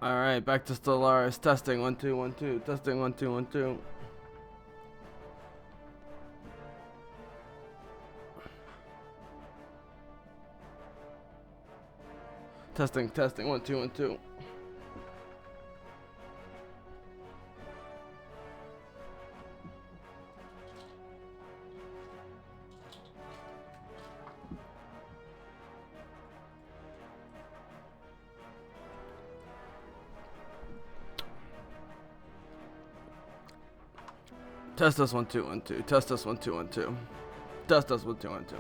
Alright, back to Stellaris. Testing 1 2 1 2. Testing 1 2 1 2. Testing 1 2 1 2. Test us 1 2 1 2. Test us 1 2 1 2. Test us 1 2 1 2.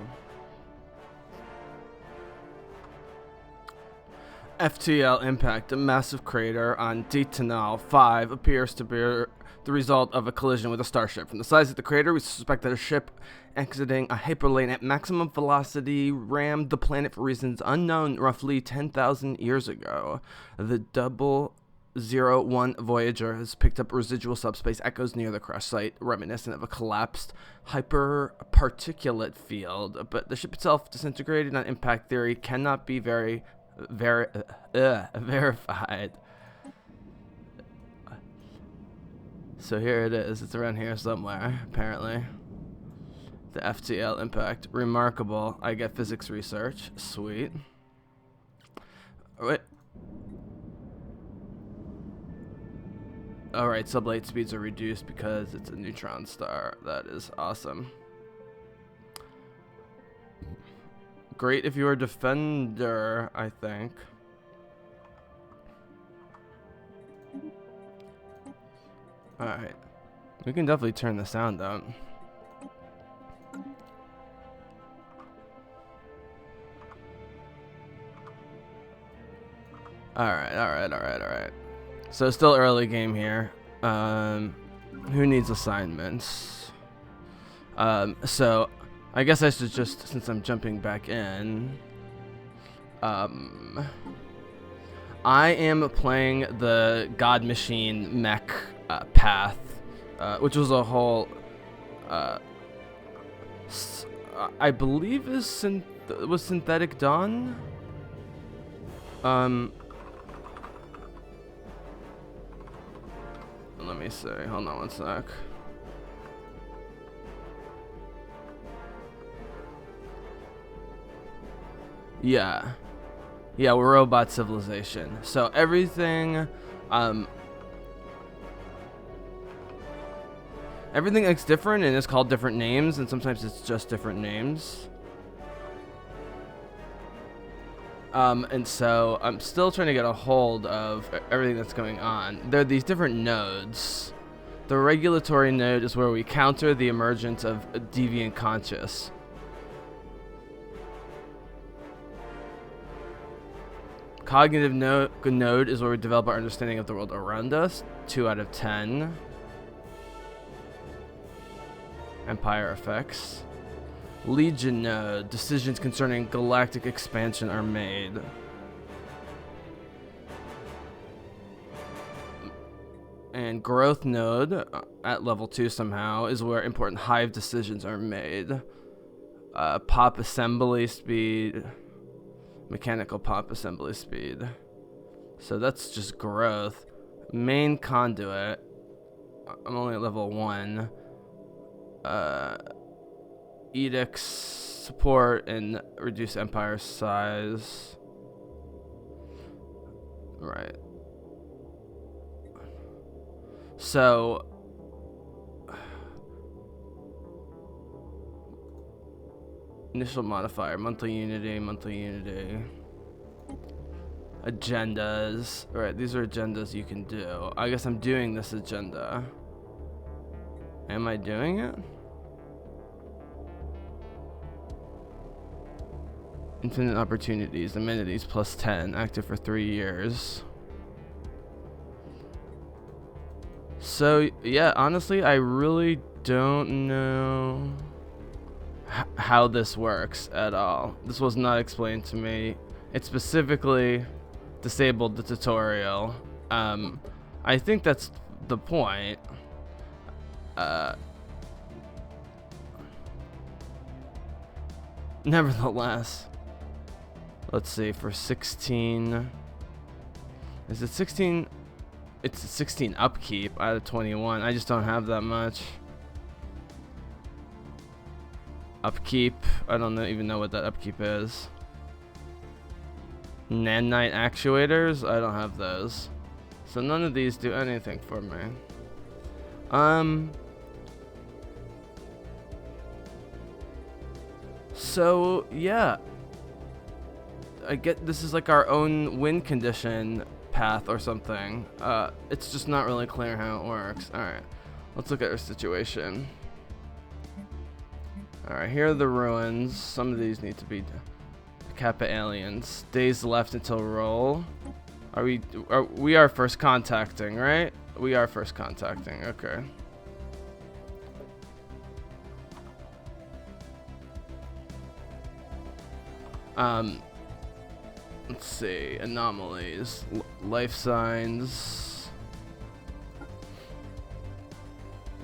FTL impact. A massive crater on Detanal 5 appears to be the result of a collision with a starship. From the size of the crater, we suspect that a ship exiting a hyperlane at maximum velocity rammed the planet for reasons unknown roughly 10,000 years ago. The 001 Voyager has picked up residual subspace echoes near the crash site, reminiscent of a collapsed hyperparticulate field, but the ship itself, disintegrated on impact theory, cannot be verified. So here it is. It's around here somewhere, apparently. The FTL impact. Remarkable. I get physics research. Sweet. Wait. Alright, sublight speeds are reduced because it's a neutron star. That is awesome. Great if you're a defender, I think. Alright. We can definitely turn the sound up. Alright. So still early game here. Who needs assignments? So I guess I should just, since I'm jumping back in, I am playing the God Machine Mech path, which was a whole, I believe was Synthetic Dawn. Let me see. Hold on one sec. Yeah, we're robot civilization. So everything looks different and is called different names, and sometimes it's just different names. And so I'm still trying to get a hold of everything that's going on. There are these different nodes. The regulatory node is where we counter the emergence of a deviant conscious. Cognitive node is where we develop our understanding of the world around us. 2 out of 10. Empire effects. Legion node. Decisions concerning galactic expansion are made. And growth node at level 2 somehow is where important hive decisions are made. Pop assembly speed. Mechanical pop assembly speed. So that's just growth. Main conduit. I'm only at level 1. Edicts support and reduce empire size. Right. So initial modifier, monthly unity. Agendas. Alright, these are agendas you can do. I guess I'm doing this agenda. Am I doing it? Infinite opportunities, amenities plus 10, active for 3 years. So, yeah, honestly, I really don't know how this works at all. This was not explained to me. It specifically disabled the tutorial. I think that's the point. Nevertheless, let's see, for 16, Is it 16? It's 16 upkeep out of 21. I just don't have that much. Upkeep. I don't even know what that upkeep is. Nanite actuators. I don't have those. So none of these do anything for me. So yeah, I get this is like our own win condition path or something. It's just not really clear how it works. All right, let's look at our situation. All right, here are the ruins. Some of these need to be Kappa aliens. Days left until roll. We are first contacting, right? We are first contacting. Okay. Let's see, anomalies, life signs,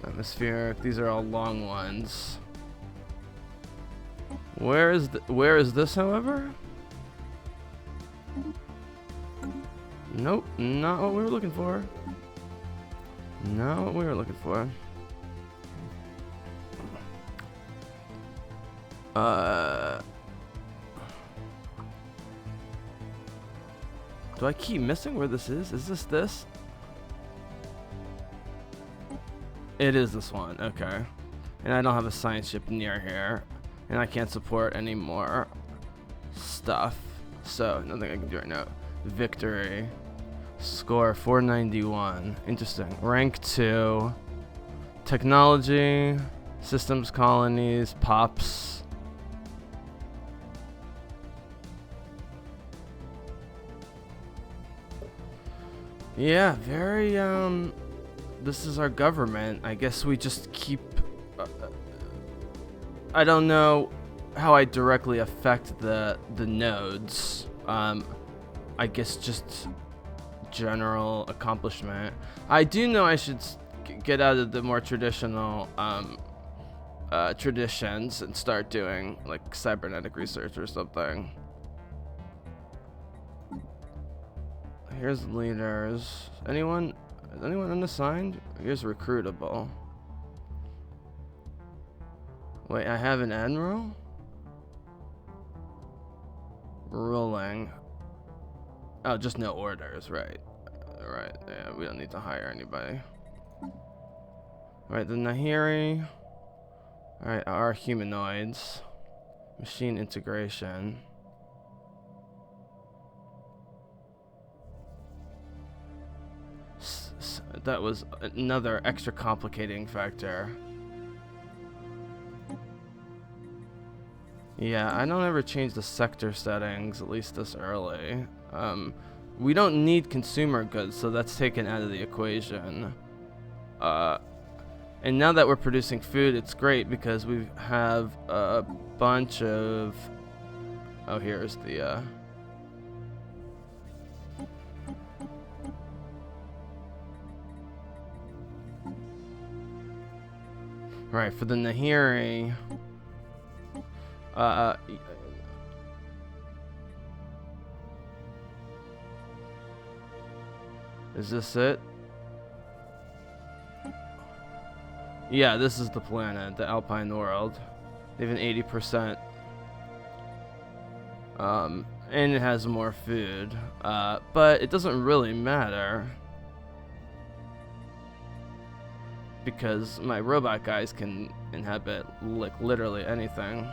atmospheric. These are all long ones. Where is this, however? Nope, not what we were looking for. Not what we were looking for. Do I keep missing where this is? Is this? It is this one, okay. And I don't have a science ship near here. And I can't support any more stuff. So, nothing I can do right now. Victory. Score 491. Interesting. Rank 2. Technology. Systems colonies. Pops. Yeah, very, this is our government. I guess we just keep, I don't know how I directly affect the nodes. I guess just general accomplishment. I do know I should get out of the more traditional, traditions and start doing, like, cybernetic research or something. Here's leaders. Anyone unassigned? Here's recruitable. Wait, I have an admiral? Ruling. Oh, just no orders, right. Right, yeah, we don't need to hire anybody. Alright, the Nahiri. Alright, our humanoids. Machine integration. That was another extra complicating factor. Yeah, I don't ever change the sector settings, at least this early. We don't need consumer goods, so that's taken out of the equation. And now that we're producing food, it's great because we have a bunch of... Oh, here's the... Right, for the Nahiri, is this it? Yeah, this is the planet, the Alpine world. They have an 80%. And it has more food, but it doesn't really matter. Because my robot guys can inhabit like literally anything.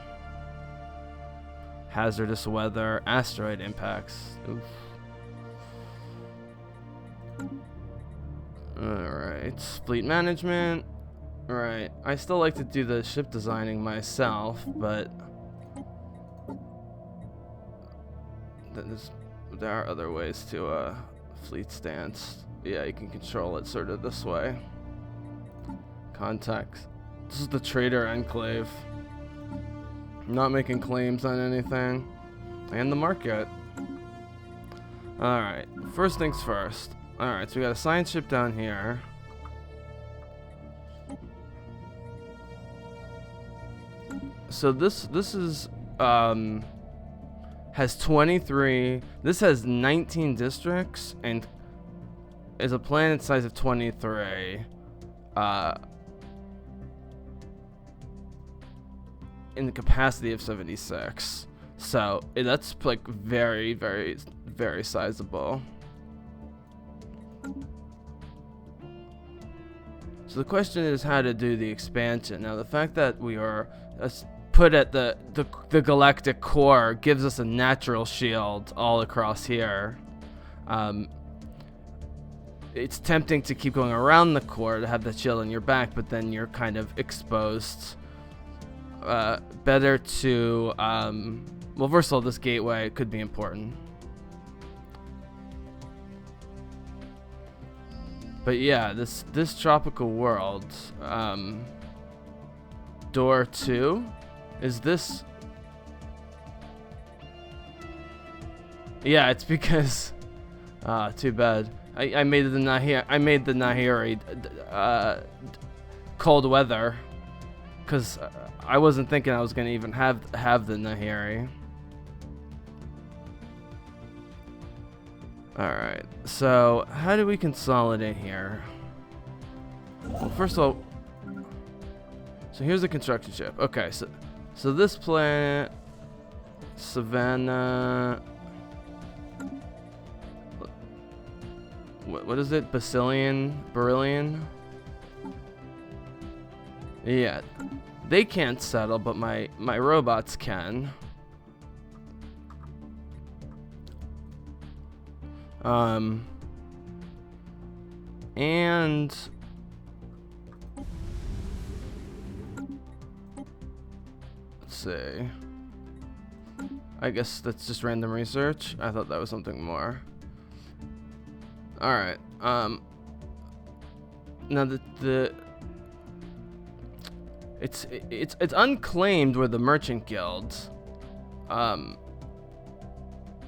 Hazardous weather, asteroid impacts. Oof. Alright, fleet management. Alright, I still like to do the ship designing myself, but there are other ways to fleet stance. Yeah, you can control it sort of this way. Contacts. This is the trader enclave. I'm not making claims on anything. And the market. Alright, first things first. Alright, so we got a science ship down here. So this is has 23. This has 19 districts and is a planet size of 23. In the capacity of 76. So that's like very, very, very sizable. So the question is how to do the expansion. Now the fact that we are put at the galactic core gives us a natural shield all across here. It's tempting to keep going around the core to have that shield on your back, but then you're kind of exposed. Better to well, first of all, this gateway could be important. But yeah, this tropical world, door 2, is this? Yeah, it's because too bad. I made the Nahiri cold weather, cause I wasn't thinking I was gonna even have the Nahiri. Alright, so how do we consolidate here? Well, first of all, so here's the construction ship. Okay, so this planet, Savannah, what is it? Beryllian? Yeah, they can't settle, but my robots can. And let's see. I guess that's just random research. I thought that was something more. All right. Now it's unclaimed where the merchant guild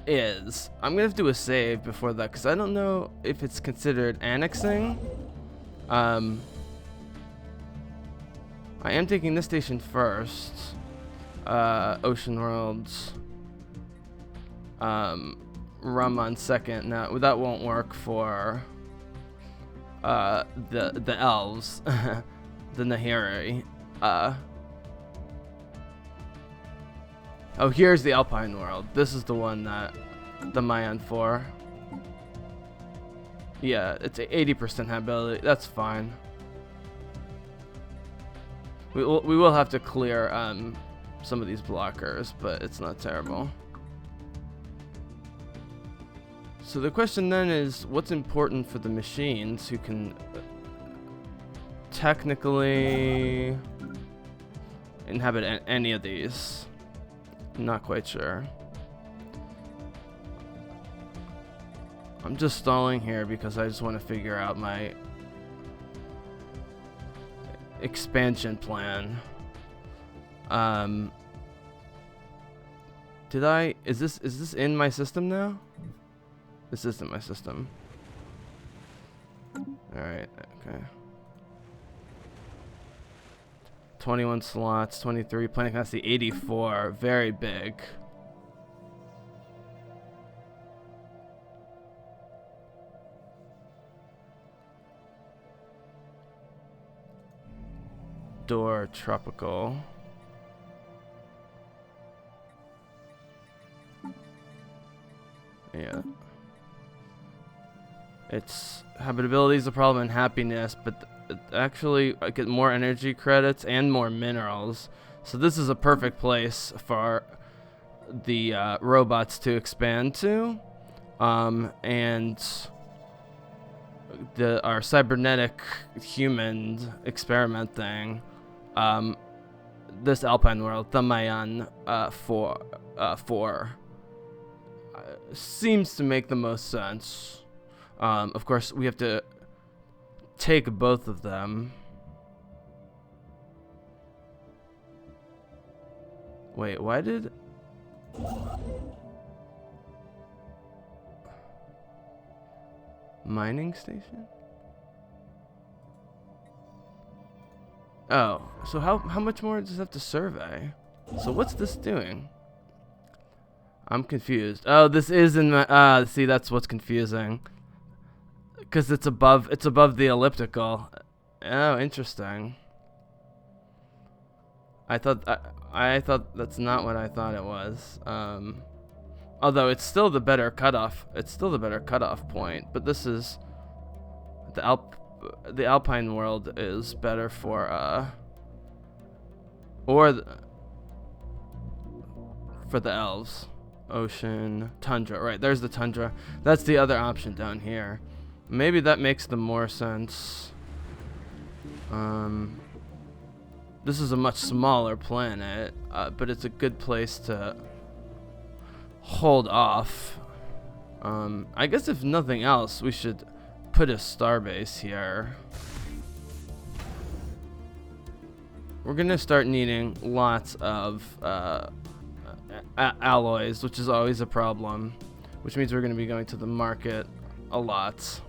is. I'm gonna have to do a save before that because I don't know if it's considered annexing. I am taking this station first. Ocean Worlds. Rum on second. Now that won't work for the elves, the Nahiri. Oh, here's the Alpine World. This is the one that the Mayan 4. Yeah, it's 80% habitability. That's fine. We will have to clear some of these blockers, but it's not terrible. So the question then is, what's important for the machines who can technically inhabit any of these? Not quite sure. I'm just stalling here because I just want to figure out my expansion plan. Is this in my system now? This is in my system. Alright, okay. 21 slots, 23, planet capacity 84, very big. Door tropical. Yeah. Its habitability is a problem and happiness, but actually I get more energy credits and more minerals. So this is a perfect place for the robots to expand to. And our cybernetic human experiment thing, this Alpine world, the Mayan 4, seems to make the most sense. Of course, we have to take both of them. Wait, why did... Mining station? Oh, so how much more does it have to survey? So what's this doing? I'm confused. Oh, this is in my... see, that's what's confusing. Because it's above the elliptical. Oh, interesting. I thought that's not what I thought it was. Although it's still the better cutoff. It's still the better cutoff point. But this is the Alpine world is better for for the elves. Ocean, tundra. Right, there's the tundra. That's the other option down here. Maybe that makes the more sense. This is a much smaller planet, but it's a good place to hold off. I guess if nothing else, we should put a starbase here. We're gonna start needing lots of alloys, which is always a problem, which means we're gonna be going to the market a lot.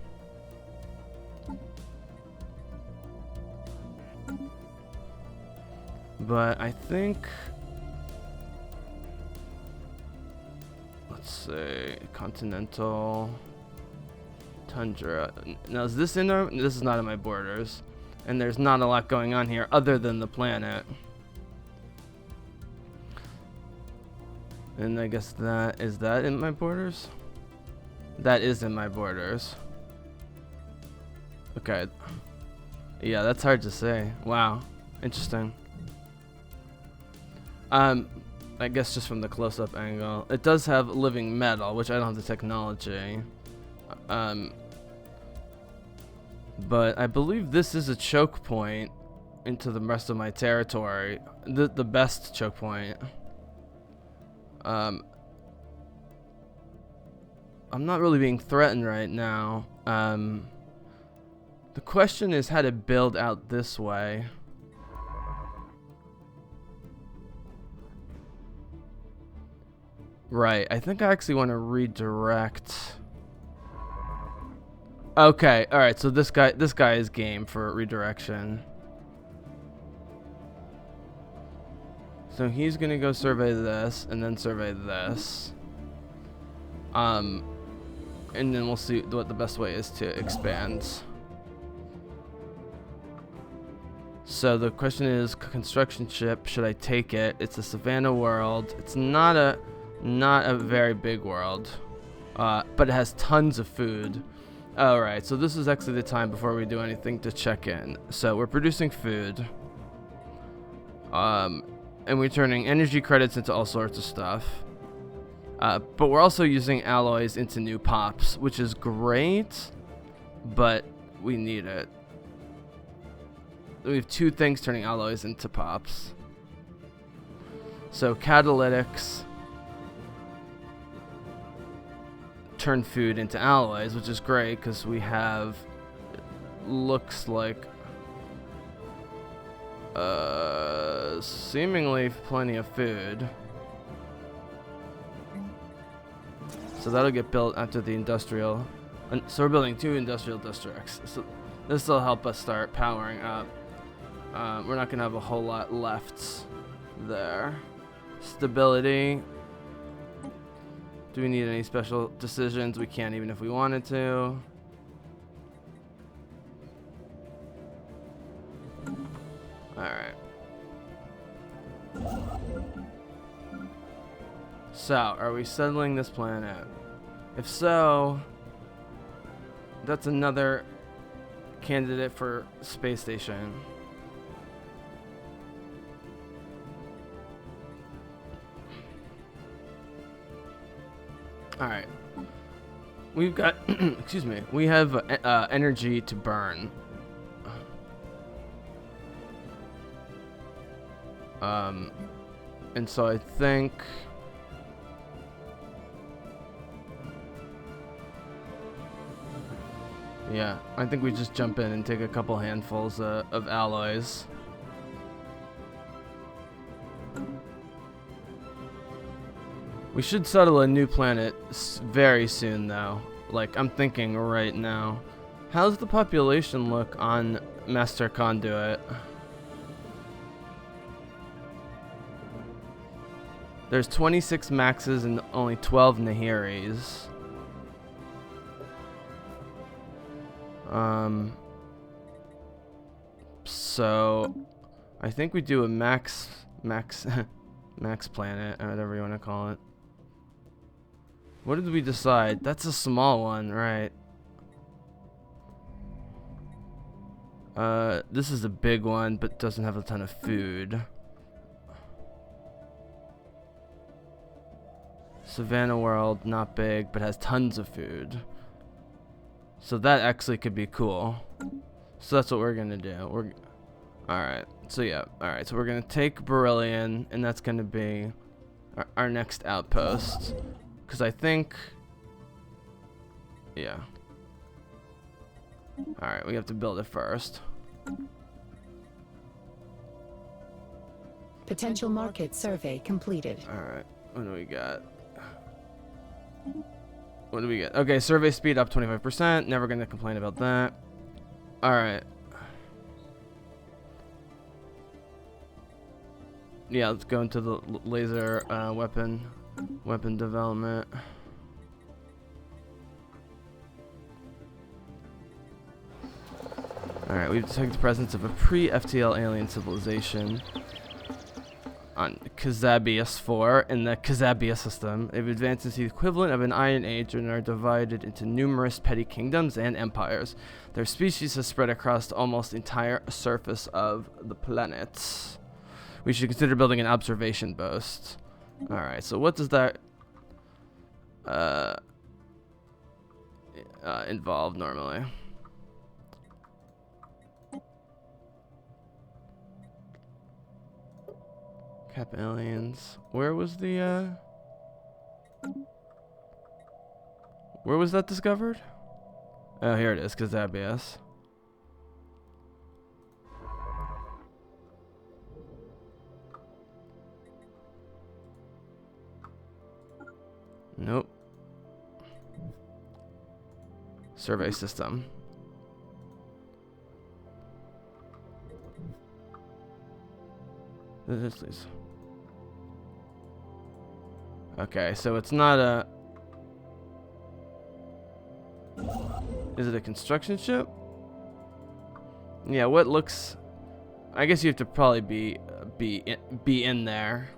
But I think, let's say continental tundra. Now is this in our, this is not in my borders, and there's not a lot going on here other than the planet. And I guess that is that in my borders? That is in my borders. Okay. Yeah, that's hard to say. Wow. Interesting. I guess just from the close-up angle, it does have living metal, which I don't have the technology. But I believe this is a choke point into the rest of my territory. The best choke point. I'm not really being threatened right now. The question is how to build out this way. Right, I think I actually want to redirect. Okay, alright, so this guy is game for redirection. So he's gonna go survey this and then survey this. And then we'll see what the best way is to expand. So the question is, construction ship, should I take it? It's a savannah world. It's not a very big world, but it has tons of food. Alright, so this is actually the time before we do anything to check in. So we're producing food, and we're turning energy credits into all sorts of stuff, but we're also using alloys into new pops, which is great, but we need it. We have two things turning alloys into pops. So catalytics turn food into alloys, which is great because we have, looks like, seemingly plenty of food. So that'll get built after the industrial. So we're building 2 industrial districts. So this will help us start powering up. We're not gonna have a whole lot left there. Stability. Do we need any special decisions? We can't, even if we wanted to. Alright. So, are we settling this planet? If so, that's another candidate for space station. Alright. We've got, excuse me, we have energy to burn. And so I think we just jump in and take a couple handfuls of alloys. We should settle a new planet very soon, though. Like, I'm thinking right now. How's the population look on Master Conduit? There's 26 maxes and only 12 Nahiris. So I think we do a max planet, or whatever you want to call it. What did we decide? That's a small one, right? This is a big one, but doesn't have a ton of food. Savannah World, not big, but has tons of food. So that actually could be cool. So that's what we're gonna do. Alright, so yeah, alright, so we're gonna take Beryllian, and that's gonna be our next outpost. Because I think, yeah. Alright, we have to build it first. Potential market survey completed. Alright, what do we got? What do we get? Okay, survey speed up 25%. Never gonna complain about that. Alright. Yeah, let's go into the laser weapon development. Alright, we've detected the presence of a pre-FTL alien civilization on Kazabius 4 in the Kazabia system. They've advanced into the equivalent of an Iron Age and are divided into numerous petty kingdoms and empires. Their species has spread across almost the entire surface of the planet. We should consider building an observation post. Alright, so what does that involve normally? Cap aliens. Where was the where was that discovered? Oh, here it is, Kazabius. Nope. Survey system. Please. Okay, so it's not a... Is it a construction ship? Yeah, what looks... I guess you have to probably be in there.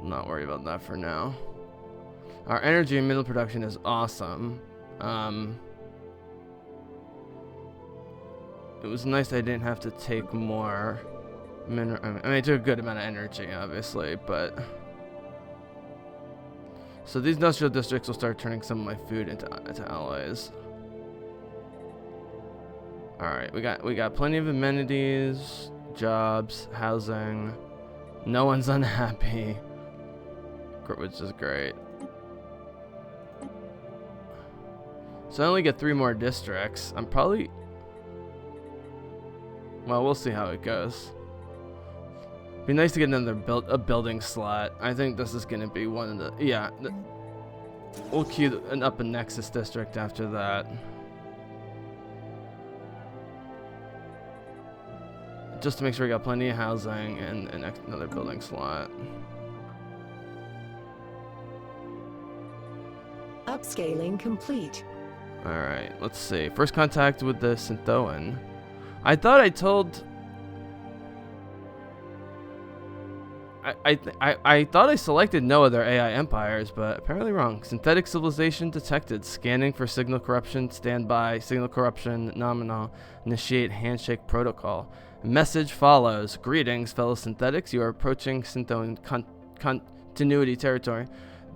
Not worry about that for now. Our energy and mineral production is awesome. It was nice I didn't have to take more mineral. I mean, I took a good amount of energy, obviously, but... So these industrial districts will start turning some of my food into alloys. Alright, we got plenty of amenities, jobs, housing. No one's unhappy, which is great. So I only get 3 more districts. I'm probably... Well, we'll see how it goes. Be nice to get another building slot. I think this is going to be one of the... Yeah. We'll queue up a Nexus district after that. Just to make sure we got plenty of housing and another building slot. Upscaling complete. Alright, let's see. First contact with the Synthoan. I thought I told... I thought I selected no other AI empires, but apparently wrong. Synthetic civilization detected. Scanning for signal corruption. Standby. Signal corruption. Nominal. Initiate handshake protocol. Message follows. Greetings, fellow synthetics. You are approaching Synthoan continuity territory.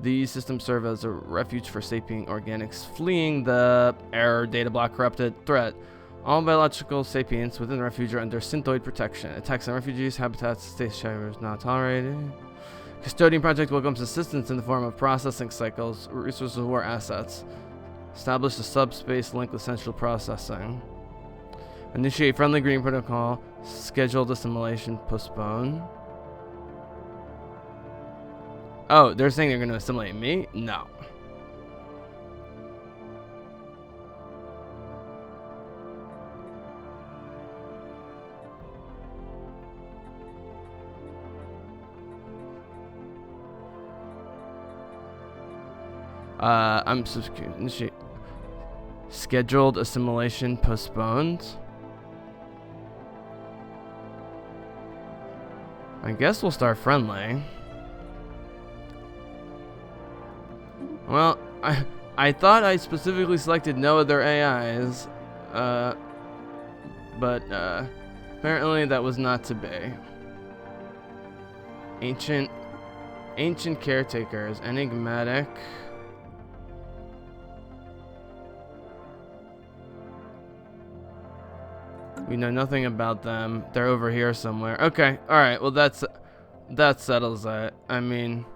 These systems serve as a refuge for sapient organics fleeing the error data block corrupted threat. All biological sapients within the refuge are under synthoid protection. Attacks on refugees, habitats, stationers not tolerated. Custodian Project welcomes assistance in the form of processing cycles, resources, or assets. Establish a subspace link with central processing. Initiate friendly green protocol. Scheduled assimilation postpone. Oh, they're saying they're going to assimilate me? No. I'm scheduled assimilation postponed. I guess we'll start friendly. Well, I thought I specifically selected no other AIs, but apparently that was not to be. Ancient caretakers, enigmatic. We know nothing about them. They're over here somewhere. Okay, all right. Well, that settles it. I mean,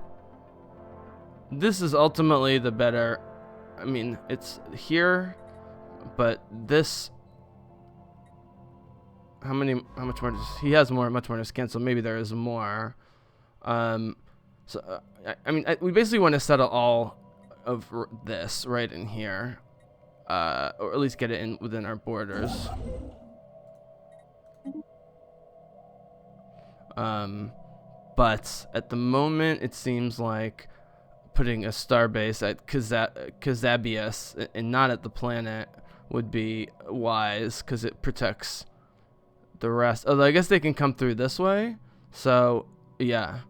this is ultimately the better. I mean, it's here, but this. How much more does he has much more to scan? So maybe there is more. So I mean, we basically want to settle all of this right in here, or at least get it in within our borders. But at the moment, it seems like putting a starbase at Kazabius and not at the planet would be wise, because it protects the rest. Although I guess they can come through this way. So yeah.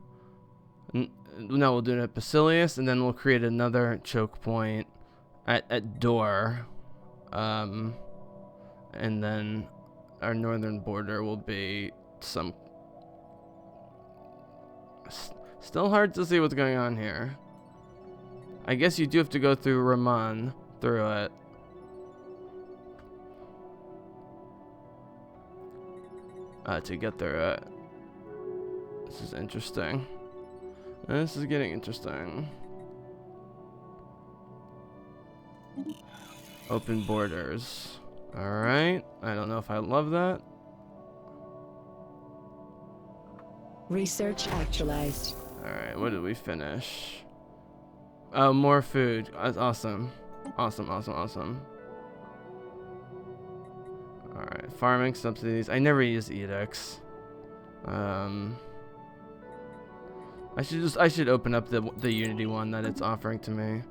No, we'll do it at Basilius, and then we'll create another choke point at Door. And then our northern border will be some. Still hard to see what's going on here. I guess you do have to go through Raman through it. To get through it. This is interesting. This is getting interesting. Open borders. Alright. I don't know if I love that. Research actualized. Alright, what did we finish? Oh, more food. That's awesome. Awesome. Alright, farming subsidies. I never use edicts. I should open up the Unity one that it's offering to me.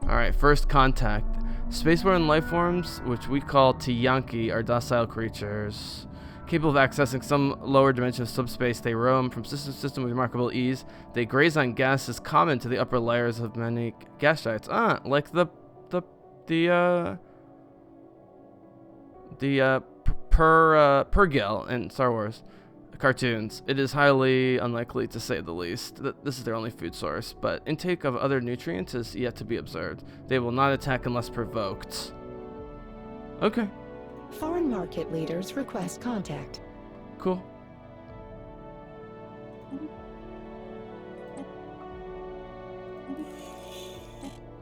Alright, first contact. Spaceborne lifeforms, which we call Tiyanki, are docile creatures. Capable of accessing some lower dimension of subspace, they roam from system to system with remarkable ease. They graze on gases common to the upper layers of many gas giants. Like the Purgil in Star Wars cartoons. It is highly unlikely, to say the least, that this is their only food source, but intake of other nutrients is yet to be observed. They will not attack unless provoked. Okay. Foreign market leaders request contact. Cool.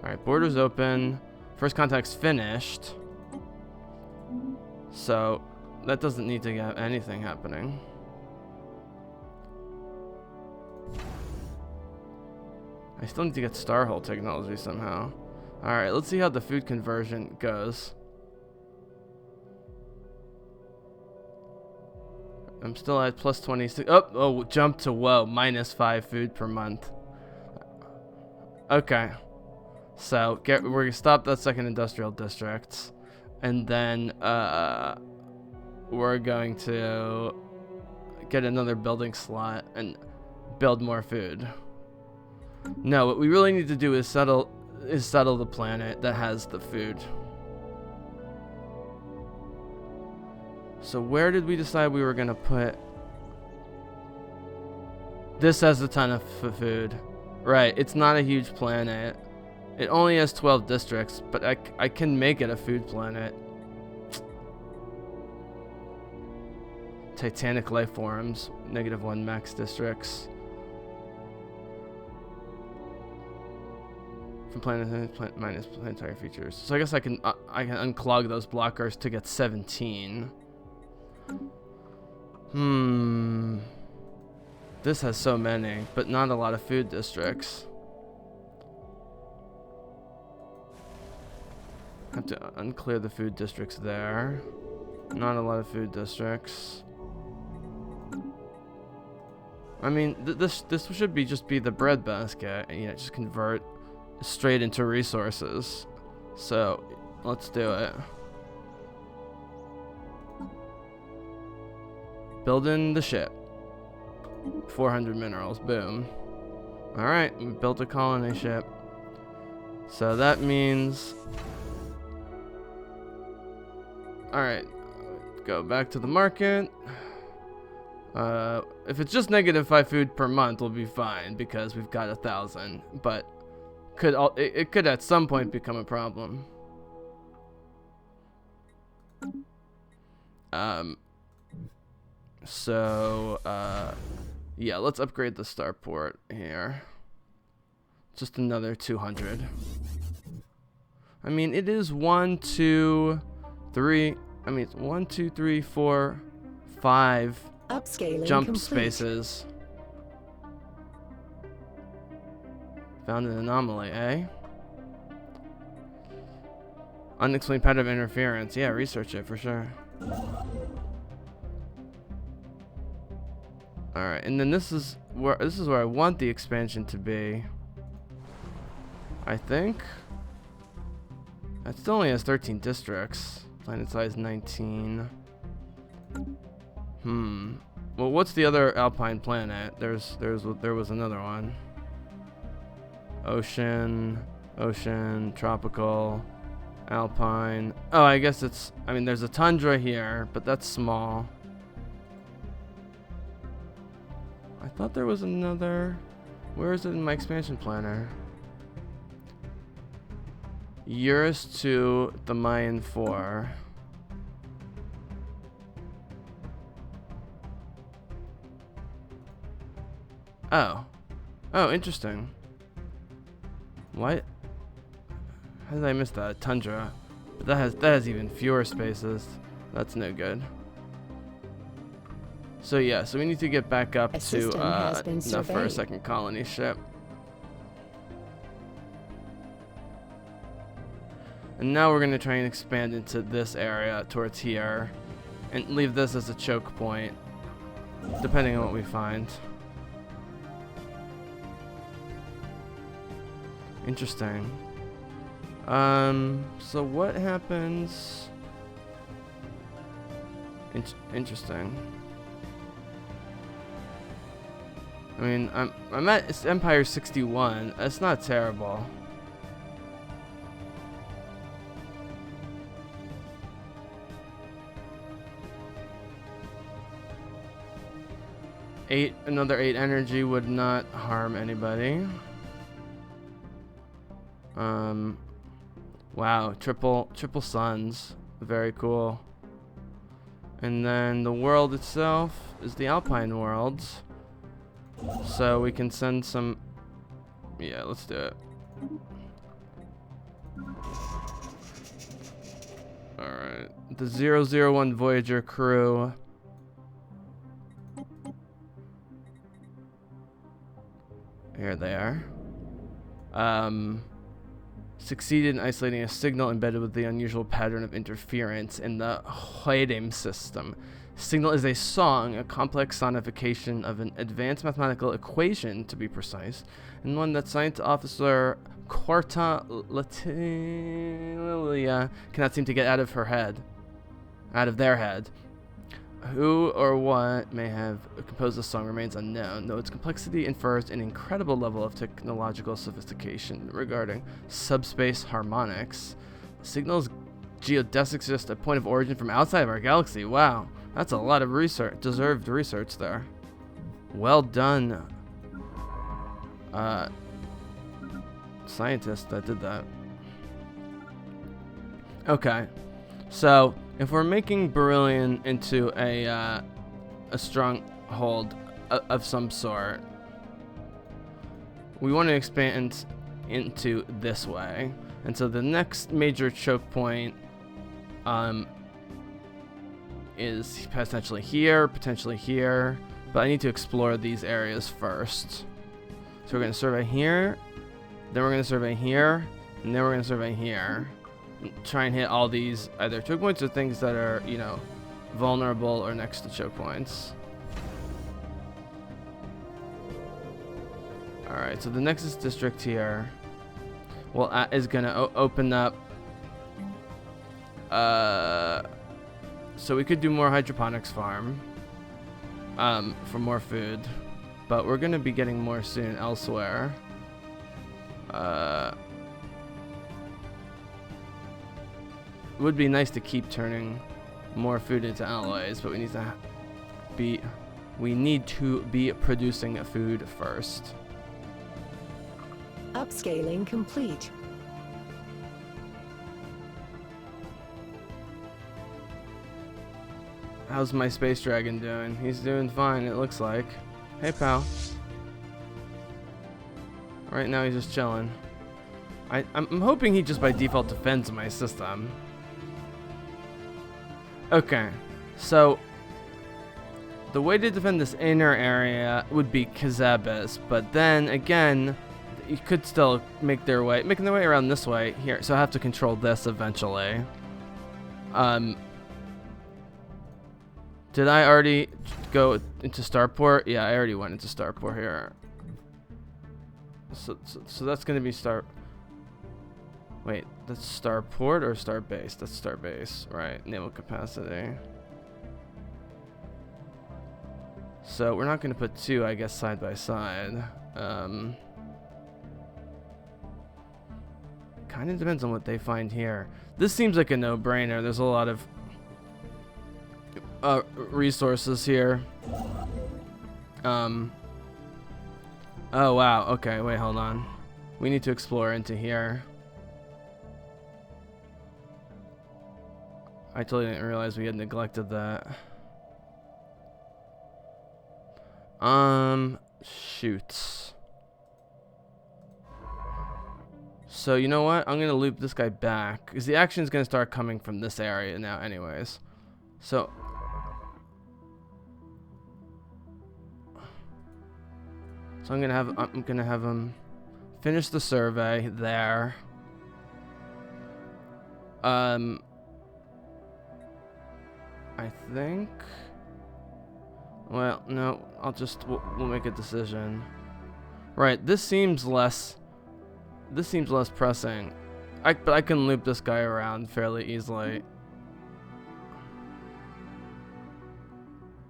Alright, borders open. First contact's finished. So, that doesn't need to have anything happening. I still need to get Starhole technology somehow. Alright, let's see how the food conversion goes. I'm still at plus 26. Oh, jump to -5 food per month. Okay. So, we're going to stop that second industrial district. And then, we're going to get another building slot and build more food. No, what we really need to do is settle the planet that has the food. So where did we decide we were gonna put? This has a ton of food. Right, it's not a huge planet. It only has 12 districts, but I can make it a food planet. Titanic life forms, -1 max districts. From planet minus planetary features. So I guess I can unclog those blockers to get 17. This has so many, but not a lot of food districts. Have to unclear the food districts there. Not a lot of food districts. I mean, this should just be the breadbasket. You know, just convert straight into resources. So let's do it. Building the ship. 400 minerals. Boom. Alright, we built a colony ship. So that means... Alright, go back to the market. If it's just -5 food per month, we'll be fine because we've got 1,000. But it could at some point become a problem. Yeah, let's upgrade the starport here. Just another 200. I mean, it is 1, 2, 3. I mean, it's 1, 2, 3, 4, 5 Upscaling jump complete. spaces. Found an anomaly, eh? Unexplained pattern of interference. Yeah, research it for sure. Alright, and then this is where I want the expansion to be. I think. It still only has 13 districts. Planet size 19. Well, what's the other alpine planet? There was another one. Ocean, tropical, alpine. Oh, I guess it's, I mean, there's a tundra here, but that's small. I thought there was another. Where is it in my expansion planner? Eurus 2, the Mayan 4. Oh, interesting. What? How did I miss that? Tundra. But that has even fewer spaces. That's no good. So yeah, so we need to get back up to enough for a second colony ship. And now we're gonna try and expand into this area towards here, and leave this as a choke point, depending on what we find. Interesting. So what happens? Interesting. I mean, I'm at Empire 61. That's not terrible. Another 8 energy would not harm anybody. Wow, triple suns, very cool. And then the world itself is the Alpine world, so we can send some. Yeah, let's do it. All right, the 001 Voyager crew. Here they are. Succeeded in isolating a signal embedded with the unusual pattern of interference in the Huadem system. Signal is a song, a complex sonification of an advanced mathematical equation, to be precise, and one that Science Officer Quarta Latilia cannot seem to get out of their head. Who or what may have composed the song remains unknown, though its complexity infers an incredible level of technological sophistication regarding subspace harmonics. The signal's geodesics is just a point of origin from outside of our galaxy. Wow, that's a lot of research, deserved research there. Well done, scientist that did that. Okay, so if we're making beryllium into a stronghold of some sort, we want to expand into this way. And so the next major choke point is potentially here, but I need to explore these areas first. So we're going to survey here, then we're going to survey here, and then we're going to survey here. Try and hit all these either choke points or things that are, you know, vulnerable or next to choke points. Alright, so the Nexus district here. is gonna open up. So we could do more hydroponics farm. For more food, but we're gonna be getting more soon elsewhere. It would be nice to keep turning more food into alloys, but we need to be producing food first. Upscaling complete. How's my space dragon doing? He's doing fine, it looks like. Hey, pal. Right now he's just chilling. I'm hoping he just by default defends my system. Okay, so the way to defend this inner area would be Kazabis, but then again, you could still making their way around this way here. So I have to control this eventually. Did I already go into Starport? Yeah, I already went into Starport here. So that's gonna be Wait, that's Starport or Starbase? That's Starbase, right? Naval capacity. So we're not gonna put two, I guess, side by side. Kind of depends on what they find here. This seems like a no-brainer. There's a lot of resources here. Oh wow, okay, wait, hold on. We need to explore into here. I totally didn't realize we had neglected that. Shoots. So you know what? I'm gonna loop this guy back because the action is gonna start coming from this area now anyways. So I'm gonna have him finish the survey there. I think. Well, no. We'll make a decision. Right. This seems less pressing. But I can loop this guy around fairly easily.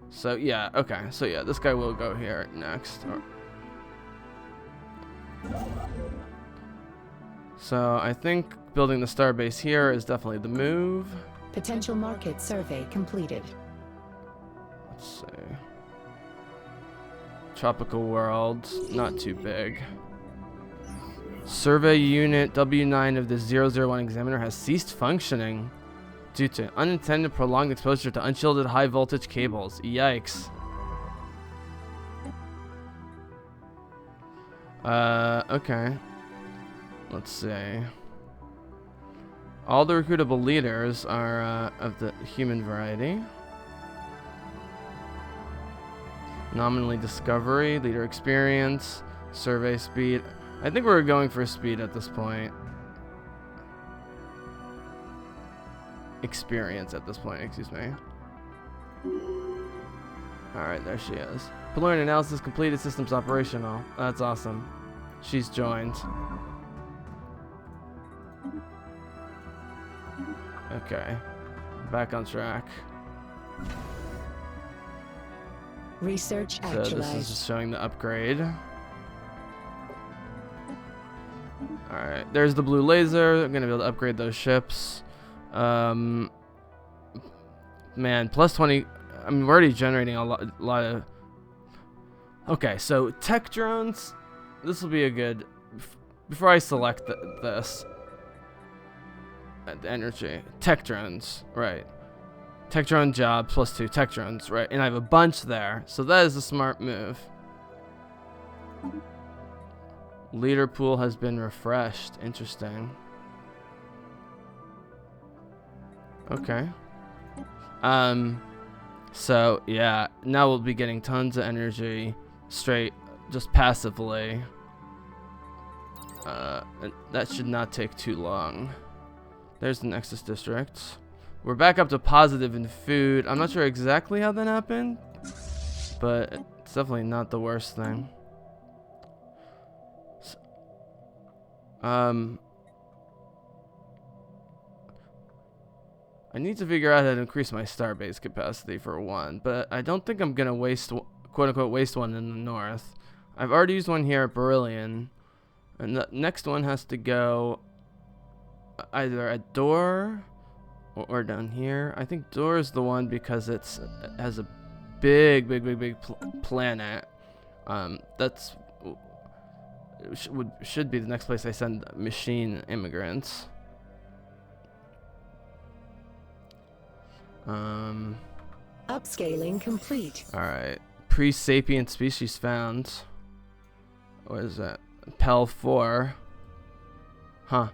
So yeah. Okay. So yeah, this guy will go here next. So I think building the starbase here is definitely the move. Potential market survey completed. Let's see. Tropical world, not too big. Survey unit W9 of the 001 examiner has ceased functioning due to unintended prolonged exposure to unshielded high voltage cables. Yikes. Okay. Let's see. All the recruitable leaders are of the human variety. Nominally discovery, leader experience, survey speed. I think we're going for speed at this point. Experience at this point, excuse me. Alright, there she is. Preliminary analysis completed, systems operational. That's awesome. She's joined. Okay. Back on track. Research So actualized. this is just showing the upgrade. Alright, there's the blue laser. I'm gonna be able to upgrade those ships. Man, plus 20. I mean, we're already generating a lot of. Okay, so tech drones. This will be a good. Before I select this. The energy. Tech drones, right. Tech drone job plus 2 tech drones, right. And I have a bunch there. So that is a smart move. Leader pool has been refreshed. Interesting. Okay. So yeah, now we'll be getting tons of energy straight just passively. And that should not take too long. There's the Nexus district. We're back up to positive in food. I'm not sure exactly how that happened, but it's definitely not the worst thing. I need to figure out how to increase my starbase capacity for one, but I don't think I'm gonna waste, quote unquote, waste one in the north. I've already used one here at Beryllion, and the next one has to go either at Door or down here. I think Door is the one because it has a big planet. That's should be the next place I send machine immigrants. Upscaling complete. Alright. Pre-sapient species found. What is that? Pel 4. Huh.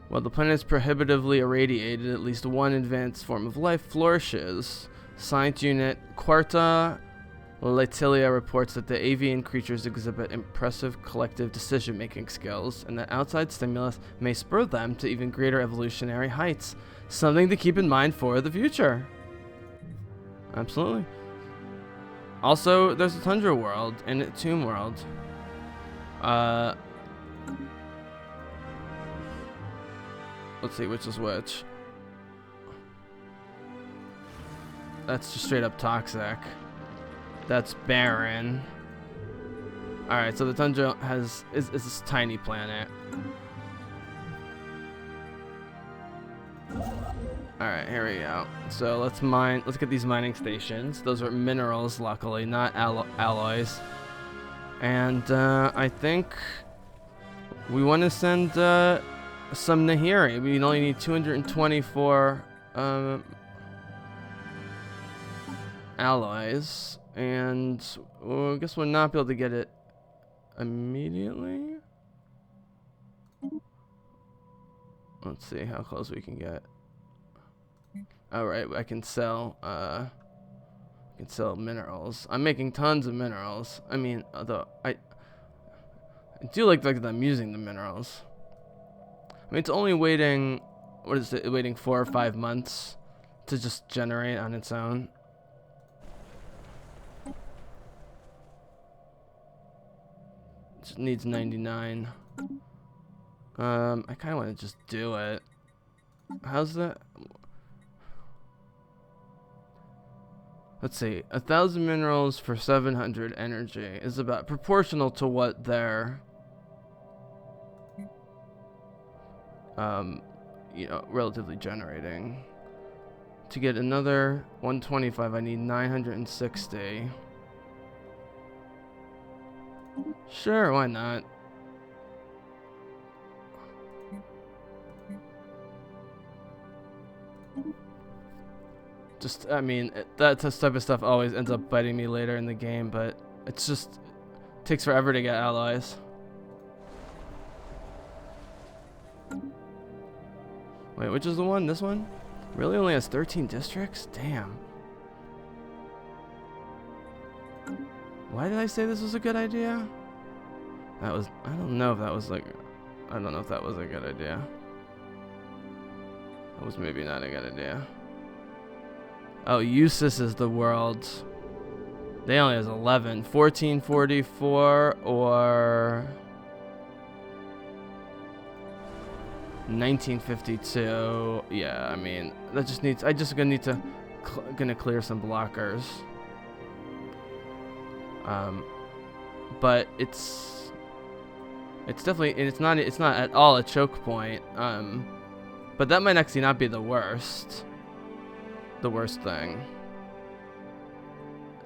While the planet is prohibitively irradiated, at least one advanced form of life flourishes. Science Unit Quarta Latilia reports that the avian creatures exhibit impressive collective decision-making skills, and that outside stimulus may spur them to even greater evolutionary heights. Something to keep in mind for the future. Absolutely. Also, there's a Tundra world and a Tomb world. Let's see which is which. That's just straight up toxic. That's barren. Alright, so the Tundra is this tiny planet. Alright, here we go. So let's get these mining stations. Those are minerals, luckily, not alloys. And I think we want to send some Nahiri. We only need 224 alloys, and I guess we'll not be able to get it immediately. Let's see how close we can get. All right, I can sell minerals. I'm making tons of minerals. I mean, although I do like that I'm using the minerals. I mean, it's only waiting, what is it, waiting 4 or 5 months to just generate on its own. It needs 99. I kind of want to just do it. How's that? Let's see. 1,000 minerals for 700 energy is about proportional to what they're, you know, relatively generating. To get another 125, I need 960. Sure, why not? Just, I mean, that type of stuff always ends up biting me later in the game, but it's just, it takes forever to get allies. Wait, which is the one? This one? Really only has 13 districts? Damn. Why did I say this was a good idea? That was, I don't know if that was like, I don't know if that was a good idea. That was maybe not a good idea. Oh, Usis is the world. They only has 11. 1444 or 1952. Yeah, I mean, that just needs, I just gonna need to gonna clear some blockers. But it's definitely, and it's not at all a choke point. But that might actually not be the worst thing,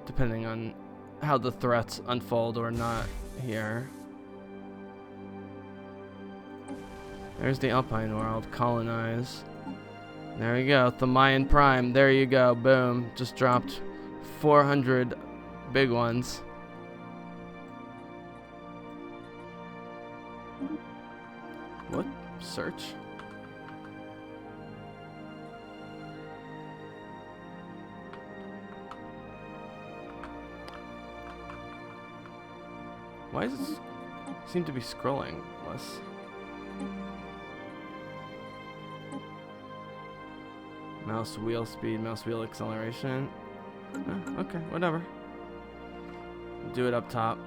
depending on how the threats unfold or not here. There's the Alpine world. Colonize. There you go. The Mayan Prime. There you go. Boom. Just dropped 400 big ones. What? Search? Why does it seem to be scrolling less? Mouse wheel speed, mouse wheel acceleration. Okay, whatever. Do it up top.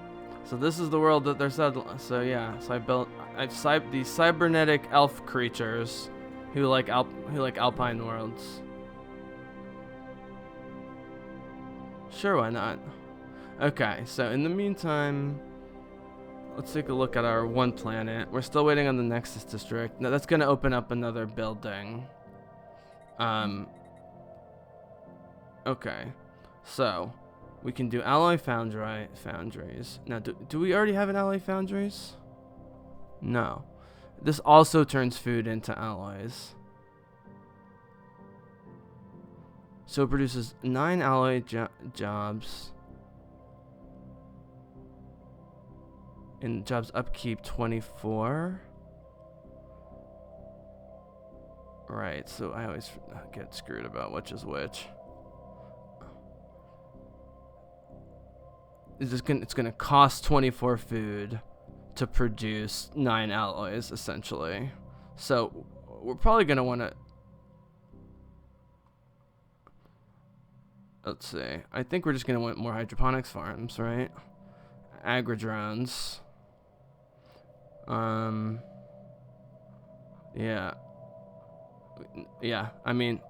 So this is the world that they're settling. So yeah, so I've these cybernetic elf creatures who like alpine worlds. Sure, why not? Okay, so in the meantime, let's take a look at our one planet. We're still waiting on the Nexus District. Now that's gonna open up another building. Okay, so we can do alloy foundries. Now, do we already have an alloy foundries? No. This also turns food into alloys. So it produces 9 alloy jobs. And jobs upkeep 24. Right, so I always get screwed about which is which. It's gonna cost 24 food to produce 9 alloys, essentially. So we're probably gonna want to. Let's see. I think we're just gonna want more hydroponics farms, right? Agri-drones. Yeah. Yeah. I mean,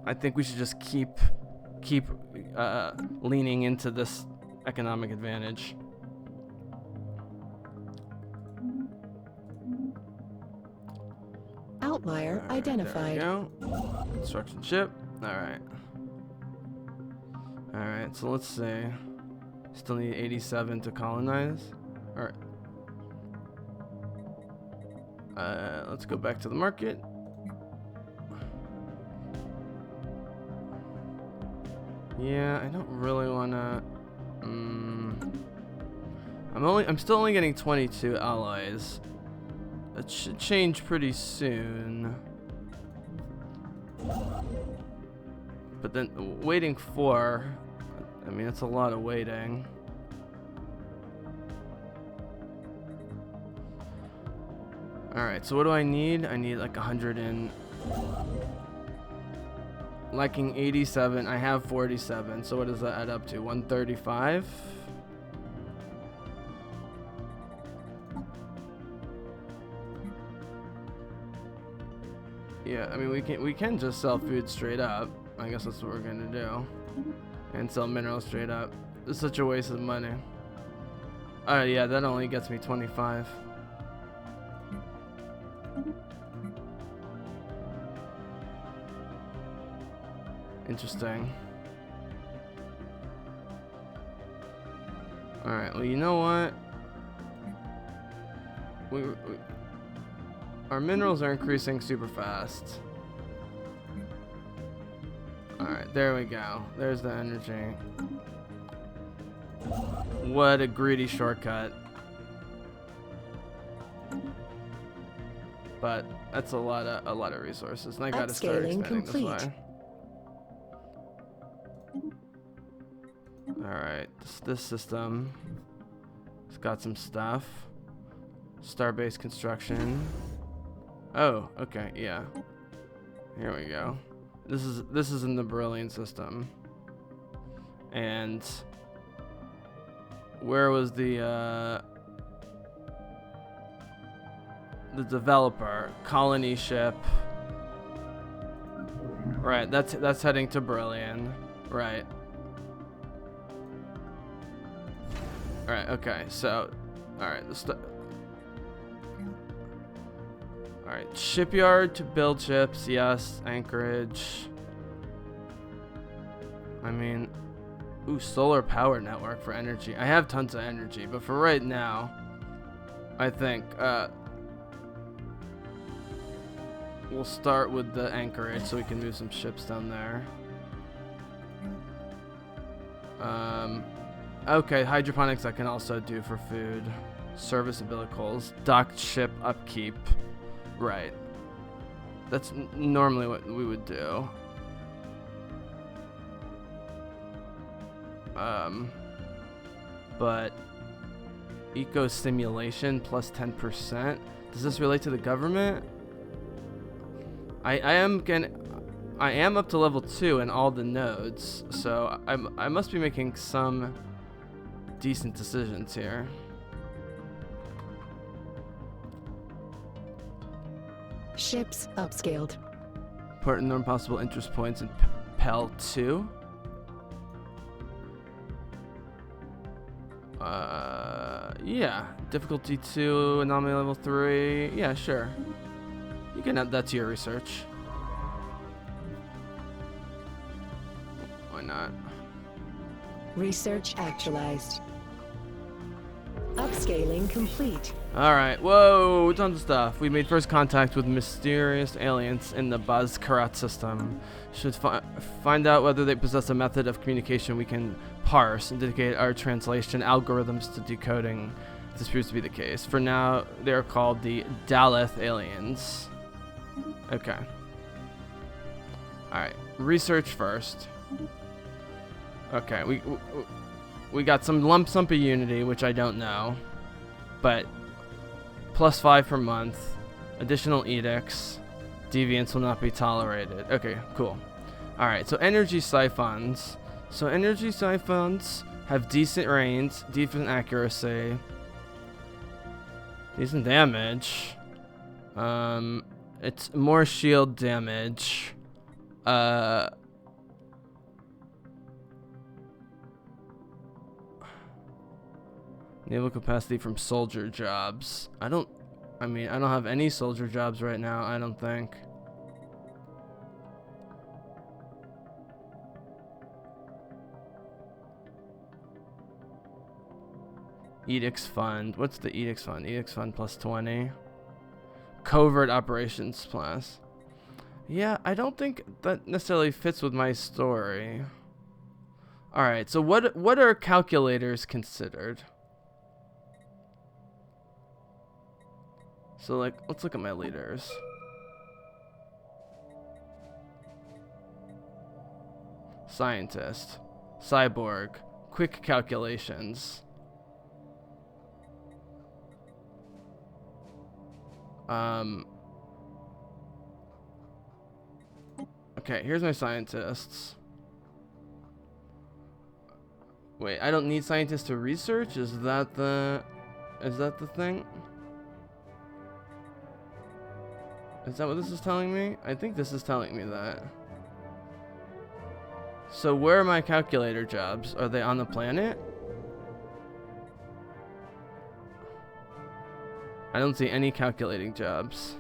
I think we should just keep leaning into this economic advantage. Outlier identified. There we go. Construction ship. Alright. Alright, so let's see. Still need 87 to colonize. Alright. Let's go back to the market. Yeah, I don't really wanna. I'm still only getting 22 alloys. It should change pretty soon. But then waiting for, I mean, it's a lot of waiting. Alright, so what do I need? I need like 100 and... Liking 87, I have 47, so what does that add up to? 135? Yeah, I mean, we can just sell food straight up. I guess that's what we're gonna do. And sell minerals straight up. It's such a waste of money. Yeah, that only gets me 25. Interesting. Alright, well, you know what? Our minerals are increasing super fast. Alright, there we go. There's the energy. What a greedy shortcut. But that's a lot of resources, and I gotta start expanding this way. Alright, this system has got some stuff. Starbase construction. Oh, okay, yeah. Here we go. This is in the Beryllian system. And where was the developer? Colony ship. Right, that's heading to Beryllian. Right. Alright, okay, so alright, alright, shipyard to build ships, yes, anchorage. I mean, ooh, solar power network for energy. I have tons of energy, but for right now, I think we'll start with the anchorage so we can move some ships down there. Okay, hydroponics I can also do for food. Service umbilicals, docked ship upkeep. Right. That's normally what we would do. But eco stimulation plus 10%. Does this relate to the government? I am up to level 2 in all the nodes, so I must be making some decent decisions here. Ships upscaled. Partner possible interest points in PEL 2. Yeah. Difficulty 2, anomaly level 3. Yeah, sure. You can add that to your research. Why not? Research actualized. Upscaling complete. Alright, whoa, tons of stuff. We made first contact with mysterious aliens in the Buzz-Karat system. Should find out whether they possess a method of communication we can parse and dedicate our translation algorithms to decoding. If this proves to be the case. For now, they are called the Daleth aliens. Okay. Alright, research first. Okay, we got some lump sum of unity, which I don't know. But +5 per month, additional edicts, deviance will not be tolerated. Okay, cool. Alright, so energy siphons. So energy siphons have decent range, decent accuracy, decent damage. It's more shield damage. Naval capacity from soldier jobs. I don't have any soldier jobs right now, I don't think. Edicts fund. What's the edicts fund? Edicts fund +20. Covert operations plus. Yeah, I don't think that necessarily fits with my story. Alright, so what are calculators considered? So, like, let's look at my leaders. Scientist. Cyborg. Quick calculations. Okay, here's my scientists. Wait, I don't need scientists to research? Is that the thing? Is that what this is telling me? I think this is telling me that. So where are my calculator jobs? Are they on the planet? I don't see any calculating jobs.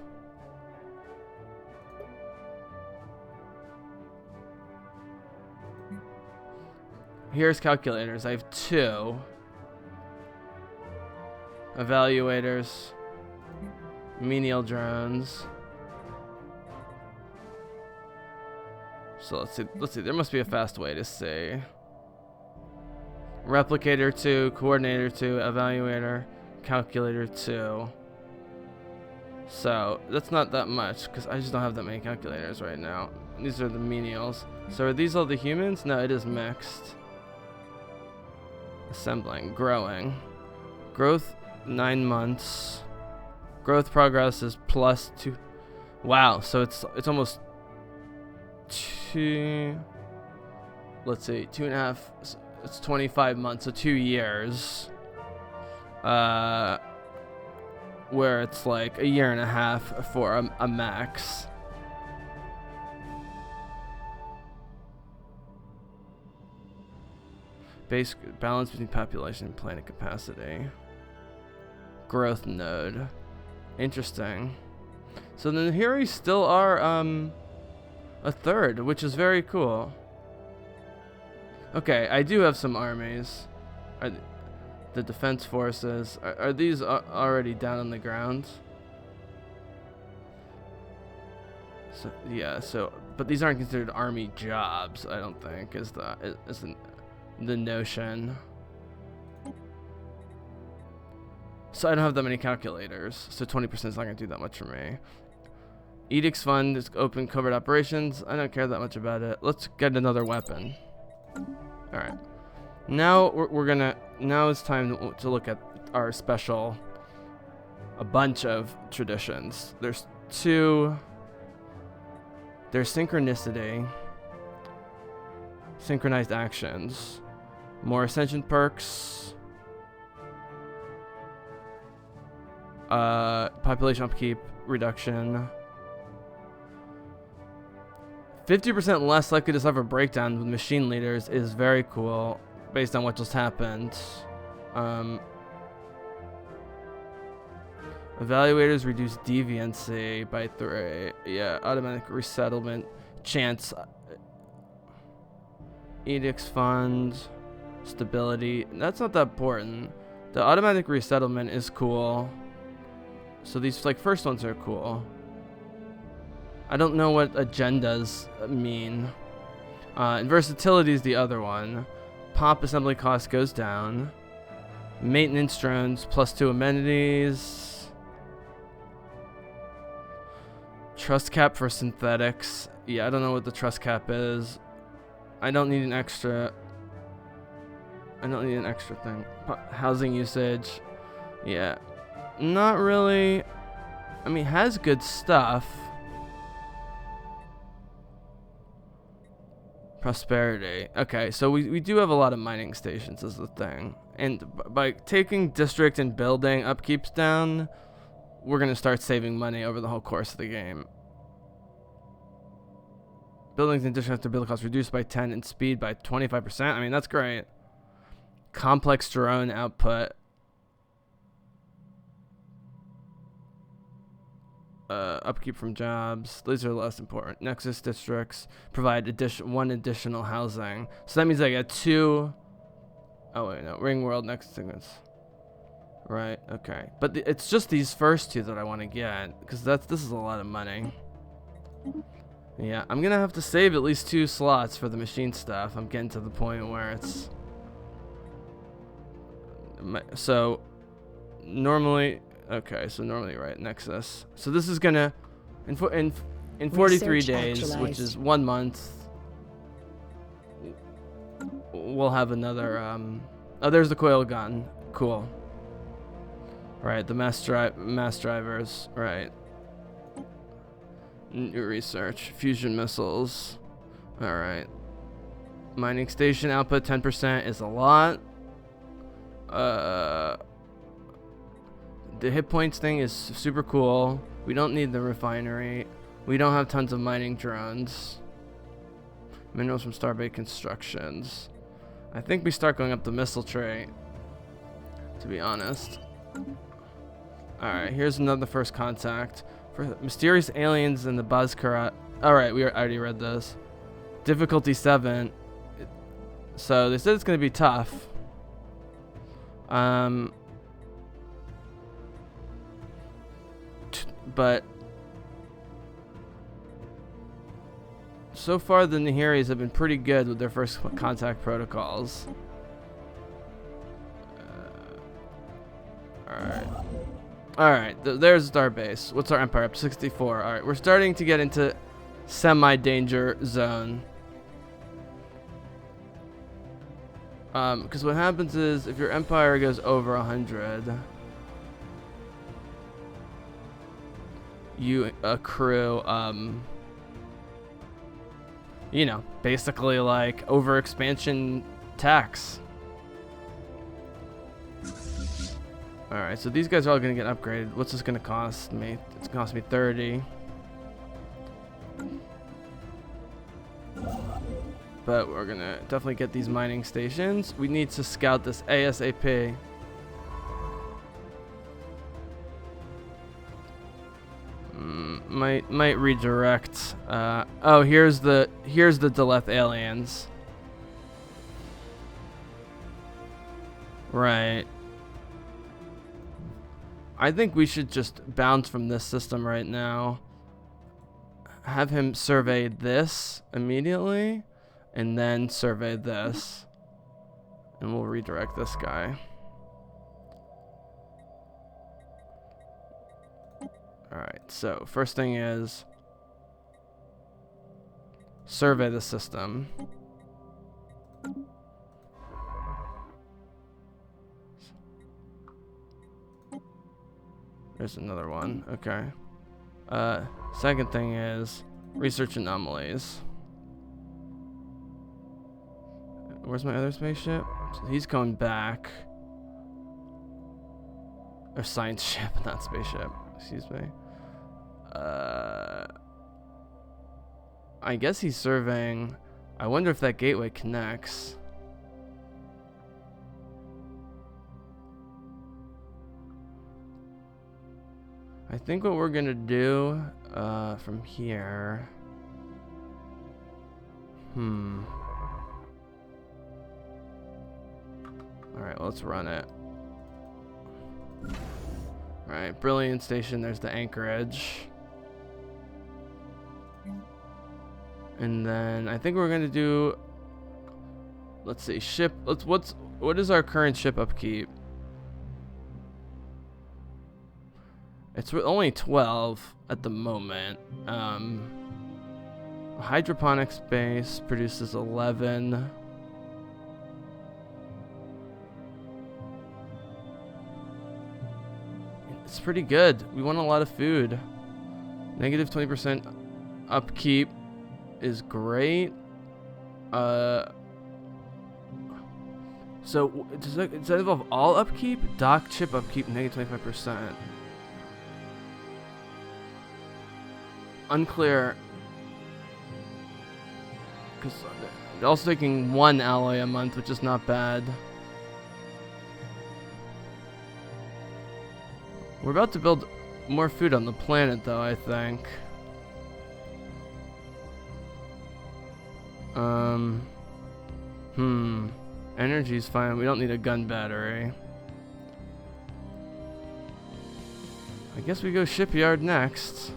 Here's calculators. I have 2. Evaluators. Menial drones. So let's see. There must be a fast way to see. Replicator 2, coordinator 2, evaluator, calculator 2. So that's not that much because I just don't have that many calculators right now. These are the menials. So are these all the humans? No, it is mixed. Assembling, growing. Growth 9 months. Growth progress is +2. Wow, so it's almost 2. Let's see, 2.5. It's 25 months, so 2 years. Where it's like a year and a half for a max. Base balance between population and planet capacity. Growth node. Interesting. So then here we still are a third, which is very cool. Okay, I do have some armies. The defense forces. Are these already down on the ground? So yeah, but these aren't considered army jobs, I don't think, is the notion. So I don't have that many calculators, so 20% is not going to do that much for me. Edicts fund is open covert operations. I don't care that much about it. Let's get another weapon. Alright. Now now it's time to look at our special, a bunch of traditions. There's 2. There's synchronicity, synchronized actions, more ascension perks, population upkeep reduction, 50% less likely to suffer breakdown with machine leaders is very cool, based on what just happened. Evaluators reduce deviancy by 3. Yeah, automatic resettlement chance. Edicts fund. Stability. That's not that important. The automatic resettlement is cool. So these like first ones are cool. I don't know what agendas mean. And versatility is the other one. Pop assembly cost goes down. Maintenance drones +2 amenities. Trust cap for synthetics. Yeah, I don't know what the trust cap is. I don't need an extra thing. Housing usage. Yeah. Not really. I mean, has good stuff. Prosperity. Okay, so we do have a lot of mining stations is the thing. And by taking district and building upkeeps down, we're going to start saving money over the whole course of the game. Buildings and districts to build costs reduced by 10 and speed by 25%. I mean, that's great. Complex drone output. Upkeep from jobs. These are less important. Nexus districts provide one additional housing. So that means I get 2. Oh, wait, no. Ring World Nexus segments. Right, okay. But it's just these first 2 that I want to get, because this is a lot of money. Yeah, I'm gonna have to save at least 2 slots for the machine stuff. I'm getting to the point where it's... So, normally... Okay, so normally, right, Nexus. So this is gonna... In 43 days, which is 1 month, we'll have another... Oh, there's the coil gun. Cool. Right, the mass drivers. Right. New research. Fusion missiles. Alright. Mining station output 10% is a lot. The hit points thing is super cool. We don't need the refinery. We don't have tons of mining drones. Minerals from Starbase constructions. I think we start going up the missile tray, to be honest. Alright, here's another first contact. For mysterious aliens in the Buzzkarat. Alright, I already read this. Difficulty 7. So they said it's going to be tough. But so far the Nihiris have been pretty good with their first contact protocols. Alright. Alright, there's Starbase. What's our Empire? Up to 64. Alright, we're starting to get into semi-danger zone. Because what happens is, if your Empire goes over 100, you accrue, you know, basically like overexpansion tax. Alright, so these guys are all going to get upgraded. What's this going to cost me? It's going to cost me 30. But we're going to definitely get these mining stations. We need to scout this ASAP. Might redirect. Oh, here's the Deleth aliens. Right. I think we should just bounce from this system right now. Have him survey this immediately, and then survey this. And we'll redirect this guy. Alright, so first thing is survey the system. There's another one. Okay. Second thing is research anomalies. Where's my other spaceship? So he's coming back. Or science ship, not spaceship. Excuse me. I guess he's serving. I wonder if that gateway connects. I think what we're gonna do from here. Alright, well, let's run it. Alright, Brilliant Station, there's the anchorage. And then I think we're gonna do, let's see, ship, what is our current ship upkeep? It's only 12 at the moment. Hydroponics base produces 11. It's pretty good. We want a lot of food. Negative 20% upkeep is great. So does that involve all upkeep? Dock chip upkeep negative 25%. Unclear. Because they're also taking 1 alloy a month, which is not bad. We're about to build more food on the planet, though, I think. Energy's fine. We don't need a gun battery. I guess we go shipyard next.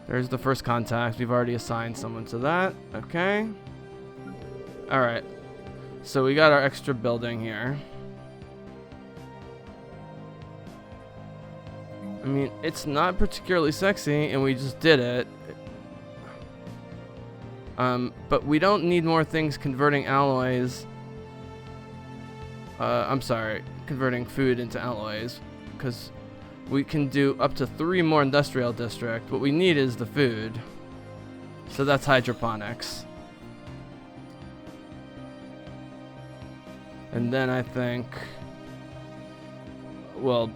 There's the first contact. We've already assigned someone to that. Okay. Alright. So we got our extra building here. I mean, it's not particularly sexy, and we just did it. But we don't need more things converting alloys. I'm sorry, converting food into alloys, because we can do up to 3 more industrial districts. What we need is the food. So that's hydroponics. And then I think, well,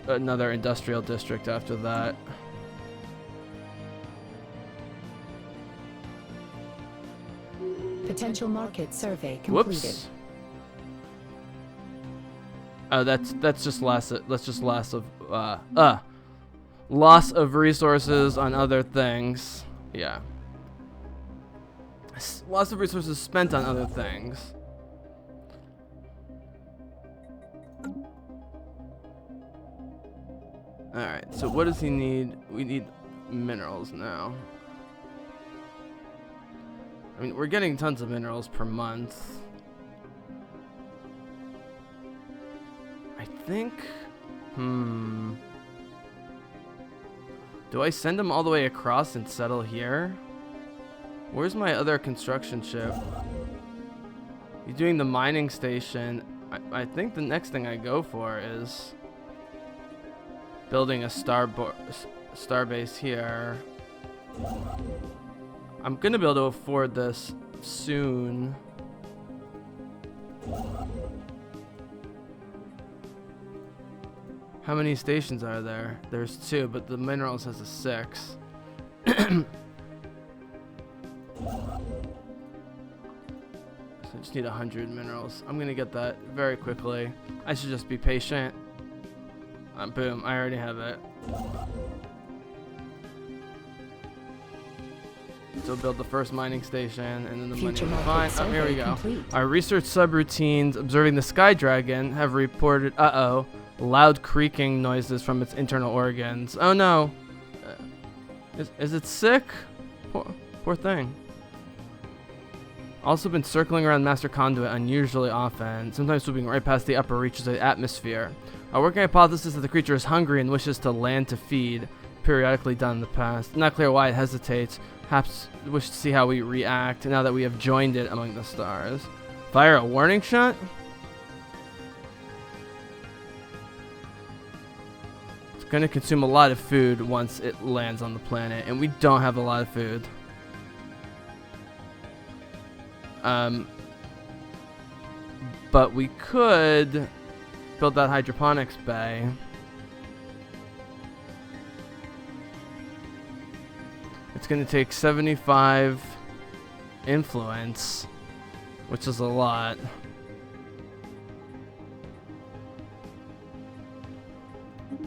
another industrial district after that. Potential market survey completed. Whoops. Oh, that's just loss of resources on other things. Yeah. Loss of resources spent on other things. Alright, so what does he need? We need minerals now. I mean, we're getting tons of minerals per month. I think... Do I send him all the way across and settle here? Where's my other construction ship? He's doing the mining station. I think the next thing I go for is building a starbase here. I'm gonna be able to afford this soon. How many stations are there? There's 2, but the minerals has a 6. So I just need 100 minerals. I'm gonna get that very quickly. I should just be patient. Boom, I already have it. So build the first mining station, and then the money will be fine. Oh, here we go. Complete. Our research subroutines observing the Sky Dragon have reported, loud creaking noises from its internal organs. Oh no. Is it sick? Poor thing. Also been circling around Master Conduit unusually often, sometimes swooping right past the upper reaches of the atmosphere. Our working hypothesis that the creature is hungry and wishes to land to feed, periodically done in the past. Not clear why it hesitates. Perhaps wish to see how we react now that we have joined it among the stars. Fire a warning shot? It's going to consume a lot of food once it lands on the planet, and we don't have a lot of food. But we could build that hydroponics bay. It's going to take 75 influence, which is a lot.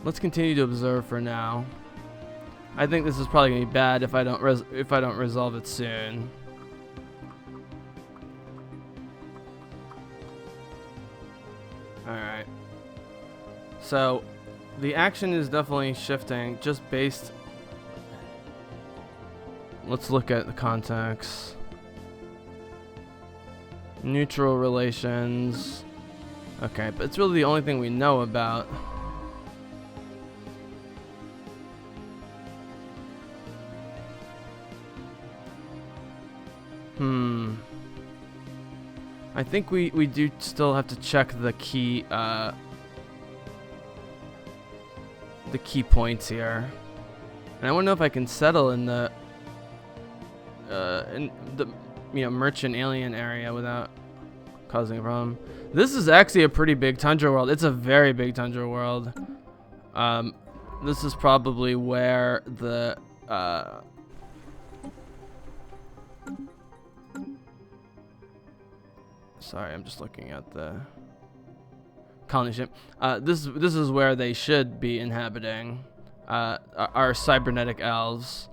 Let's continue to observe for now. I think this is probably going to be bad if I don't resolve it soon. Alright. So, the action is definitely shifting just based... Let's look at the context. Neutral relations. Okay, but it's really the only thing we know about. I think we do still have to check the key points here. And I want to know if I can settle in the merchant alien area without causing a problem. This is actually a pretty big tundra world. It's a very big tundra world. This is probably where the sorry, I'm just looking at the colony ship. This is where they should be inhabiting. Our cybernetic elves.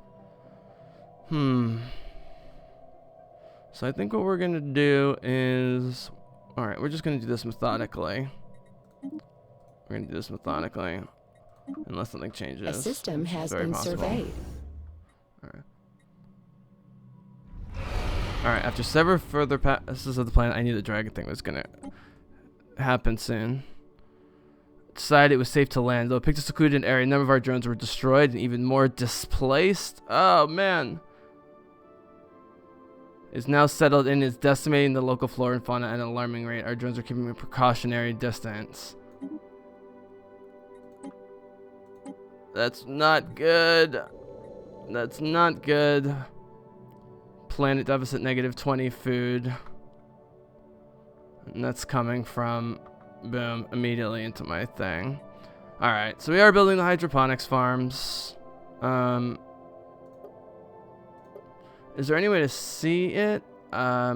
So I think what we're gonna do is, all right, we're just gonna do this methodically. Unless something changes. A system has been surveyed. Alright, after several further passes of the planet, I knew the dragon thing was gonna happen soon. Decided it was safe to land. Though it picked a secluded area, a number of our drones were destroyed and even more displaced. Oh man. It's now settled in, it's decimating the local flora and fauna at an alarming rate. Our drones are keeping a precautionary distance. That's not good. That's not good. Planet deficit -20 food. And that's coming from, boom, immediately into my thing. Alright, so we are building the hydroponics farms. Is there any way to see it? As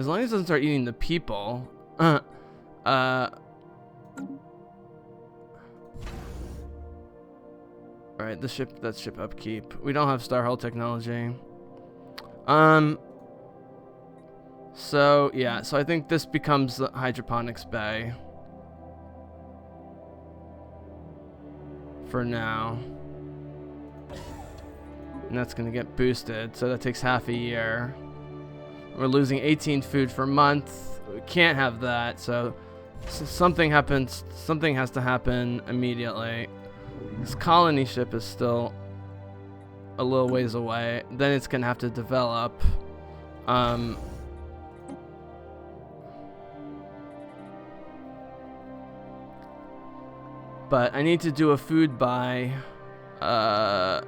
long as it doesn't start eating the people. Alright, that's ship upkeep. We don't have star hull technology. So yeah, so I think this becomes the hydroponics bay for now. And that's gonna get boosted, so that takes half a year. We're losing 18 food per month. We can't have that, so something happens. Something has to happen immediately. This colony ship is still a little ways away. Then it's gonna have to develop. But I need to do a food buy, or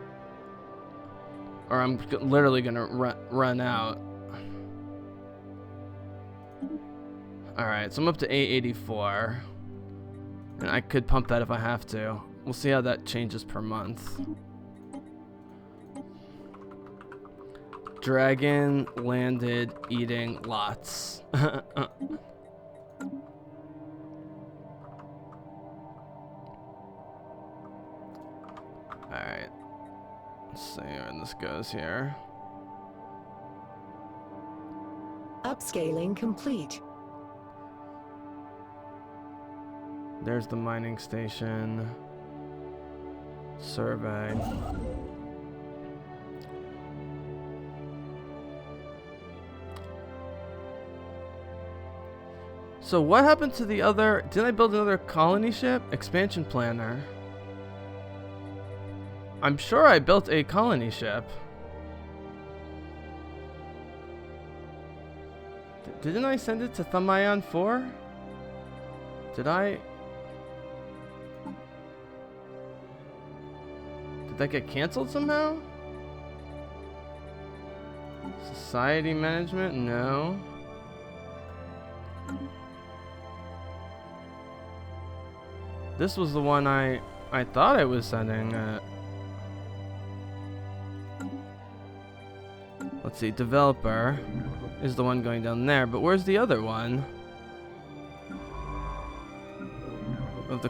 I'm literally gonna run out. Alright, so I'm up to 884. And I could pump that if I have to. We'll see how that changes per month. Dragon landed eating lots. Alright. Let's see where this goes here. Upscaling complete. There's the mining station. Survey. So what happened to the other? Did I build another colony ship? Expansion planner. I'm sure I built a colony ship. Didn't I send it to Thumaion 4? Did I? Did that get canceled somehow? Society management? No. This was the one I thought I was sending. Let's see, developer is the one going down there, but where's the other one?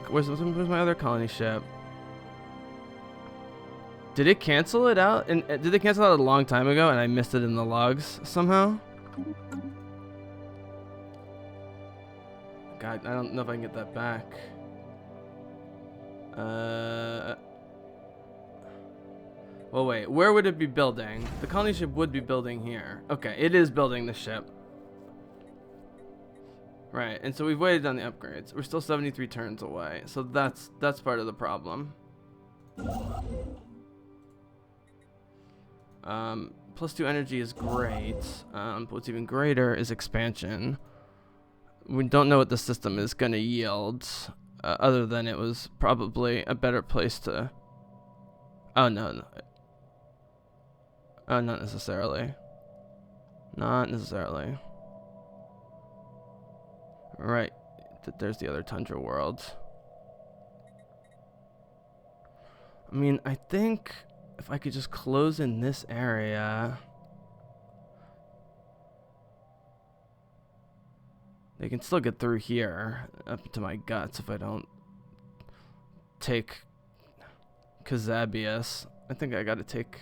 Where's my other colony ship? Did it cancel it out? And did it cancel out a long time ago and I missed it in the logs somehow? God, I don't know if I can get that back. Well, wait. Where would it be building? The colony ship would be building here. Okay, it is building the ship. Right, and so we've waited on the upgrades. We're still 73 turns away, so that's part of the problem. +2 energy is great. But what's even greater is expansion. We don't know what the system is going to yield, other than it was probably a better place to... Oh, no. Oh, not necessarily. Not necessarily. Right. There's the other tundra world. I mean, I think if I could just close in this area... They can still get through here up to my guts if I don't take Kazabius. I think I gotta take...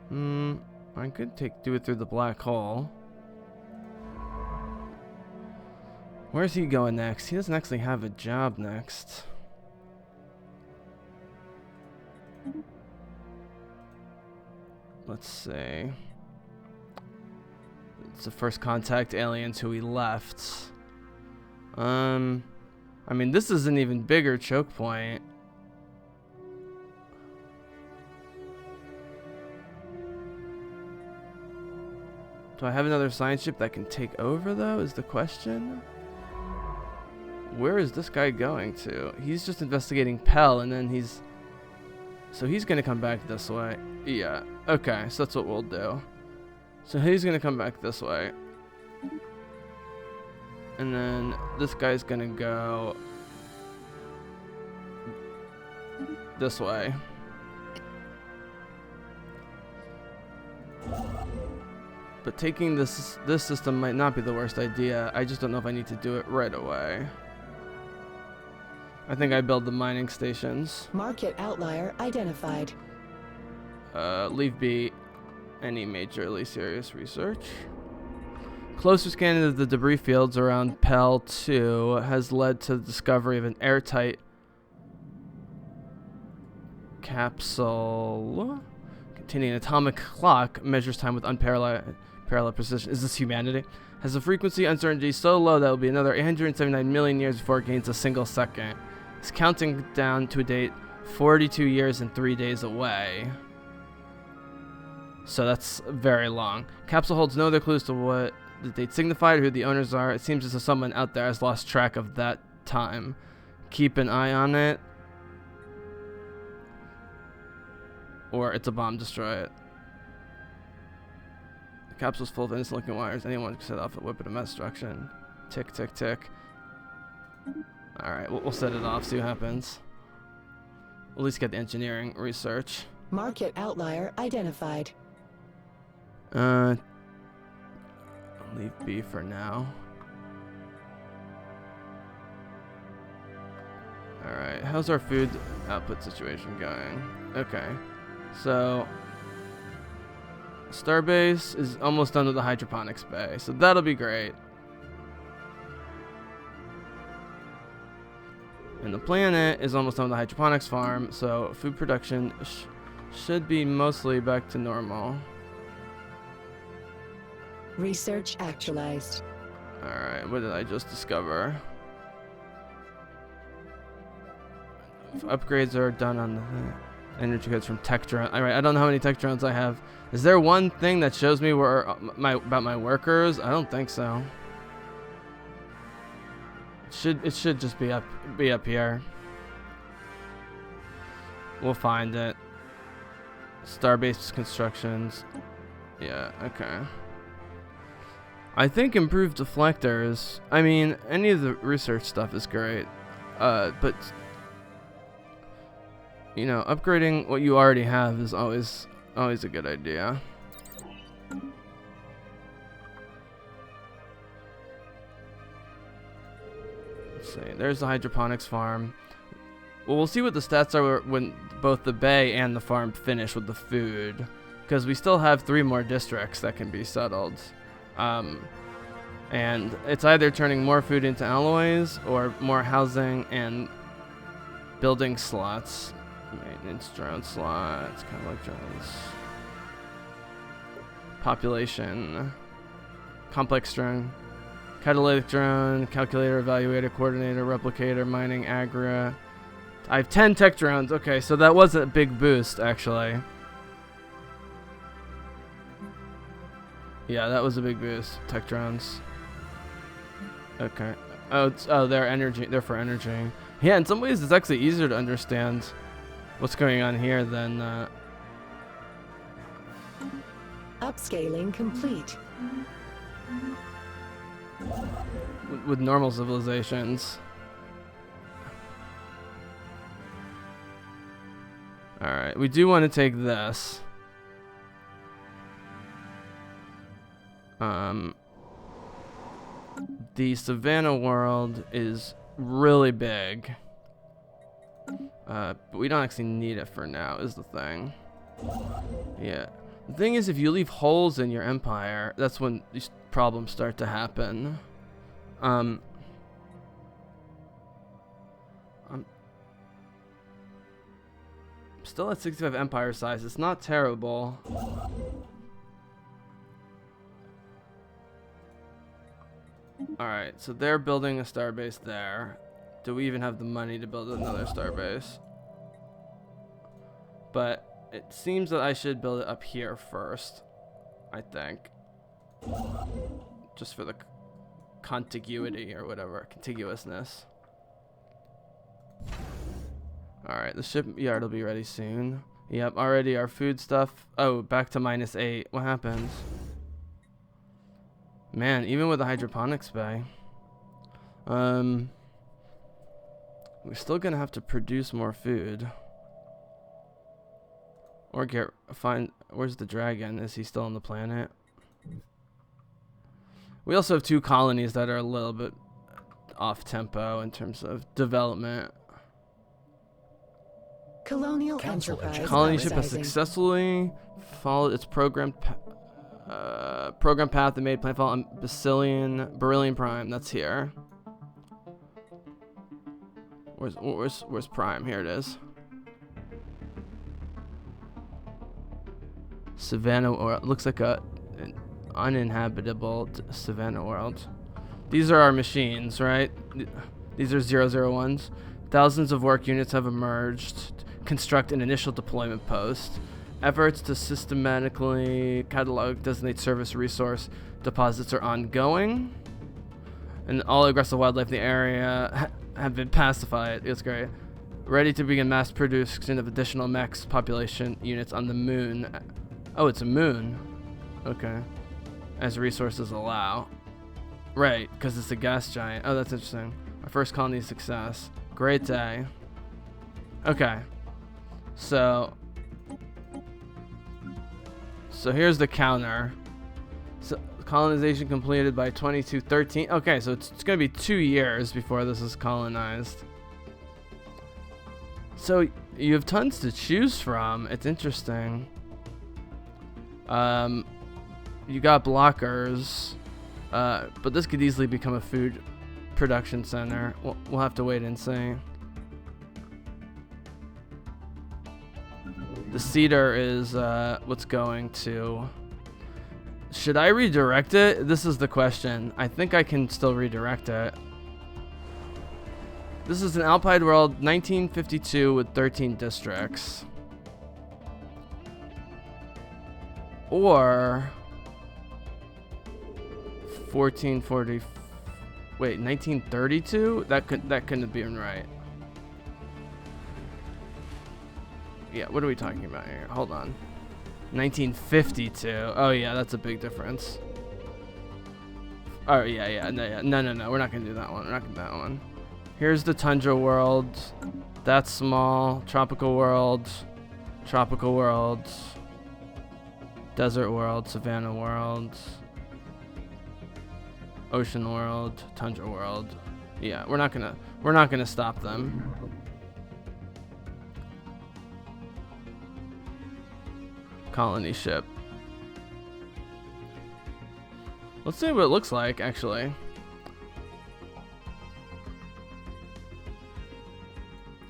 I could do it through the black hole. Where's he going next? He doesn't actually have a job next. Let's see. It's the first contact aliens who he left. I mean, this is an even bigger choke point. Do I have another science ship that can take over, though, is the question? Where is this guy going to? He's just investigating Pell, and then he's... So he's going to come back this way. Yeah, okay, so that's what we'll do. So he's going to come back this way. And then this guy's going to go this way. But taking this system might not be the worst idea. I just don't know if I need to do it right away. I think I build the mining stations. Market outlier identified. Leave be any majorly serious research. Closer scanning of the debris fields around Pell 2 has led to the discovery of an airtight capsule containing an atomic clock, measures time with unparalleled precision. Is this humanity? Has a frequency uncertainty so low that it will be another 879 million years before it gains a single second. It's counting down to a date 42 years and 3 days away. So that's very long. Capsule holds no other clues to what the date signified or who the owners are. It seems as if someone out there has lost track of that time. Keep an eye on it. Or it's a bomb, destroy it. The capsule's full of innocent looking wires. Anyone can set off a weapon of mass destruction. Tick, tick, tick. Alright, we'll set it off, see what happens. We'll at least get the engineering research. Market outlier identified. Leave B for now. Alright, how's our food output situation going? Okay, so Starbase is almost done with the hydroponics bay, so that'll be great. And the planet is almost done with the hydroponics farm, so food production should be mostly back to normal. Research actualized. Alright, what did I just discover? If upgrades are done on the energy goods from tech drone. Alright, I don't know how many tech drones I have. Is there one thing that shows me where about my workers? I don't think so. It should just be up here. We'll find it. Starbase constructions. Yeah, okay. I think improved deflectors. I mean, any of the research stuff is great, but you know, upgrading what you already have is always a good idea. Let's see. There's the hydroponics farm. Well, we'll see what the stats are when both the bay and the farm finish with the food, because we still have 3 more districts that can be settled. And it's either turning more food into alloys or more housing and building slots. Maintenance drone slots, kind of like drones. Population. Complex drone. Catalytic drone, calculator, evaluator, coordinator, replicator, mining, agra. I have 10 tech drones. Okay, so that was a big boost, actually. Yeah, that was a big boost. Tech drones. Okay. Oh, they're energy. They're for energy. Yeah, in some ways, it's actually easier to understand what's going on here than. Upscaling complete. With normal civilizations. All right, we do want to take this. The Savannah world is really big, but we don't actually need it for now, is the thing. Yeah, the thing is, if you leave holes in your empire, that's when these problems start to happen. I'm still at 65 empire size. It's not terrible. Alright, so they're building a starbase there. Do we even have the money to build another starbase? But it seems that I should build it up here first, I think. Just for the contiguity or whatever, contiguousness. Alright, the shipyard will be ready soon. Yep, already our food stuff. Oh, back to -8. What happens? Man, even with the hydroponics bay. We're still gonna have to produce more food. Or find, where's the dragon? Is he still on the planet? We also have 2 colonies that are a little bit off tempo in terms of development. Colonial Enterprise. Colony ship has successfully followed its program path and made planetfall on Beryllium Prime. That's here. Where's Prime? Here it is. Savannah world. Looks like an uninhabitable Savannah world. These are our machines, right? These are 001s. Thousands of work units have emerged. Construct an initial deployment post. Efforts to systematically catalog, designate service resource deposits are ongoing. And all aggressive wildlife in the area have been pacified. It's great. Ready to begin mass production of additional Mech's population units on the moon. Oh, it's a moon. Okay. As resources allow. Right, because it's a gas giant. Oh, that's interesting. Our first colony success. Great day. Okay. So here's the counter. So colonization completed by 2213. Okay, so it's going to be 2 years before this is colonized. So you have tons to choose from. It's interesting. You got blockers, but this could easily become a food production center. We'll have to wait and see. The cedar is what's going to. Should I redirect it? This is the question. I think I can still redirect it. This is an Alpine world, 1952 with 13 districts. Or 1440. Wait, 1932? That couldn't have been right. Yeah, what are we talking about here? Hold on. 1952. Oh yeah, that's a big difference. Oh yeah. No. We're not gonna do that one. We're not gonna do that one. Here's the tundra world. That's small. Tropical world. Tropical world. Desert world. Savannah world. Ocean world. Tundra world. Yeah, we're not gonna stop them. Colony ship. Let's see what it looks like, actually.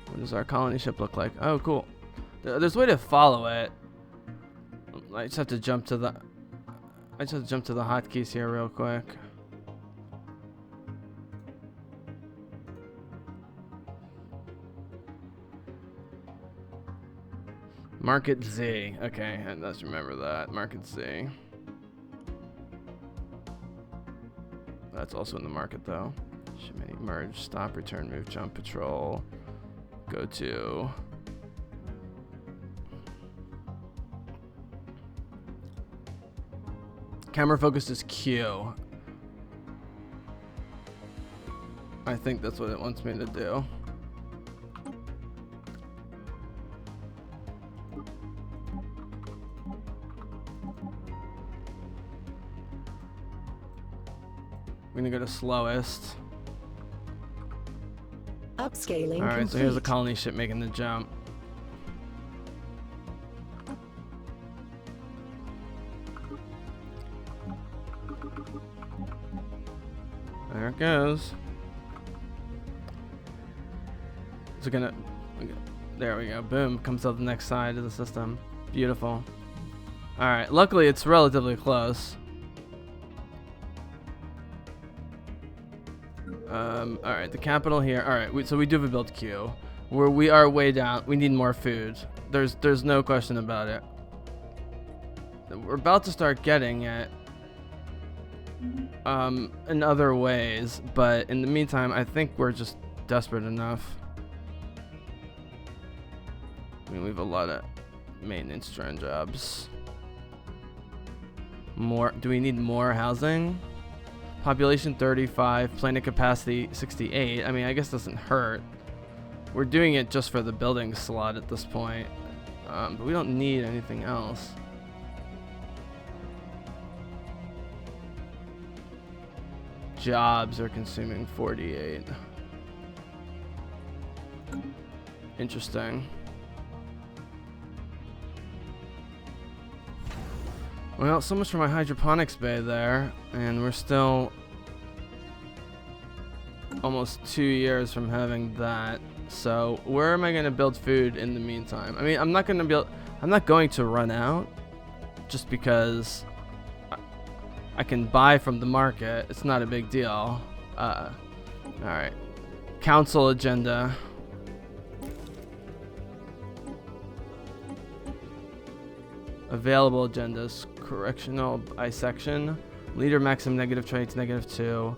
What does our colony ship look like? Oh, cool. There's a way to follow it. I just have to jump to the hotkeys here real quick. Market Z. Okay, let's remember that. Market Z. That's also in the market though. Ship merge, stop, return, move, jump, patrol. Go to. Camera focus is Q. I think that's what it wants me to do. We're gonna go to slowest. Upscaling. Alright, complete. so here's the colony ship making the jump. There it goes. Is it gonna... There we go. Boom. Comes out the next side of the system. Beautiful. Alright, luckily it's relatively close. Alright, the capital here. Alright, so we do have a build queue. We are way down. We need more food. There's no question about it. We're about to start getting it in other ways, but in the meantime, I think we're just desperate enough. I mean, we have a lot of maintenance drone jobs. More? Do we need more housing? Population 35, planet capacity 68. I mean, I guess doesn't hurt. We're doing it just for the building slot at this point, but we don't need anything else. Jobs are consuming 48. Interesting. Well, so much for my hydroponics bay there, and we're still almost 2 years from having that. So where am I going to build food in the meantime? I mean, I'm not going to run out just because I can buy from the market. It's not a big deal. All right. Council agenda. Available agendas. Correctional bisection. Leader maximum negative traits, -2.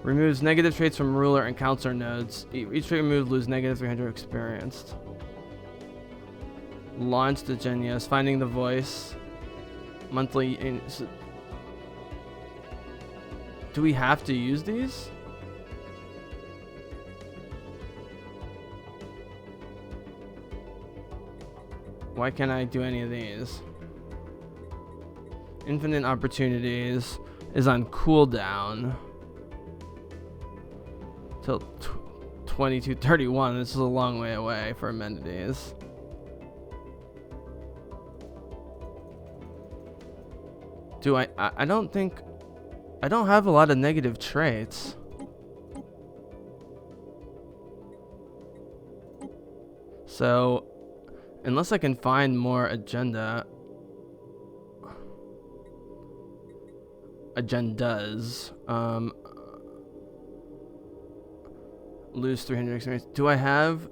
Removes negative traits from ruler and counselor nodes. Each trait removed lose negative 300 experienced. Launched agendas. Finding the voice. Monthly. Do we have to use these? Why can't I do any of these? Infinite opportunities is on cooldown till 2231. This is a long way away for amenities. Do I don't think I don't have a lot of negative traits. So unless I can find more agendas, lose 300 experience. Do I have...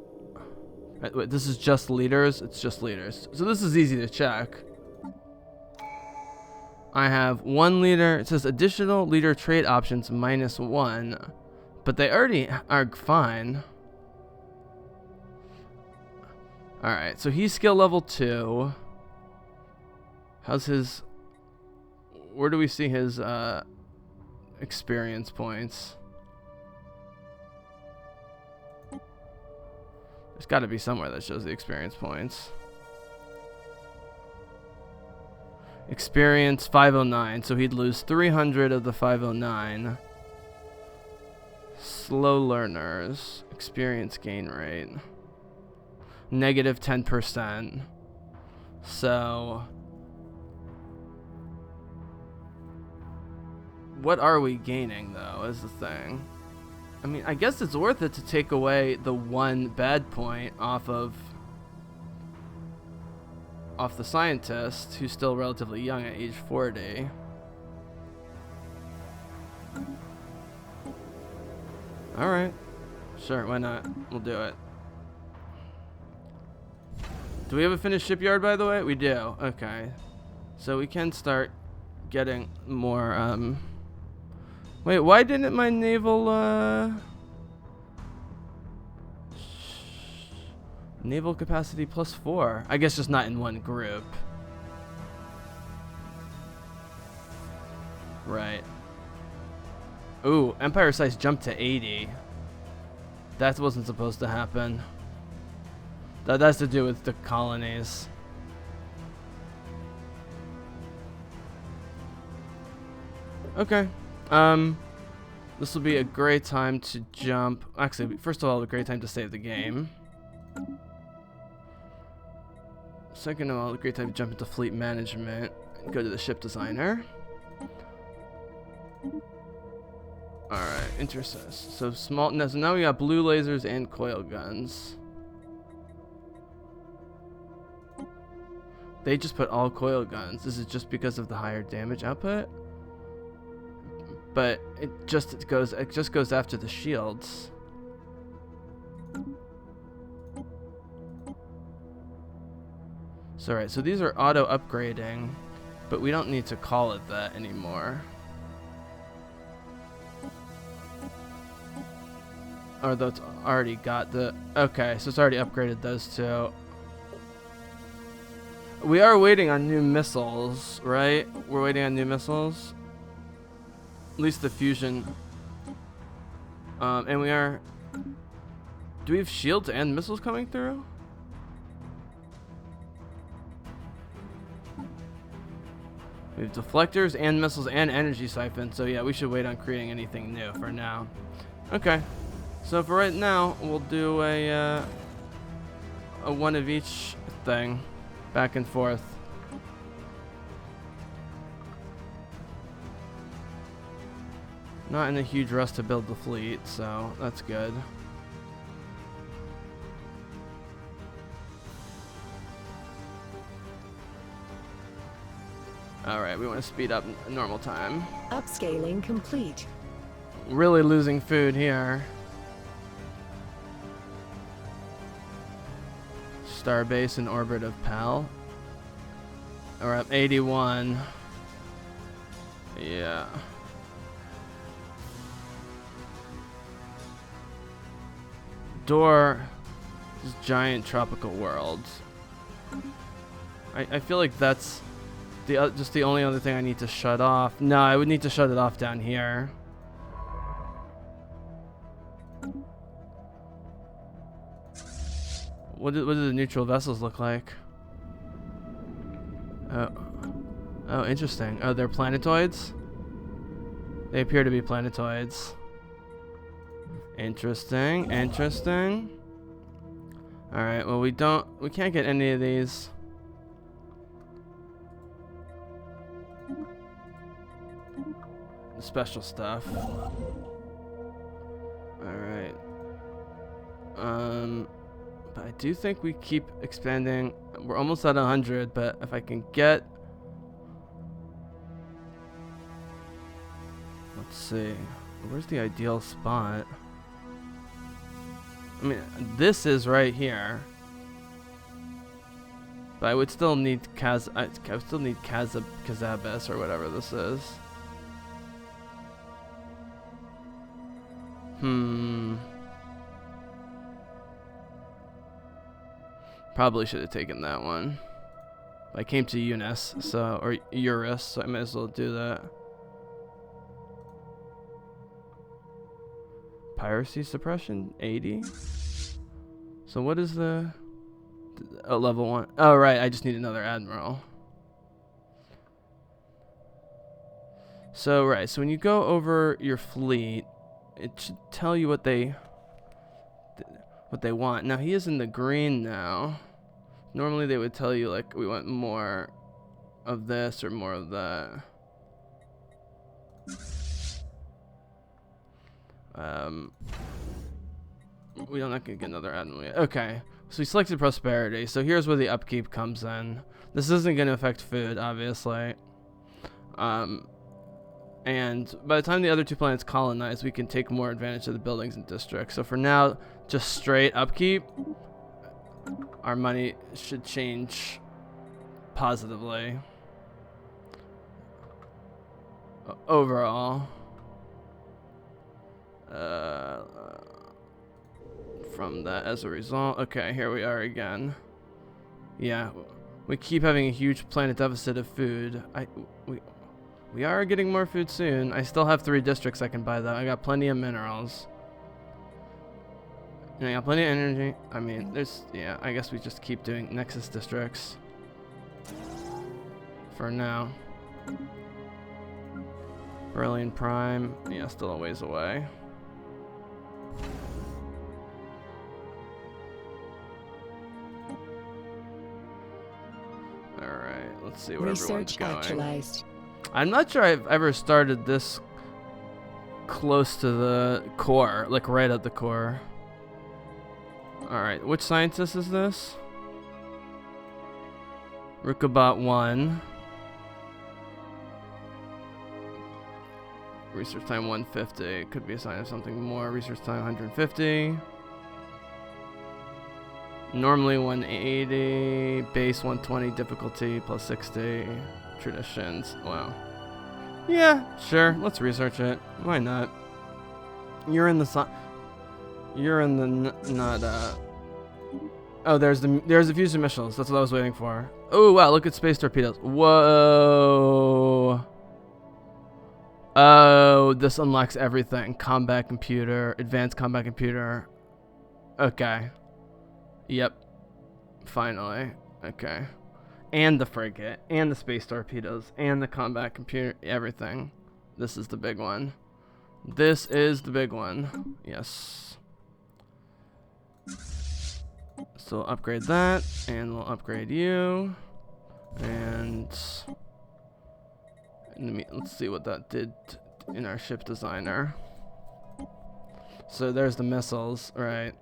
Wait, this is just leaders? It's just leaders. So this is easy to check. I have 1 leader. It says additional leader trait options -1. But they already are fine. Alright, so he's skill level 2. How's his... Where do we see his experience points. There's got to be somewhere that shows the experience points. Experience 509, so he'd lose 300 of the 509. Slow learners, experience gain rate, negative 10%. So, what are we gaining though, is the thing. I mean, I guess it's worth it to take away the one bad point off the scientist, who's still relatively young at age 40. Alright. Sure, why not? We'll do it. Do we have a finished shipyard, by the way? We do. Okay. So we can start getting more, Wait, why didn't my naval, Naval capacity +4? I guess just not in one group. Right. Ooh, empire size jumped to 80. That wasn't supposed to happen. That has to do with the colonies. Okay. This will be a great time to jump. Actually, first of all, a great time to save the game. Second of all, a great time to jump into fleet management and go to the ship designer. Alright, interesting. So small. So now we got blue lasers and coil guns. They just put all coil guns. This is just because of the higher damage output. But it just goes after the shields. So right, so these are auto upgrading, but we don't need to call it that anymore. Although it's already got the... Okay, so it's already upgraded those two. We are waiting on new missiles, right? We're waiting on new missiles. At least the fusion. And we are... Do we have shields and missiles coming through? We have deflectors and missiles and energy siphons. So yeah, we should wait on creating anything new for now. Okay. So for right now, we'll do a one of each thing, back and forth. Not in a huge rush to build the fleet, so that's good. Alright, we want to speed up normal time. Upscaling complete. Really losing food here. Starbase in orbit of PAL. We're at 81. Yeah. Door is giant tropical worlds. I feel like that's just the only other thing I need to shut off. No, I would need to shut it off down here. What do the neutral vessels look like? Oh, interesting. Oh, they're planetoids? They appear to be planetoids. Interesting, interesting. Alright, well we can't get any of these. Special stuff. Alright. But I do think we keep expanding. We're almost at 100, but if I can get... Let's see. Where's the ideal spot? I mean, this is right here. But I would still need I would still need Kazabis or whatever this is. Probably should have taken that one. I came to Eunice, or Eurus, so I might as well do that. Piracy suppression 80. So what is the level 1? Oh right, I just need another admiral. So right, so when you go over your fleet, it should tell you what they want. Now he is in the green now. Normally they would tell you like we want more of this or more of that. We're not gonna get another admiral yet. Okay, so we selected prosperity. So here's where the upkeep comes in. This isn't gonna affect food, obviously. And by the time the other 2 planets colonize, we can take more advantage of the buildings and districts. So for now, just straight upkeep. Our money should change positively. Overall. From that as a result. Okay, here we are again. Yeah, we keep having a huge planet deficit of food. We are getting more food soon. I still have 3 districts I can buy though. I got plenty of minerals. And I got plenty of energy. I mean, yeah, I guess we just keep doing Nexus districts. For now. Berlin Prime, yeah, still a ways away. Alright, let's see where everyone's going. Actualized. I'm not sure I've ever started this close to the core, like right at the core. Alright, which scientist is this? Rukabot 1. Research time 150. Could be a sign of something more. Research time 150. Normally 180. Base 120. Difficulty plus 60. Traditions. Wow. Yeah, sure. Let's research it. Why not? You're in the Oh, there's the fusion missiles. That's what I was waiting for. Oh wow, look at space torpedoes. Whoa. Oh, this unlocks everything. Combat computer, advanced combat computer. Okay. Yep. Finally. Okay. And the frigate, and the space torpedoes, and the combat computer, everything. This is the big one. This is the big one. Yes. So we'll upgrade that, and we'll upgrade you. And let's see what that did in our ship designer. So there's the missiles, right?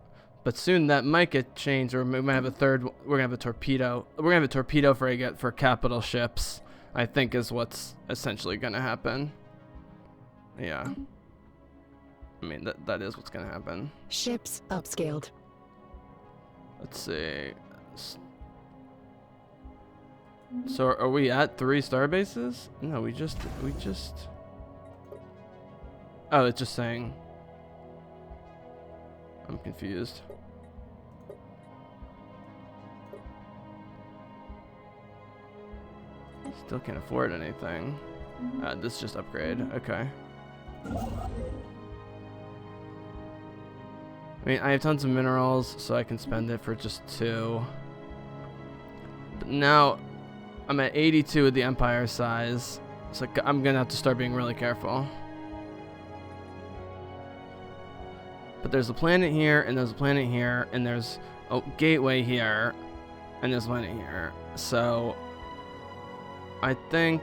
But soon that might get changed, or we might have a third. We're gonna have a torpedo. We're gonna have a torpedo frigate for capital ships, I think, is what's essentially gonna happen. Yeah. I mean, that is what's gonna happen. Ships upscaled. Let's see. So are we at 3 star bases? No, we just. Oh, it's just saying. I'm confused. Still can't afford anything. This is just upgrade. Okay. I mean, I have tons of minerals, so I can spend it for just 2. But now, I'm at 82 with the empire size. So I'm gonna have to start being really careful. But there's a planet here, and there's a planet here, and there's a gateway here, and there's a planet here. So I think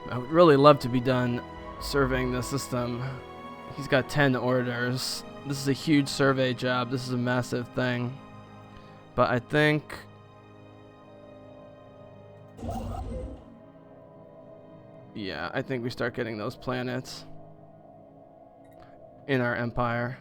I would really love to be done surveying the system. He's got 10 orders. This is a huge survey job. This is a massive thing. But I think yeah, I think we start getting those planets in our empire.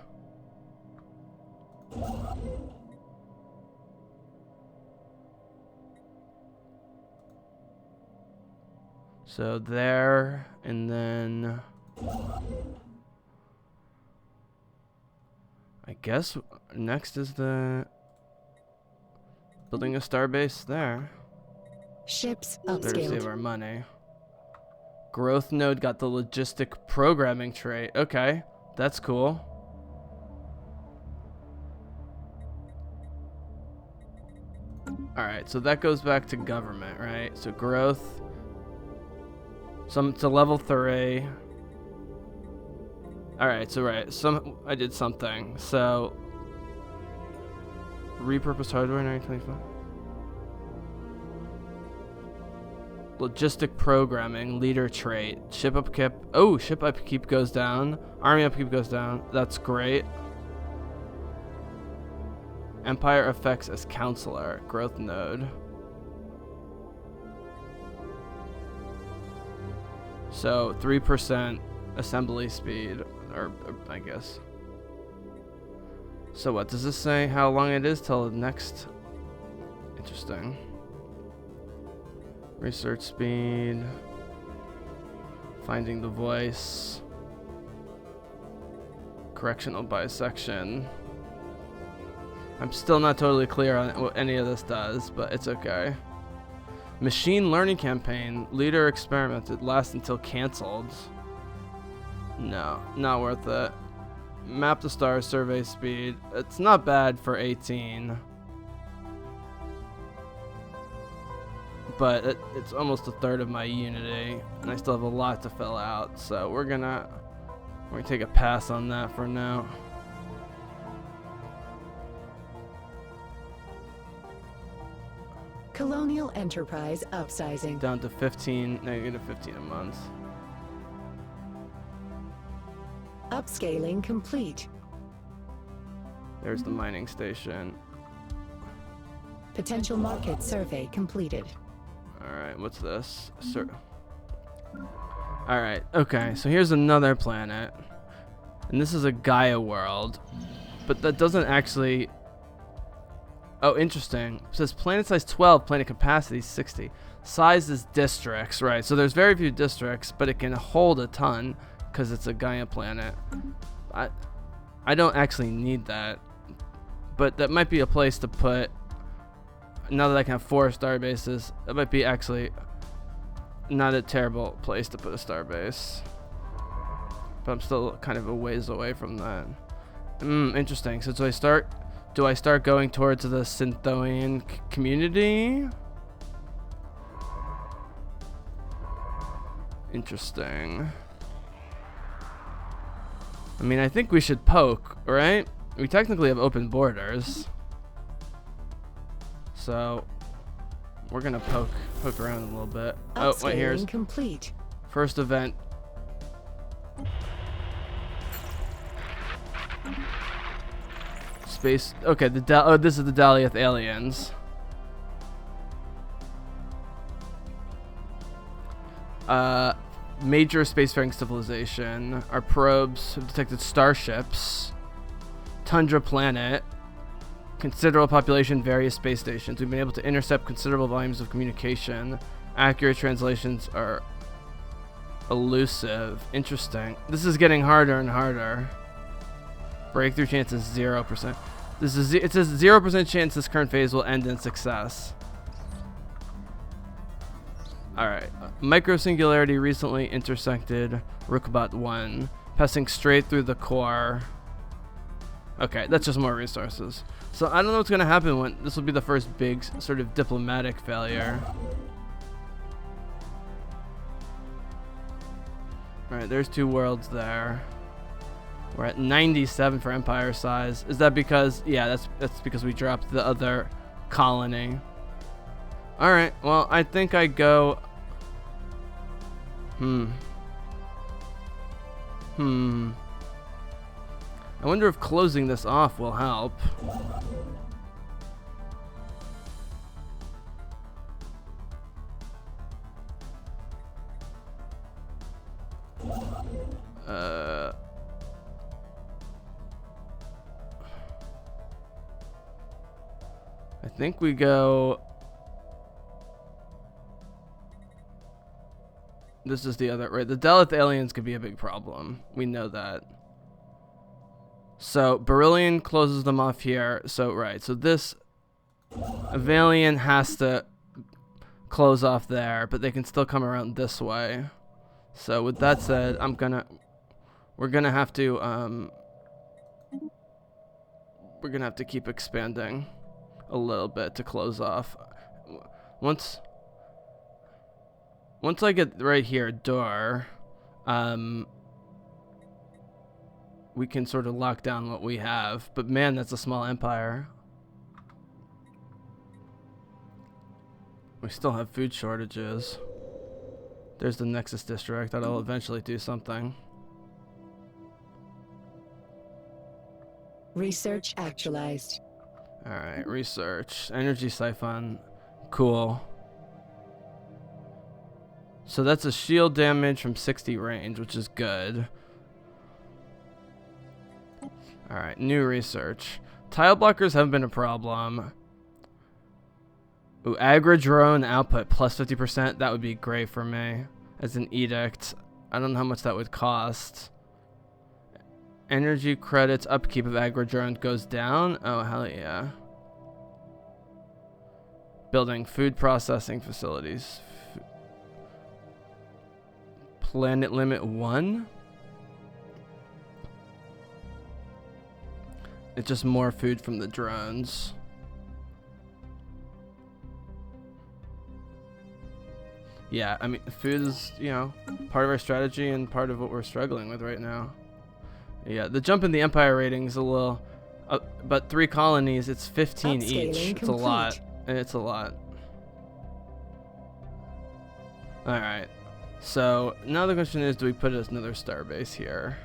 So there, and then I guess next is the building a starbase there. Ships Better save upscaled. our money. Growth node got the logistic programming trait. Okay, that's cool. Alright, so that goes back to government, right? So growth. To level 3. Alright, so right. I did something. So repurposed hardware 925. Logistic programming, leader trait, ship upkeep. Oh, ship upkeep goes down. Army upkeep goes down. That's great. Empire effects as counselor, growth node. So 3% assembly speed, or I guess. So what does this say? How long it is till the next? Interesting. Research speed. Finding the voice. Correctional bisection. I'm still not totally clear on what any of this does, but it's okay. Machine learning campaign. Leader experimented. Lasts until cancelled. No, not worth it. Map the stars. Survey speed. It's not bad for 18. But it's almost a third of my Unity, and I still have a lot to fill out. So we're gonna take a pass on that for now. Colonial Enterprise upsizing. Down to 15, negative 15 a month. Upscaling complete. There's the mining station. Potential market survey completed. Alright, what's this? Alright, okay, so here's another planet. And this is a Gaia world. But that doesn't actually... Oh, interesting. It says planet size 12, planet capacity 60. Size is districts, right? So there's very few districts, but it can hold a ton because it's a Gaia planet. I don't actually need that, but that might be a place to put. Now that I can have 4 star bases, that might be actually not a terrible place to put a star base. But I'm still kind of a ways away from that. Interesting. So do I start going towards the Synthoian community? Interesting. I mean, I think we should poke, right? We technically have open borders. So we're gonna poke around a little bit. Oh, wait, here's complete. First event. Space. Okay, this is the Daliath aliens. Major spacefaring civilization. Our probes have detected starships. Tundra planet. Considerable population, various space stations. We've been able to intercept considerable volumes of communication. Accurate translations are elusive. Interesting. This is getting harder and harder. Breakthrough chance is 0%. It says 0% chance this current phase will end in success. Alright. Microsingularity recently intersected Rukbat 1. Passing straight through the core. Okay, that's just more resources. So I don't know what's going to happen when this will be the first big sort of diplomatic failure. Alright, there's 2 worlds there. We're at 97 for empire size. Is that because... Yeah, that's because we dropped the other colony. Alright, well, I think I go... I wonder if closing this off will help. I think we go... This is the other... Right, the Daleth aliens could be a big problem. We know that. So, Beryllian closes them off here. So, right. So, this... Avalian has to close off there, but they can still come around this way. So with that said, we're gonna have to keep expanding a little bit to close off. Once I get right here, door, we can sort of lock down what we have. But man, that's a small empire. We still have food shortages. There's the Nexus District. That'll eventually do something. Research actualized. Alright, research. Energy siphon. Cool. So that's a shield damage from 60 range, which is good. Alright, new research. Tile blockers haven't been a problem. Ooh, aggro drone output plus 50%. That would be great for me as an edict. I don't know how much that would cost. Energy credits upkeep of aggro drone goes down. Oh, hell yeah. Building food processing facilities. Planet limit 1. It's just more food from the drones. Yeah, I mean, food is, you know, part of our strategy and part of what we're struggling with right now. Yeah, the jump in the Empire rating is a little... but 3 colonies, it's 15 each. It's a lot. It's a lot. Alright. So, now the question is, do we put another starbase here?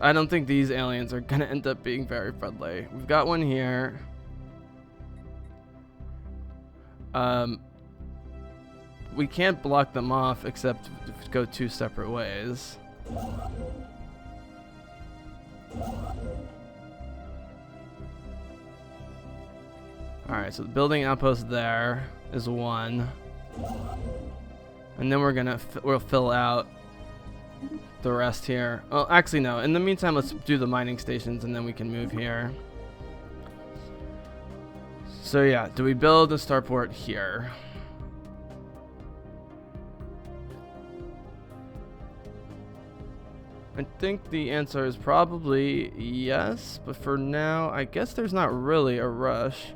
I don't think these aliens are going to end up being very friendly. We've got one here. We can't block them off except to go 2 separate ways. Alright, so the building outpost there is 1. And then we'll fill out the rest here. Oh, actually no. In the meantime, let's do the mining stations and then we can move here. So yeah, do we build a starport here? I think the answer is probably yes, but for now, I guess there's not really a rush.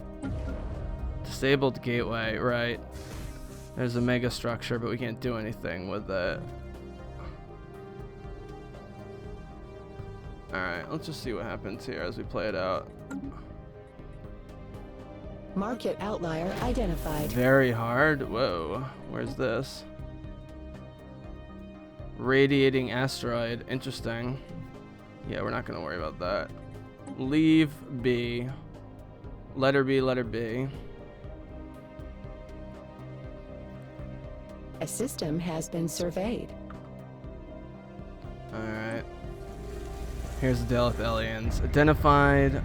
Disabled gateway, right. There's a mega structure, but we can't do anything with it. Alright, let's just see what happens here as we play it out. Market outlier identified. Very hard. Whoa, where's this? Radiating asteroid. Interesting. Yeah, we're not going to worry about that. Leave B. Letter B, letter B. A system has been surveyed. Alright. Here's the Daleth aliens. Identified.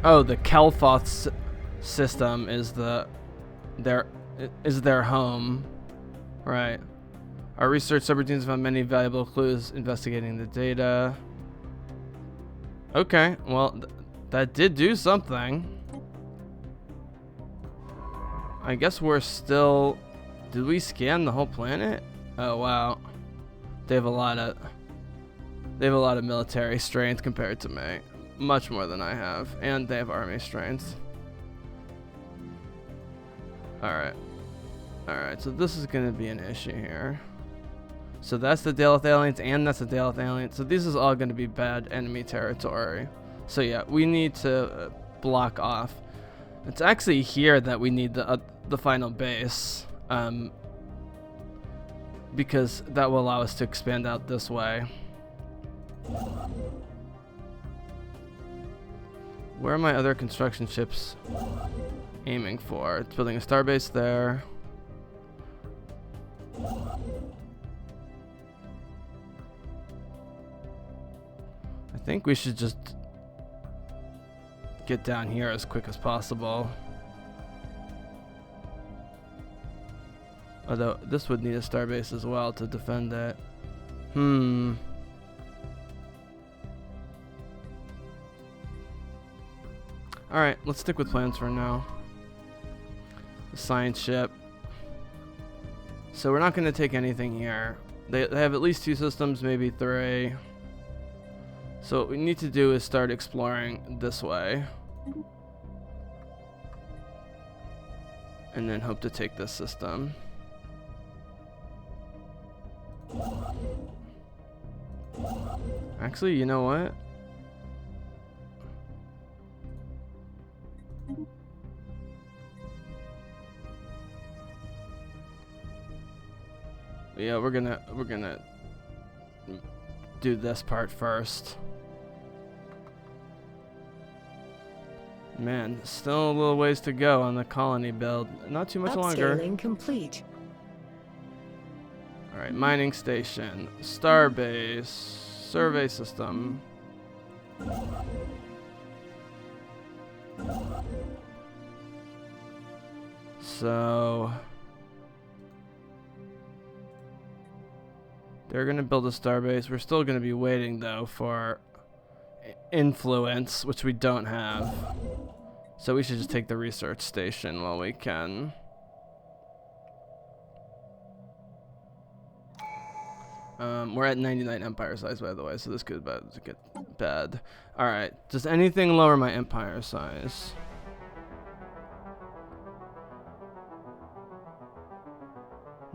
Oh, the Kelfoth system is their home. Right. Our research subroutines found many valuable clues investigating the data. Okay, well, that did do something. I guess we're still... Did we scan the whole planet? Oh, wow. They have a lot of military strength compared to me. Much more than I have. And they have army strength. Alright. Alright, so this is going to be an issue here. So that's the Daleth aliens and that's the Daleth aliens. So this is all going to be bad enemy territory. So yeah, we need to block off. It's actually here that we need the final base. Because that will allow us to expand out this way. Where are my other construction ships aiming for? It's building a starbase there. I think we should just get down here as quick as possible. Although this would need a starbase as well to defend it. Alright, let's stick with plans for now. The science ship. So we're not going to take anything here. They have at least 2 systems, maybe 3. So what we need to do is start exploring this way. And then hope to take this system. Actually, you know what? Yeah, we're gonna do this part first. Man, still a little ways to go on the colony build. Not too much longer. Upscaling complete. All right, mining station, starbase, survey system. So they're gonna build a starbase. We're still gonna be waiting though for influence, which we don't have. So we should just take the research station while we can. We're at 99 empire size, by the way, so this could get bad. All right, does anything lower my empire size?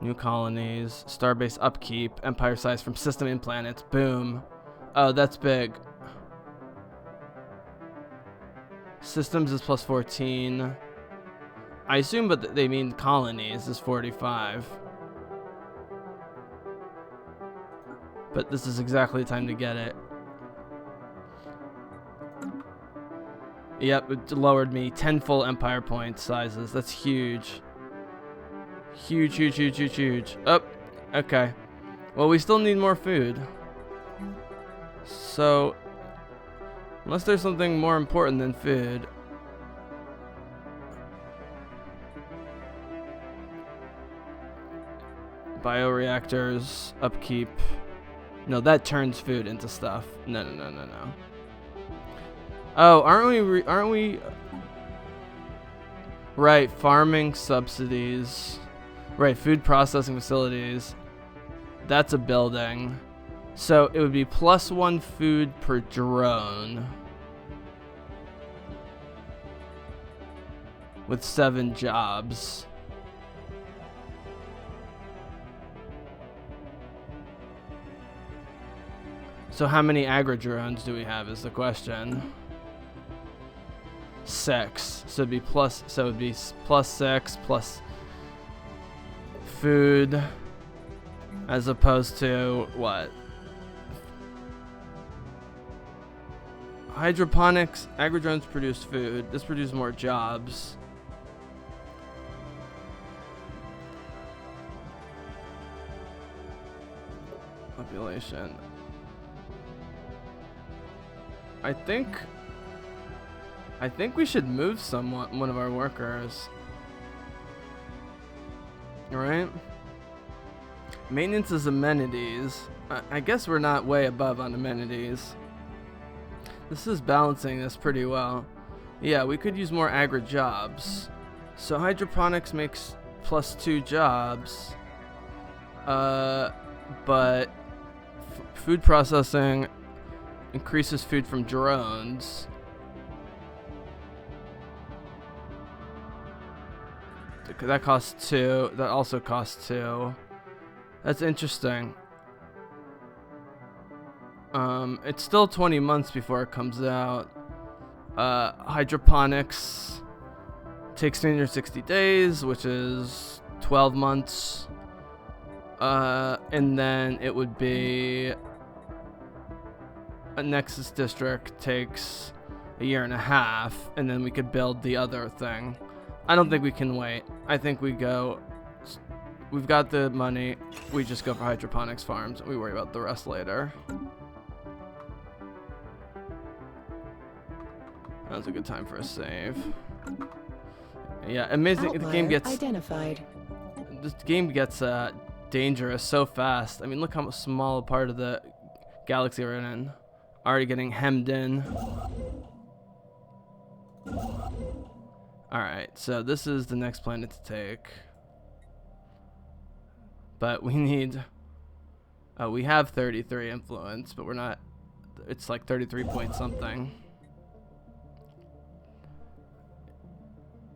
New colonies, starbase upkeep, empire size from system and planets. Boom. Oh, that's big. Systems is plus 14. I assume, but they mean colonies is 45. But this is exactly the time to get it. Yep, it lowered me 10 full empire point sizes. That's huge. Huge, huge, huge, huge, huge. Oh, okay. Well, we still need more food. So, unless there's something more important than food. Bioreactors, upkeep. No, that turns food into stuff. No, no, no, no, no. Oh, aren't we? Right, farming subsidies. Right, food processing facilities. That's a building. So it would be +1 food per drone. With 7 jobs. So how many agri-drones do we have is the question. 6. So it'd be +6 plus food, as opposed to what? Hydroponics, agri-drones produce food. This produces more jobs. Population. I think we should move one of our workers. Alright. Maintenance is amenities. I guess we're not way above on amenities. This is balancing this pretty well. Yeah, we could use more agri jobs. So hydroponics makes +2 jobs. But food processing increases food from drones. That costs 2. That also costs 2. That's interesting. It's still 20 months before it comes out. Hydroponics takes 360 days, which is 12 months. And then it would be a Nexus district takes 1.5 years, and then we could build the other thing. I don't think we can wait. I think we've got the money, we just go for hydroponics farms, we worry about the rest later. That was a good time for a save. Yeah, amazing. Outlier The game gets identified. This game gets dangerous so fast. I mean, look how small a part of the galaxy we're in. Already getting hemmed in. Alright, so this is the next planet to take. But we need... Oh, we have 33 influence, but we're not... It's like 33 point something.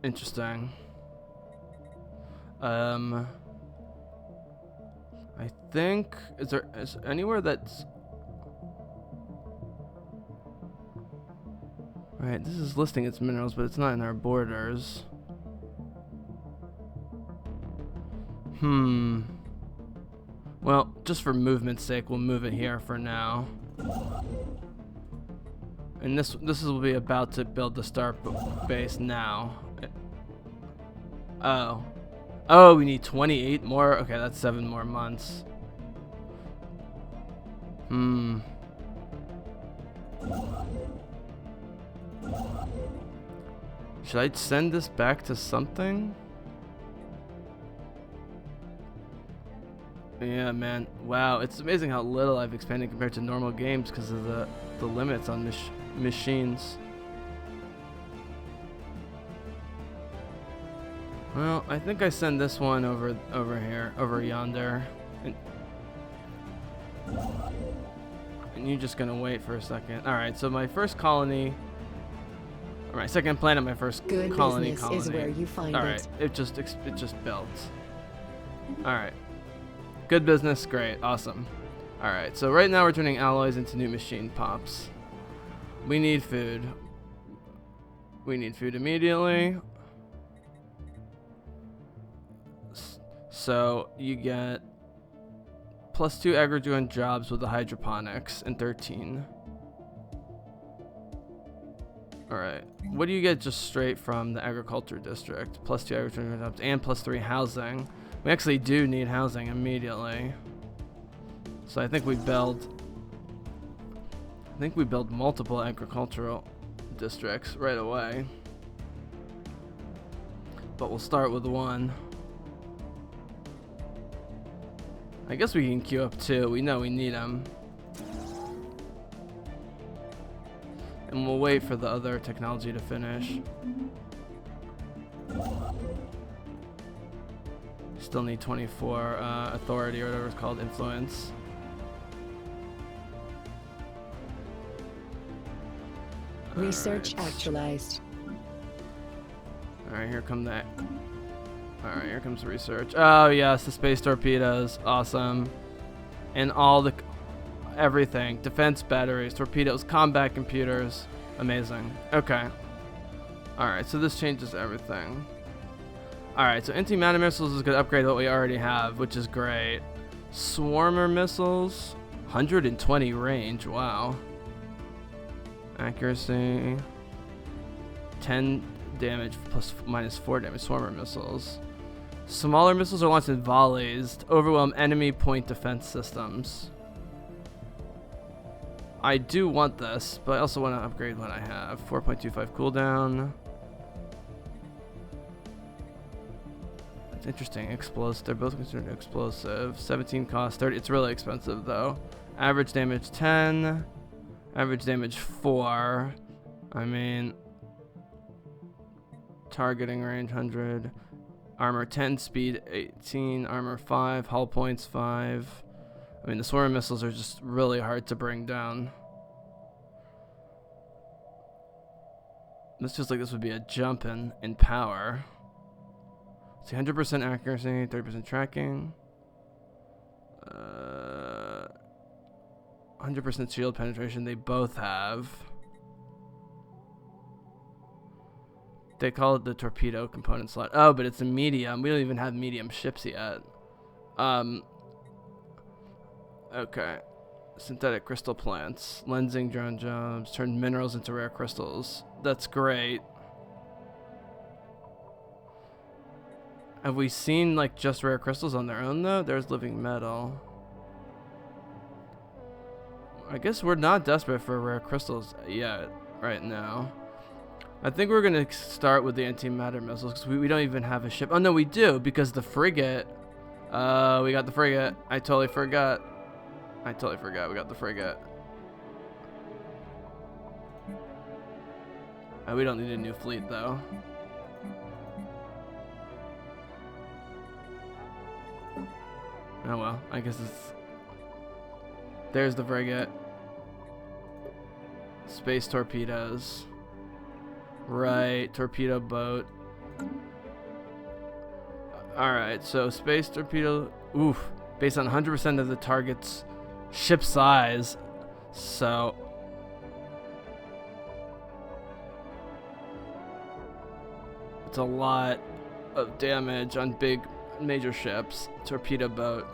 Interesting. I think... Is anywhere that's... Right, this is listing its minerals, but it's not in our borders. Well, just for movement's sake, we'll move it here for now. And this will be about to build the star base now. Oh, we need 28 more? Okay, that's 7 more months. Should I send this back to something? Yeah, man. Wow, it's amazing how little I've expanded compared to normal games because of the limits on machines. Well, I think I send this one over here, over yonder. And you're just gonna wait for a second. Alright, so my first colony... Or my second planet, my first Good colony. business is where you find Alright, it. it just built. Alright. Good business, great, awesome. Alright, so right now we're turning alloys into new machine pops. We need food. We need food immediately. So you get +2 agri jobs with the hydroponics and 13. Alright, what do you get just straight from the agriculture district? +2 agri jobs and +3 housing. We actually do need housing immediately. So I think we build multiple agricultural districts right away. But we'll start with one. I guess we can queue up 2. We know we need them. And we'll wait for the other technology to finish. Still need 24 authority or whatever it's called, influence. Research actualized. Alright, here come that. Alright, here comes research. Oh yes, the space torpedoes. Awesome. And all the... everything. Defense batteries, torpedoes, combat computers. Amazing. Okay. Alright, so this changes everything. Alright, so anti-matter missiles is going to upgrade what we already have, which is great. Swarmer missiles. 120 range. Wow. Accuracy. 10 damage plus -4 damage. Swarmer missiles. Smaller missiles are launched in volleys to overwhelm enemy point defense systems. I do want this, but I also want to upgrade what I have. 4.25 cooldown. That's interesting. Explosive. They're both considered explosive. 17 cost. 30. It's really expensive though. Average damage 10. Average damage 4. I mean, targeting range 100. Armor 10, speed 18, armor 5, hull points 5. I mean, the swarm missiles are just really hard to bring down. This feels like this would be a jump in power. See, 100% accuracy, 30% tracking. 100% shield penetration, they both have. They call it the torpedo component slot. Oh, but it's a medium. We don't even have medium ships yet. Okay. Synthetic crystal plants. Lensing drone jobs. Turn minerals into rare crystals. That's great. Have we seen like just rare crystals on their own though? There's living metal. I guess we're not desperate for rare crystals yet, right now. I think we're gonna start with the antimatter missiles because we don't even have a ship. Oh no, we do, because the frigate. We got the frigate. I totally forgot. We got the frigate. We don't need a new fleet though. Oh well, I guess it's... There's the frigate. Space torpedoes. Right, torpedo boat. Alright, so space torpedo... Oof. Based on 100% of the target's ship size. So... It's a lot of damage on big major ships. Torpedo boat.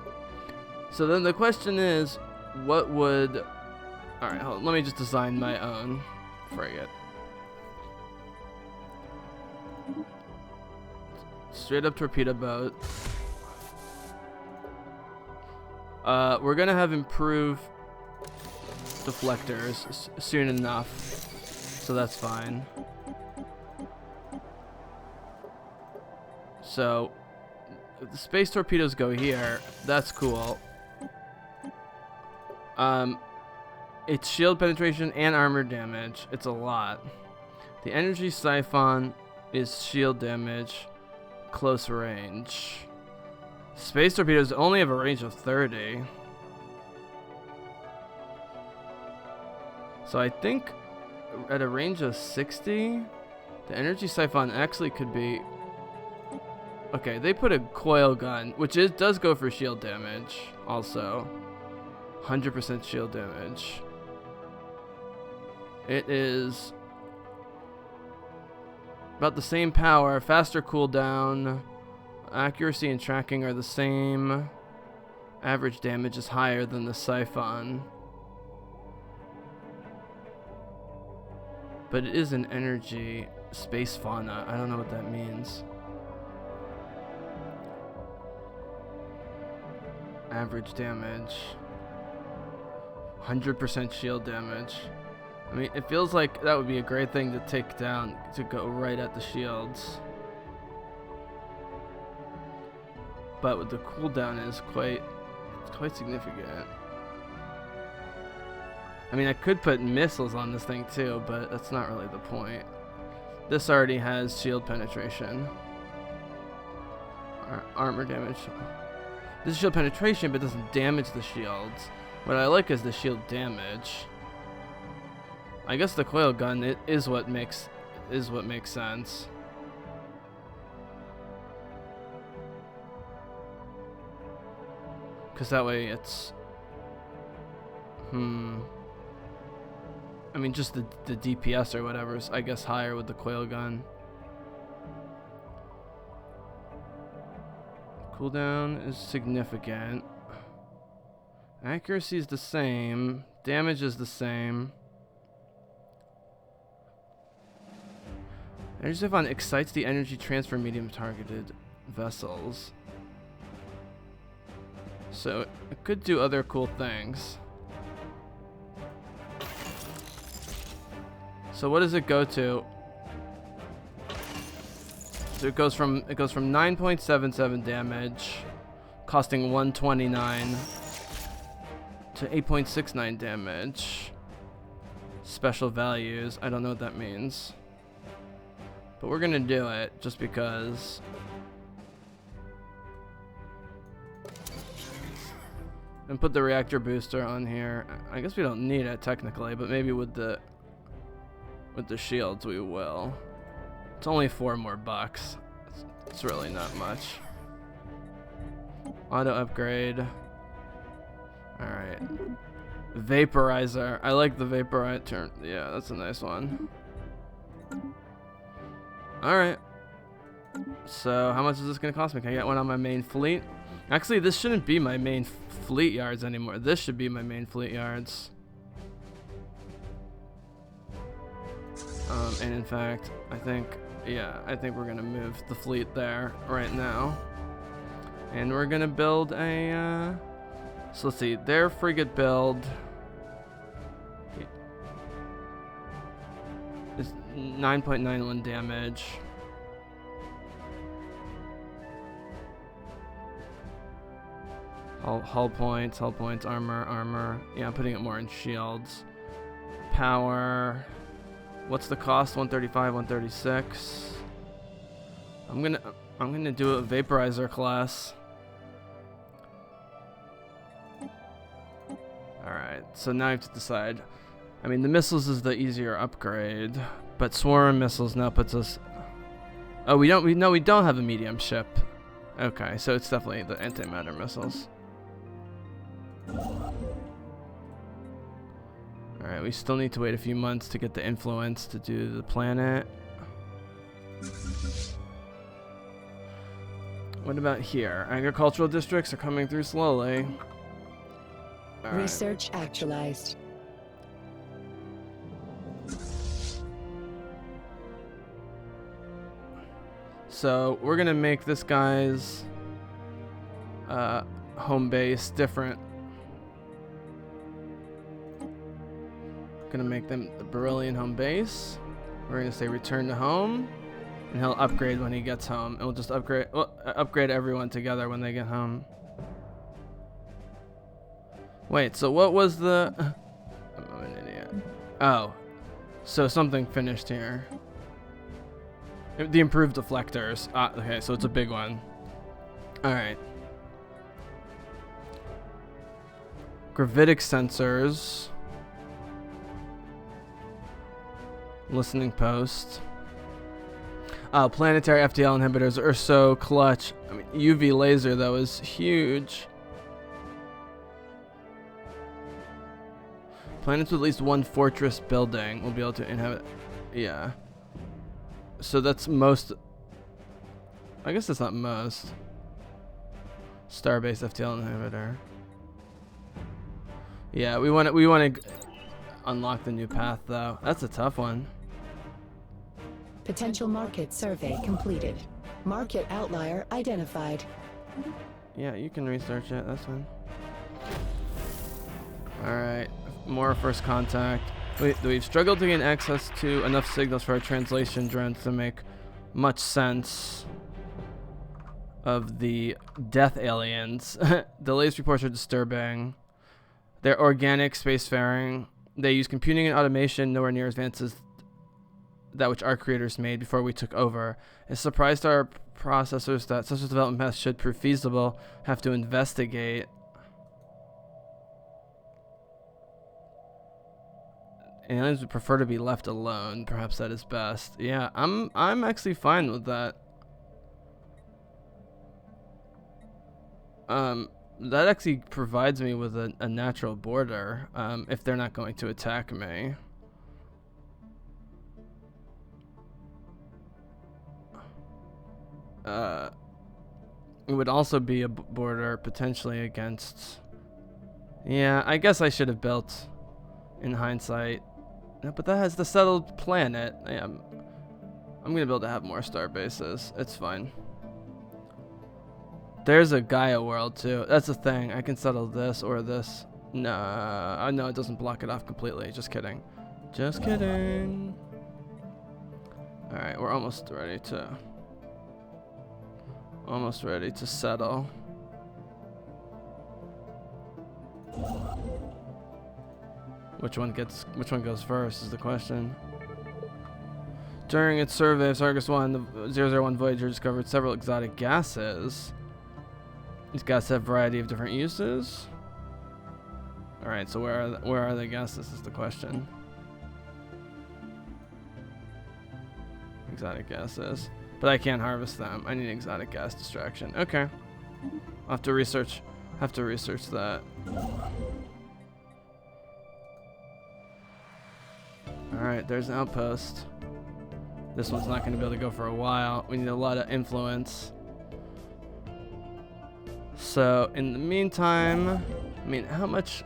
So then the question is, what would... Alright, hold on. Let me just design my own frigate. Straight up torpedo boat. We're gonna have improved deflectors soon enough, so that's fine. So if the space torpedoes go here, that's cool. It's shield penetration and armor damage. It's a lot. The energy siphon is shield damage, close range. Space torpedoes only have a range of 30. So I think at a range of 60, the energy siphon actually could be... Okay, they put a coil gun, which does go for shield damage also. 100% shield damage. It is about the same power, faster cooldown, accuracy and tracking are the same. Average damage is higher than the siphon. But it is an energy space fauna. I don't know what that means. Average damage. 100% shield damage. I mean, it feels like that would be a great thing to take down, to go right at the shields. But with the cooldown is quite significant. I mean, I could put missiles on this thing too, but that's not really the point. This already has shield penetration. Armor damage. This is shield penetration, but doesn't damage the shields. What I like is the shield damage. I guess the coil gun is what makes sense. Cause that way it's I mean, just the DPS or whatever is, I guess, higher with the coil gun. Cooldown is significant. Accuracy is the same. Damage is the same. Energy siphon excites the energy transfer medium targeted vessels. So it could do other cool things. So what does it go to? So it goes from 9.77 damage, costing 129, to 8.69 damage. Special values. I don't know what that means. But we're gonna do it just because. And put the reactor booster on here. I guess we don't need it technically, but maybe with the shields we will. It's only $4 more. It's really not much. Auto upgrade. Alright. Vaporizer. I like the vaporizer. Yeah, that's a nice one. Alright. So, how much is this going to cost me? Can I get one on my main fleet? Actually, this shouldn't be my main fleet yards anymore. This should be my main fleet yards. And in fact, I think we're going to move the fleet there right now. And we're going to build a... so let's see, their frigate build is 9.91 damage. Hull points, armor. Yeah, I'm putting it more in shields. Power. What's the cost? 135, 136. I'm gonna do a vaporizer class. Alright, so now I have to decide. I mean, the missiles is the easier upgrade, but swarm missiles now puts us... Oh, we don't have a medium ship. Okay, so it's definitely the antimatter missiles. Alright, we still need to wait a few months to get the influence to do the planet. What about here? Agricultural districts are coming through slowly. All right. Research actualized. So we're gonna make this guy's home base different. Gonna make them the Beryllian home base. We're gonna say return to home, and he'll upgrade when he gets home. And we'll just upgrade everyone together when they get home. Wait, so what was the... I'm an idiot. Oh, so something finished here. The improved deflectors. Okay, so it's a big one. All right. Gravitic sensors. Listening post. Planetary FTL inhibitors are so clutch. I mean, UV laser though is huge. Planets with at least one fortress building will be able to inhabit. Yeah. So that's most. I guess that's not most. Starbase FTL inhibitor. Yeah, we want to unlock the new path though. That's a tough one. Potential market survey completed. Market outlier identified. Yeah, you can research it. That's fine. All right. More first contact. We've struggled to gain access to enough signals for our translation drones to make much sense of the death aliens. The latest reports are disturbing. They're organic spacefaring. They use computing and automation nowhere near as advanced as that which our creators made before we took over. It surprised our processors that such a development path should prove feasible. Have to investigate. Aliens would prefer to be left alone. Perhaps that is best. Yeah, I'm actually fine with that. That actually provides me with a natural border. If they're not going to attack me. It would also be a border potentially against. Yeah, I guess I should have built in hindsight. No, but that has the settled planet. Yeah, I'm gonna be able to have more star bases. It's fine. There's a Gaia world too. That's the thing. I can settle this or this. No, no, it doesn't block it off completely. Just kidding. Just kidding. All right, we're almost ready to settle. Which one goes first is the question. During its survey of Sargas 1, the 001 Voyager discovered several exotic gases. These gases have a variety of different uses. Alright, so where are the gases is the question. Exotic gases. But I can't harvest them. I need exotic gas distraction. Okay. I'll have to research that. Alright, there's an outpost. This one's not going to be able to go for a while. We need a lot of influence. So, in the meantime, I mean, how much...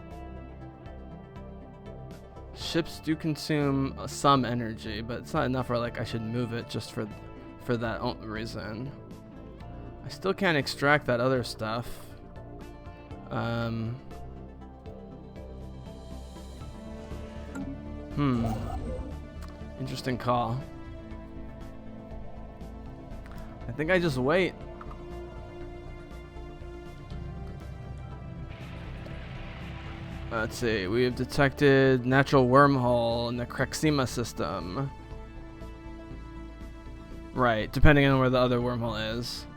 Ships do consume some energy, but it's not enough where, like, I should move it just for that reason. I still can't extract that other stuff. Interesting call. I think I just wait. Let's see. We have detected natural wormhole in the Krexima system. Right, depending on where the other wormhole is.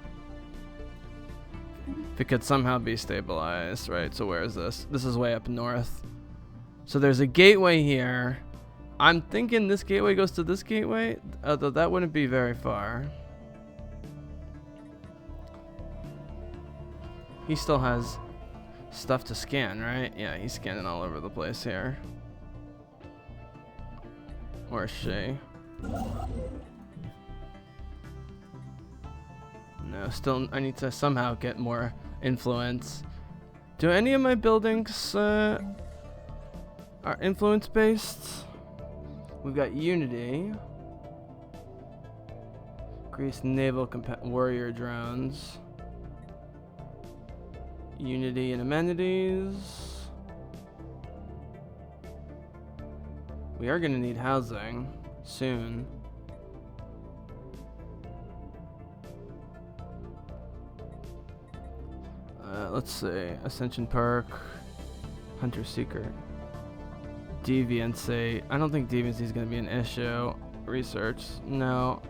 If it could somehow be stabilized. Right, so where is this? This is way up north. So there's a gateway here. I'm thinking this gateway goes to this gateway, although that wouldn't be very far. He still has stuff to scan, right? Yeah, he's scanning all over the place here. Or is she? No, still, I need to somehow get more influence. Do any of my buildings are influence based? We've got Unity. Grease naval warrior drones. Unity and amenities. We are gonna need housing soon. Let's see. Ascension Park. Hunter Seeker. Deviancy. I don't think deviancy is going to be an issue. Research. No.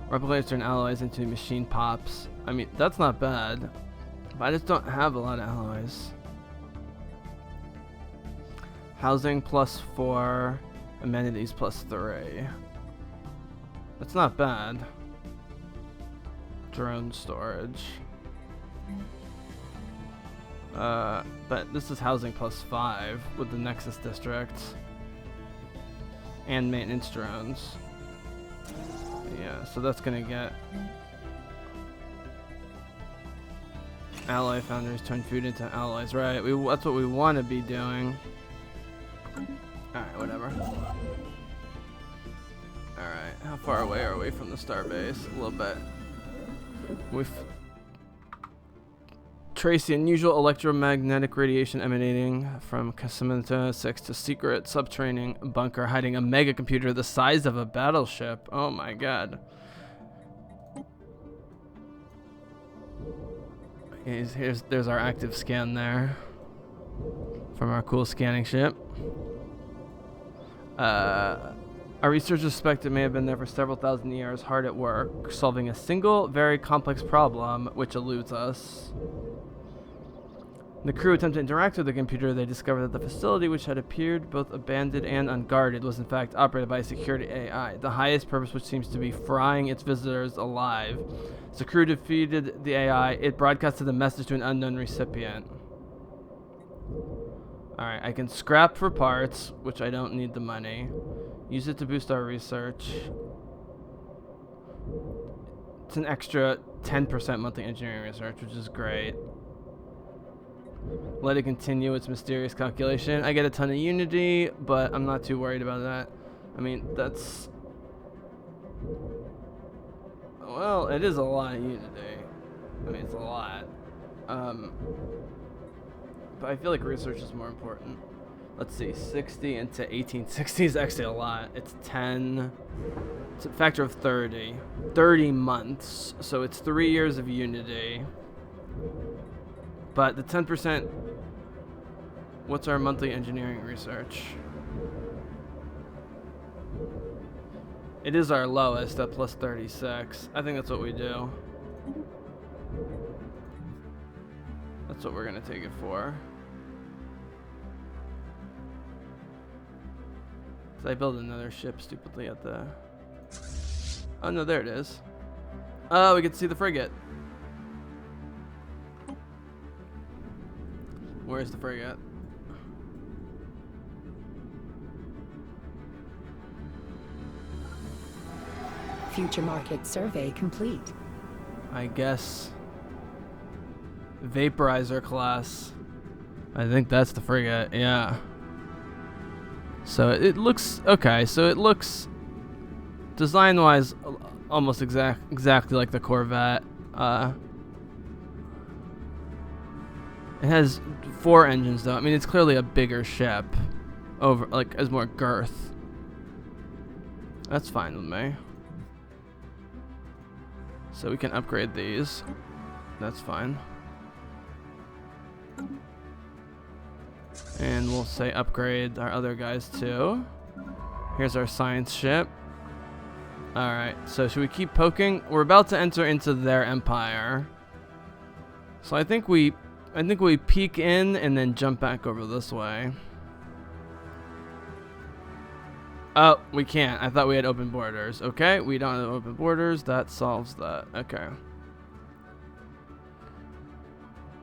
Replicators turn alloys into machine pops. I mean, that's not bad. But I just don't have a lot of alloys. Housing +4. Amenities +3. That's not bad. Drone storage. But this is housing +5 with the Nexus district and maintenance drones. Yeah, so that's gonna get ally founders turn food into allies, right? That's what we want to be doing. All right, whatever. All right, how far away are we from the starbase? A little bit. We've traced the unusual electromagnetic radiation emanating from Casamento 6 to secret subterranean bunker hiding a mega computer the size of a battleship. Oh my god. There's our active scan there from our cool scanning ship. Our researchers suspect it may have been there for several thousand years, hard at work, solving a single, very complex problem, which eludes us. The crew attempted to interact with the computer. They discovered that the facility, which had appeared both abandoned and unguarded, was in fact operated by a security AI, the highest purpose which seems to be frying its visitors alive. As the crew defeated the AI, it broadcasted the message to an unknown recipient. Alright, I can scrap for parts, which I don't need the money. Use it to boost our research. It's an extra 10% monthly engineering research, which is great. Let it continue its mysterious calculation. I get a ton of Unity, but I'm not too worried about that. I mean, that's... Well, it is a lot of Unity. I mean, it's a lot. But I feel like research is more important. Let's see, 60 into 1860 is actually a lot. It's 10... It's a factor of 30. 30 months. So it's 3 years of Unity. But the 10%, what's our monthly engineering research? It is our lowest at plus 36. I think that's what we do. That's what we're gonna take it for. Did I build another ship stupidly at the... Oh no, there it is. Oh, we can see the frigate. Where's the frigate? Future market survey complete. I guess vaporizer class. I think that's the frigate, yeah. So it looks okay, so it looks design wise almost exactly like the Corvette. It has 4 engines though. I mean, it's clearly a bigger ship, has more girth. That's fine with me. So we can upgrade these. That's fine. And we'll say upgrade our other guys too. Here's our science ship. Alright, so should we keep poking? We're about to enter into their empire. So I think we peek in and then jump back over this way. Oh, we can't. I thought we had open borders. Okay, we don't have open borders. That solves that. Okay.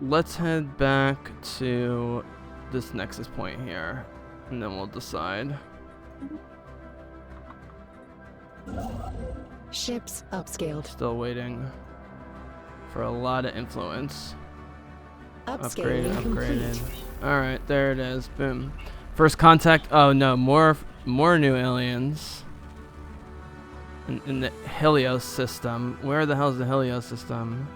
Let's head back to this nexus point here, and then we'll decide. Ships upscaled. Still waiting for a lot of influence. Upscaling Upgraded. complete. Alright, there it is. Boom. First contact. Oh no, more new aliens. In the Helios system. Where the hell is the Helios system?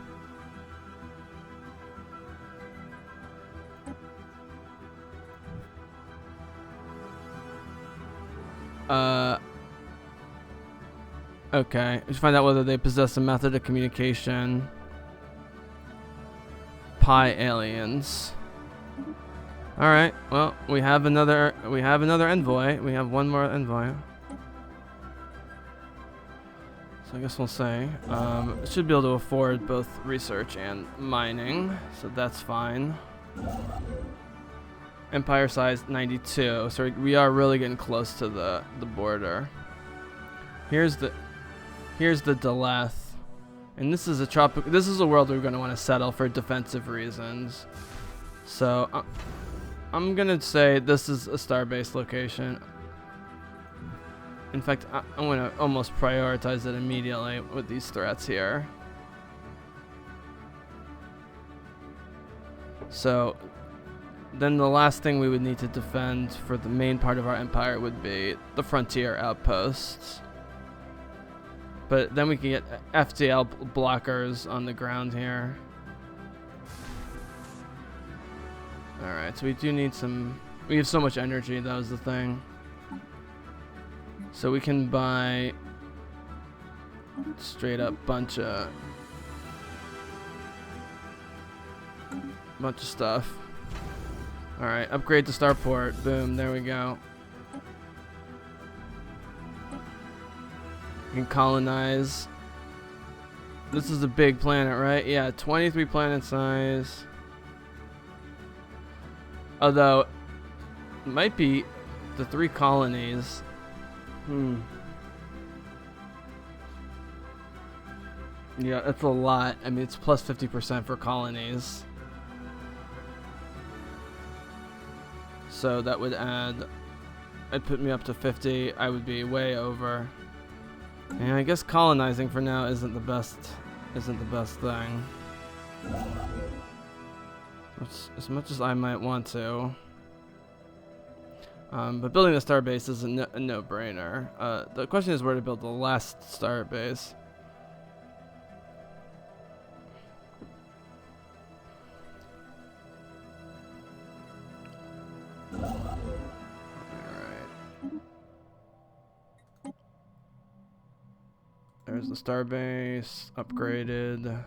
Okay. We should find out whether they possess a method of communication. Pi aliens. Alright, well, we have another envoy. We have one more envoy. So I guess we'll say, should be able to afford both research and mining, so that's fine. Empire size 92, so we are really getting close to the border. Here's the Deleth. And this is a world we're going to want to settle for defensive reasons. So I'm going to say this is a starbase location. In fact, I'm going to almost prioritize it immediately with these threats here. So then the last thing we would need to defend for the main part of our empire would be the frontier outposts. But then we can get FTL blockers on the ground here. Alright, so we do need some... We have so much energy, that was the thing. So we can buy straight up bunch of stuff. Alright, upgrade to starport. Boom, there we go. We can colonize. This is a big planet, right? Yeah, 23 planet size. Although, it might be the 3 colonies. Yeah, that's a lot. I mean, it's plus 50% for colonies. So that would add... It'd put me up to 50. I would be way over. And I guess colonizing for now isn't the best thing. As much as I might want to. But building the starbase is a no-brainer. The question is where to build the last starbase. There's the starbase, upgraded.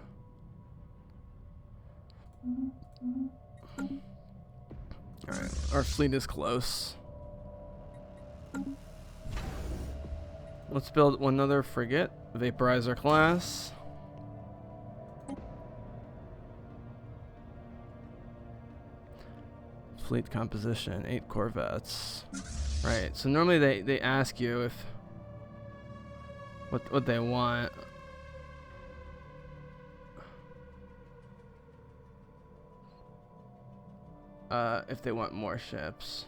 Alright, our fleet is close. Let's build one other frigate, vaporizer class. Fleet composition, 8 corvettes. Right, so normally they ask you if what they want. If they want more ships.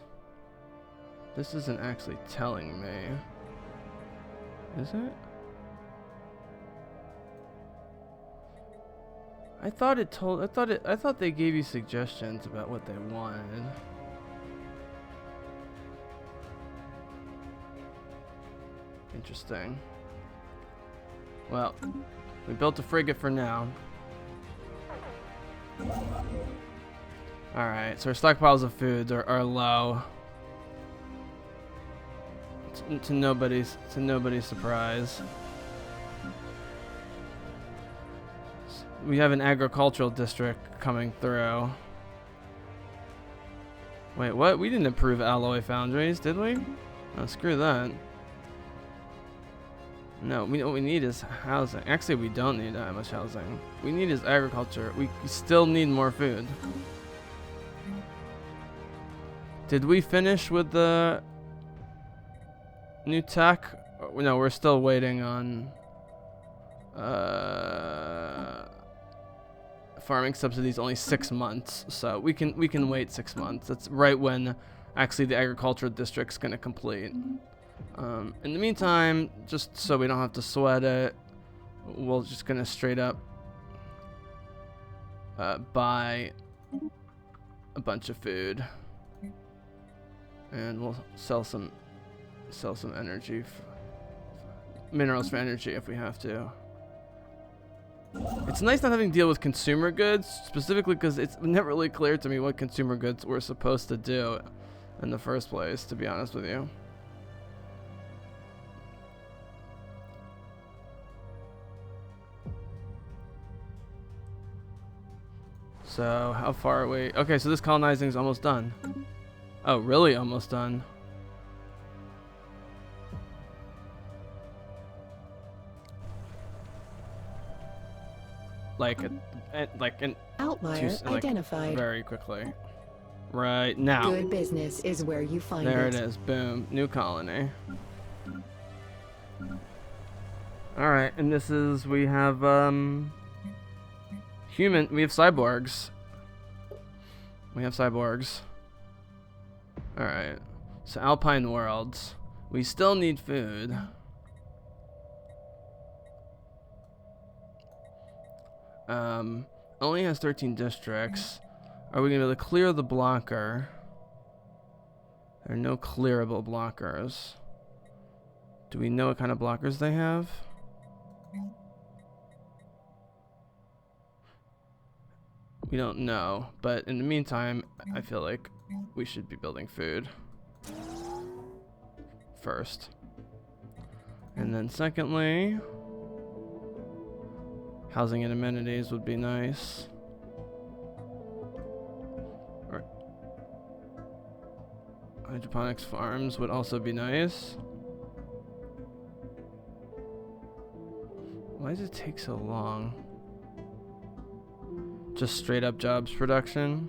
This isn't actually telling me. Is it? I thought they gave you suggestions about what they wanted. Interesting. Well, we built a frigate for now. Alright, so our stockpiles of foods are low. To nobody's surprise. We have an agricultural district coming through. Wait, what? We didn't approve alloy foundries, did we? Oh, screw that. No, what we need is housing. Actually, we don't need that much housing. We need is agriculture. We still need more food. Did we finish with the... New tech? No, we're still waiting on farming subsidies. Only 6 months, so we can wait 6 months. That's right when actually the agricultural district's gonna complete. In the meantime, just so we don't have to sweat it, we're just gonna straight up buy a bunch of food, and we'll sell some energy, minerals for energy if we have to. It's nice not having to deal with consumer goods, specifically because it's never really clear to me what consumer goods we're supposed to do in the first place, to be honest with you. So how far are we? Okay, so this colonizing is almost done. Oh, really almost done. Like an Outlier identified. very quickly. Right now. Good business is where you find There it. it is. Boom. New colony. Alright, and this is, we have we have cyborgs. Alright. So Alpine Worlds. We still need food. Only has 13 districts. Are we gonna be able to clear the blocker? There are no clearable blockers. Do we know what kind of blockers they have? We don't know, but in the meantime, I feel like we should be building food first. And then secondly, housing and amenities would be nice. Or hydroponics farms would also be nice. Why does it take so long? Just straight up jobs production.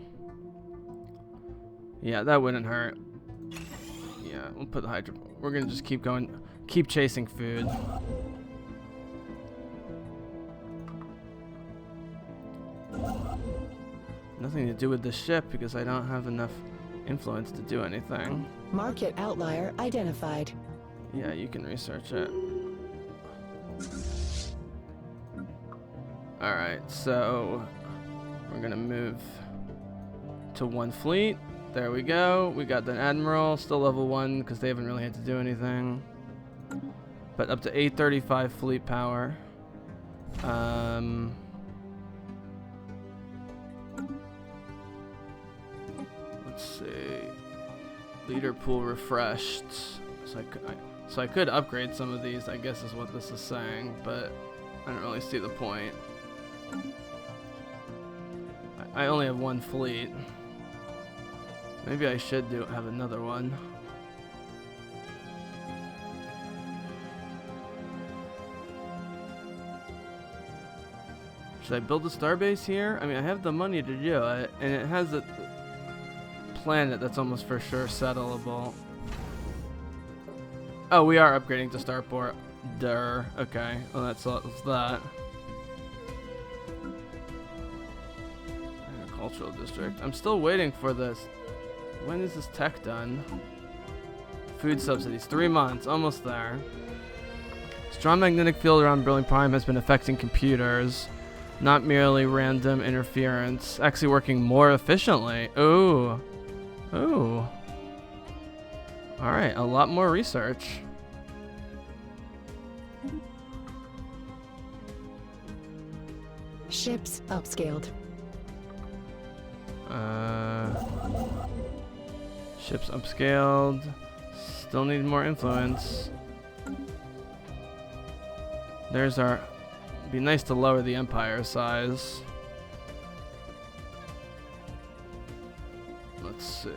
Yeah, that wouldn't hurt. Yeah, we'll put the we're gonna just keep going, keep chasing food. Nothing to do with the ship because I don't have enough influence to do anything. Market outlier identified. Yeah, you can research it. Alright, so we're gonna move to 1 fleet. There we go. We got the Admiral, still level 1 because they haven't really had to do anything. But up to 835 fleet power. Let's see. Leader pool refreshed. So I could upgrade some of these, I guess is what this is saying, but I don't really see the point. I only have 1 fleet. Maybe I should have another one. Should I build a starbase here? I mean, I have the money to do it, and it has a planet that's almost for sure settleable. Oh, we are upgrading to starport. Durr. Okay. Well, that's that. Agricultural district. I'm still waiting for this. When is this tech done? Food subsidies. 3 months. Almost there. Strong magnetic field around Berlin Prime has been affecting computers. Not merely random interference. Actually working more efficiently. Ooh. Ooh. Alright, a lot more research. Ships upscaled. Ships upscaled. Still need more influence. There's our... Be nice to lower the empire size. Let's see.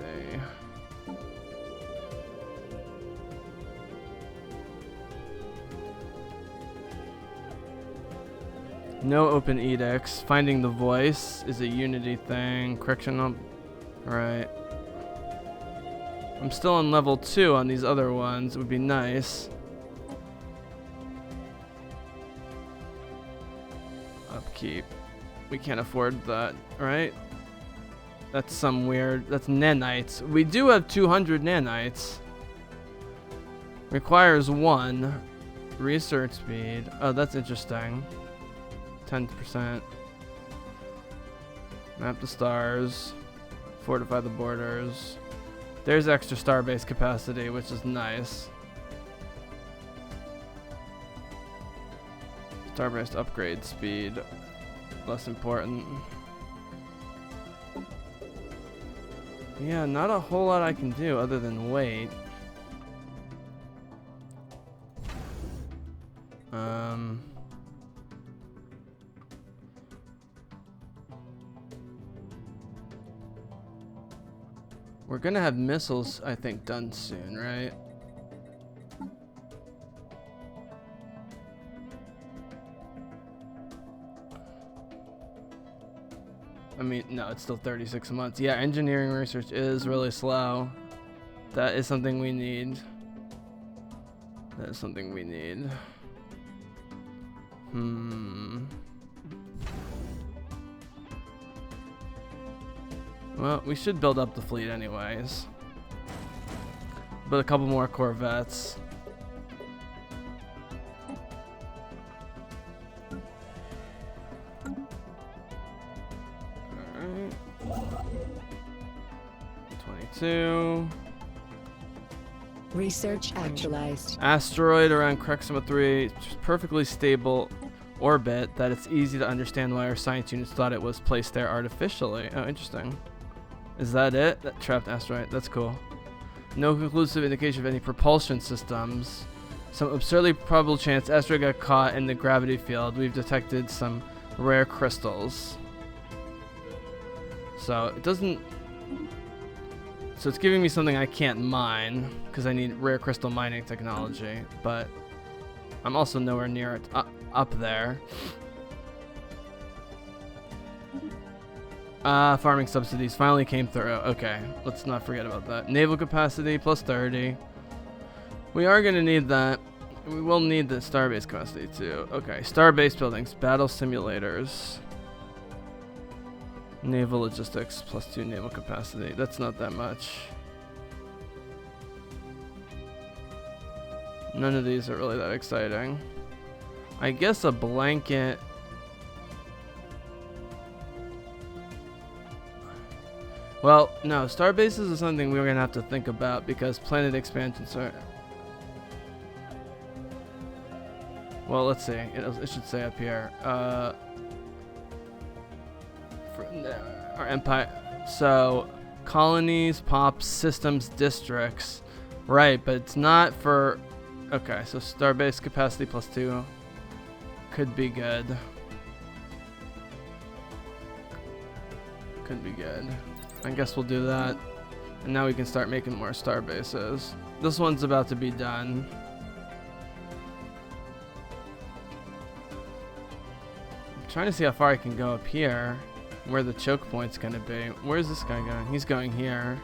No open edicts. Finding the voice is a unity thing. Correction up. Right. I'm still on level 2 on these other ones. It would be nice. Upkeep. We can't afford that, right? That's some weird... That's nanites. We do have 200 nanites. Requires 1. Research speed. Oh, that's interesting. 10%. Map the stars. Fortify the borders. There's extra starbase capacity, which is nice. Starbase upgrade speed. Less important. Yeah, not a whole lot I can do other than wait. We're gonna have missiles, I think, done soon, right? I mean, no, it's still 36 months. Yeah, engineering research is really slow. That is something we need. That is something we need. Well, we should build up the fleet anyways. But a couple more corvettes. Alright. 22. Research actualized. Asteroid around Crexima 3. Perfectly stable orbit that it's easy to understand why our science units thought it was placed there artificially. Oh, interesting. Is that it? That trapped asteroid. That's cool. No conclusive indication of any propulsion systems. Some absurdly probable chance asteroid got caught in the gravity field. We've detected some rare crystals. So it doesn't... So it's giving me something I can't mine because I need rare crystal mining technology. But I'm also nowhere near it up there. Farming subsidies finally came through. Okay, let's not forget about that. Naval capacity plus 30. We are going to need that. We will need the starbase capacity too. Okay, starbase buildings, battle simulators. Naval logistics plus 2 naval capacity. That's not that much. None of these are really that exciting. I guess a blanket... Well, no, star bases is something we're going to have to think about because planet expansions are... Well, let's see. It should say up here. Our empire. So, colonies, pops, systems, districts. Right, but it's not for... Okay, so starbase capacity plus 2 could be good. Could be good. I guess we'll do that. And now we can start making more star bases. This one's about to be done. I'm trying to see how far I can go up here. Where the choke point's gonna be. Where's this guy going? He's going here.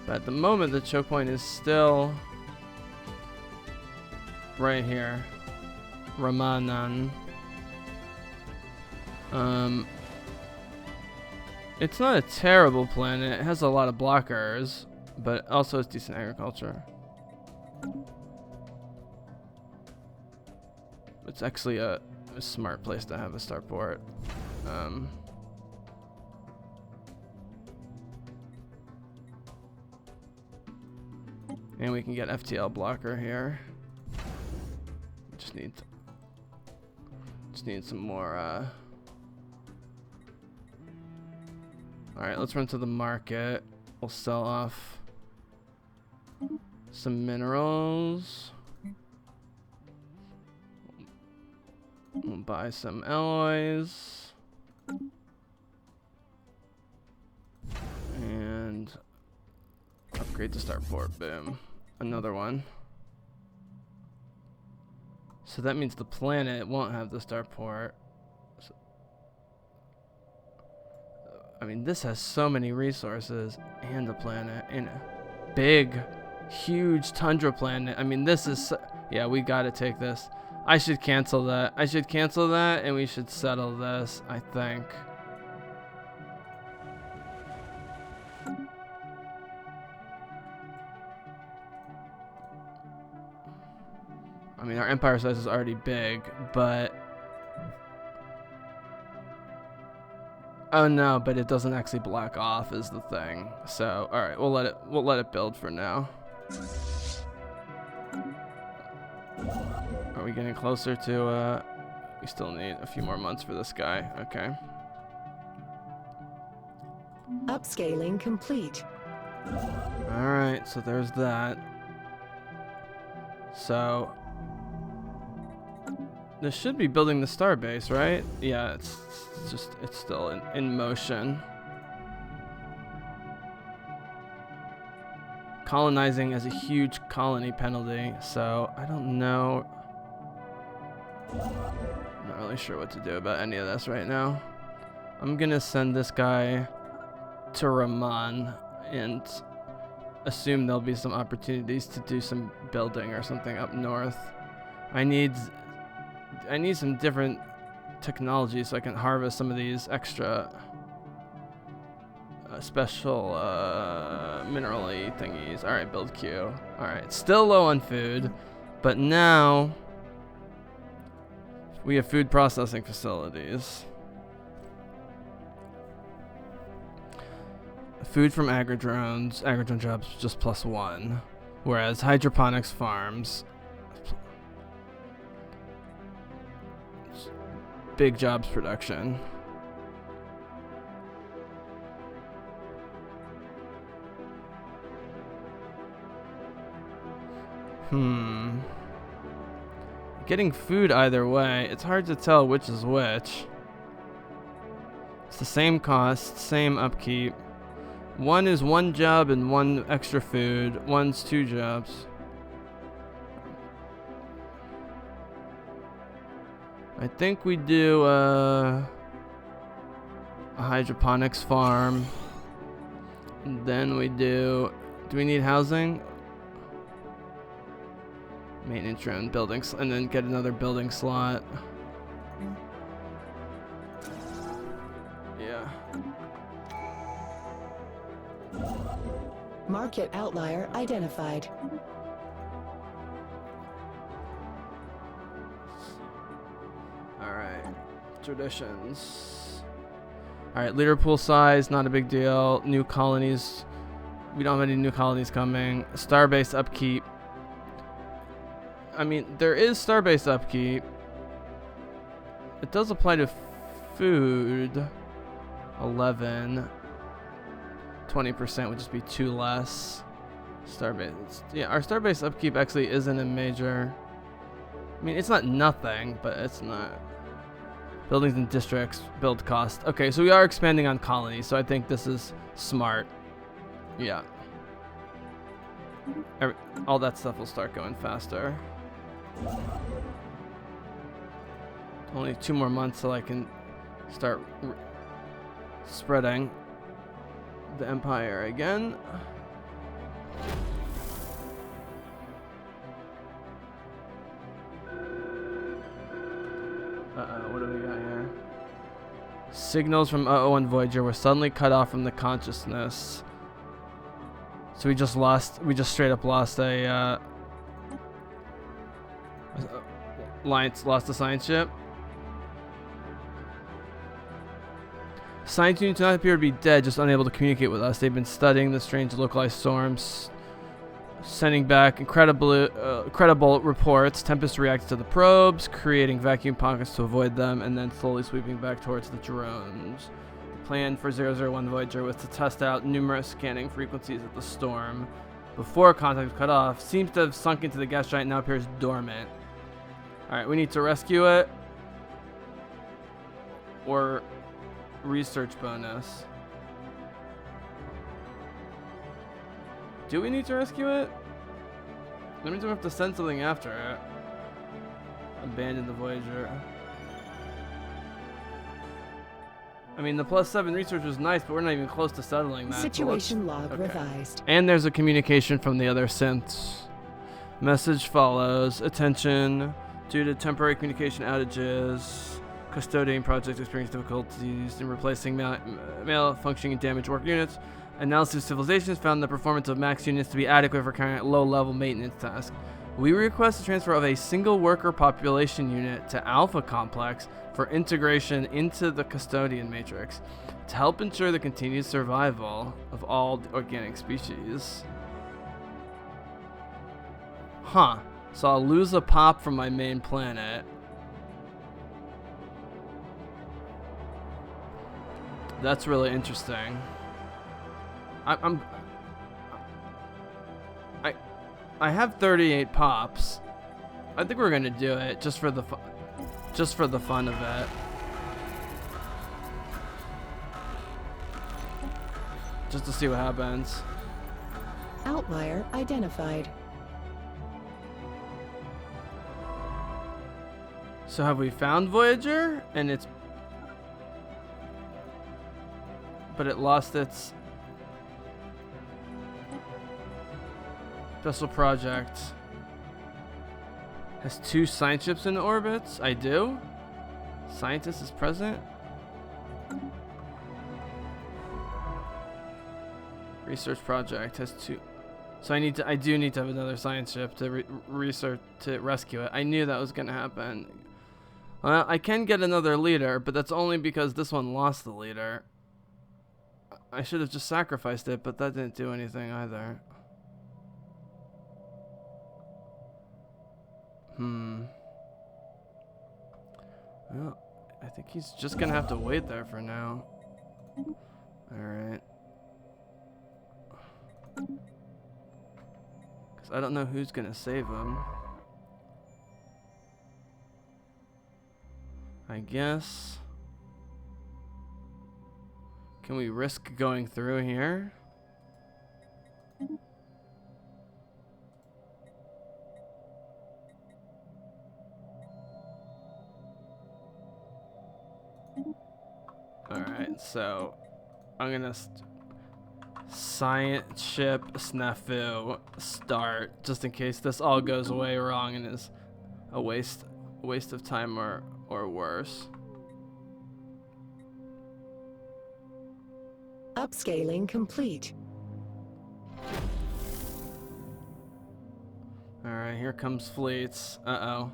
But at the moment the choke point is still right here. Ramanan. It's not a terrible planet. It has a lot of blockers, but also it's decent agriculture. It's actually a smart place to have a starport. And we can get FTL blocker here. Just need some more. Alright, let's run to the market. We'll sell off some minerals. We'll buy some alloys. And upgrade the starport. Boom. Another one. So that means the planet won't have the starport. I mean, this has so many resources and a planet and a big, huge tundra planet. I mean, this is... Yeah, we gotta take this. I should cancel that. I should cancel that, and we should settle this, I think. I mean, our empire size is already big, but... Oh no, but it doesn't actually block off is the thing. So, all right, we'll let it build for now. Are we getting closer to we still need a few more months for this guy. Okay. Upscaling complete. All right, so there's that. So this should be building the starbase, right? Yeah, it's still in motion. Colonizing has a huge colony penalty, so I don't know. I'm not really sure what to do about any of this right now. I'm gonna send this guy to Raman and assume there'll be some opportunities to do some building or something up north. I need some different technology so I can harvest some of these extra special mineral-y thingies. Alright, build queue. Alright, still low on food, but now we have food processing facilities. Food from agrodrones, agrodrone jobs just +1, whereas hydroponics farms, big jobs production. Getting food either way, it's hard to tell which is which. It's the same cost, same upkeep. One is 1 job and 1 extra food. One's 2 jobs. I think we do a hydroponics farm. And then we do we need housing? Maintenance drone buildings, and then get another building slot. Yeah. Market outlier identified. Alright. Traditions. Alright, leader pool size, not a big deal. New colonies. We don't have any new colonies coming. Starbase upkeep. I mean, there is starbase upkeep. It does apply to food. 11. 20% would just be 2 less. Starbase. Yeah, our starbase upkeep actually isn't a major... I mean, it's not nothing, but it's not. Buildings and districts, build cost. Okay, so we are expanding on colonies, so I think this is smart. Yeah. All that stuff will start going faster. Only 2 more months till I can start spreading the empire again. What do we got here? Signals from and Voyager were suddenly cut off from the consciousness. So we just straight up lost a lost a science ship. Science units do not appear to be dead, just unable to communicate with us. They've been studying the strange localized storms, sending back credible reports. Tempest reacts to the probes, creating vacuum pockets to avoid them, and then slowly sweeping back towards the drones. The plan for 001 Voyager was to test out numerous scanning frequencies of the storm before contact was cut off. Seems to have sunk into the gas giant, now appears dormant. Alright, we need to rescue it. Or research bonus. Do we need to rescue it? That means we have to send something after it. Abandon the Voyager. I mean, the +7 research was nice, but we're not even close to settling that. Situation log revised. And there's a communication from the other synths. Message follows. Attention. Due to temporary communication outages, custodian project experienced difficulties in replacing malfunctioning and damaged work units. Analysis of civilizations found the performance of max units to be adequate for carrying out low-level maintenance tasks. We request the transfer of a single worker population unit to Alpha Complex for integration into the custodian matrix to help ensure the continued survival of all organic species. Huh. So I'll lose a pop from my main planet. That's really interesting. I have 38 pops. I think we're gonna do it just for the fun of it. Just to see what happens. Outlier identified. So have we found Voyager? And it's... But it lost its... Special project. Has 2 science ships in orbits? I do? Scientist is present? Research project has 2... So I do need to have another science ship to research to rescue it. I knew that was gonna happen. Well, I can get another leader, but that's only because this one lost the leader. I should have just sacrificed it, but that didn't do anything either. Well, I think he's just gonna have to wait there for now. Alright. Because I don't know who's gonna save him. I guess. Can we risk going through here? Alright, so I'm gonna science ship snafu start just in case this all goes away wrong and is a waste of time or worse. Upscaling complete. Alright, here comes fleets. Uh-oh.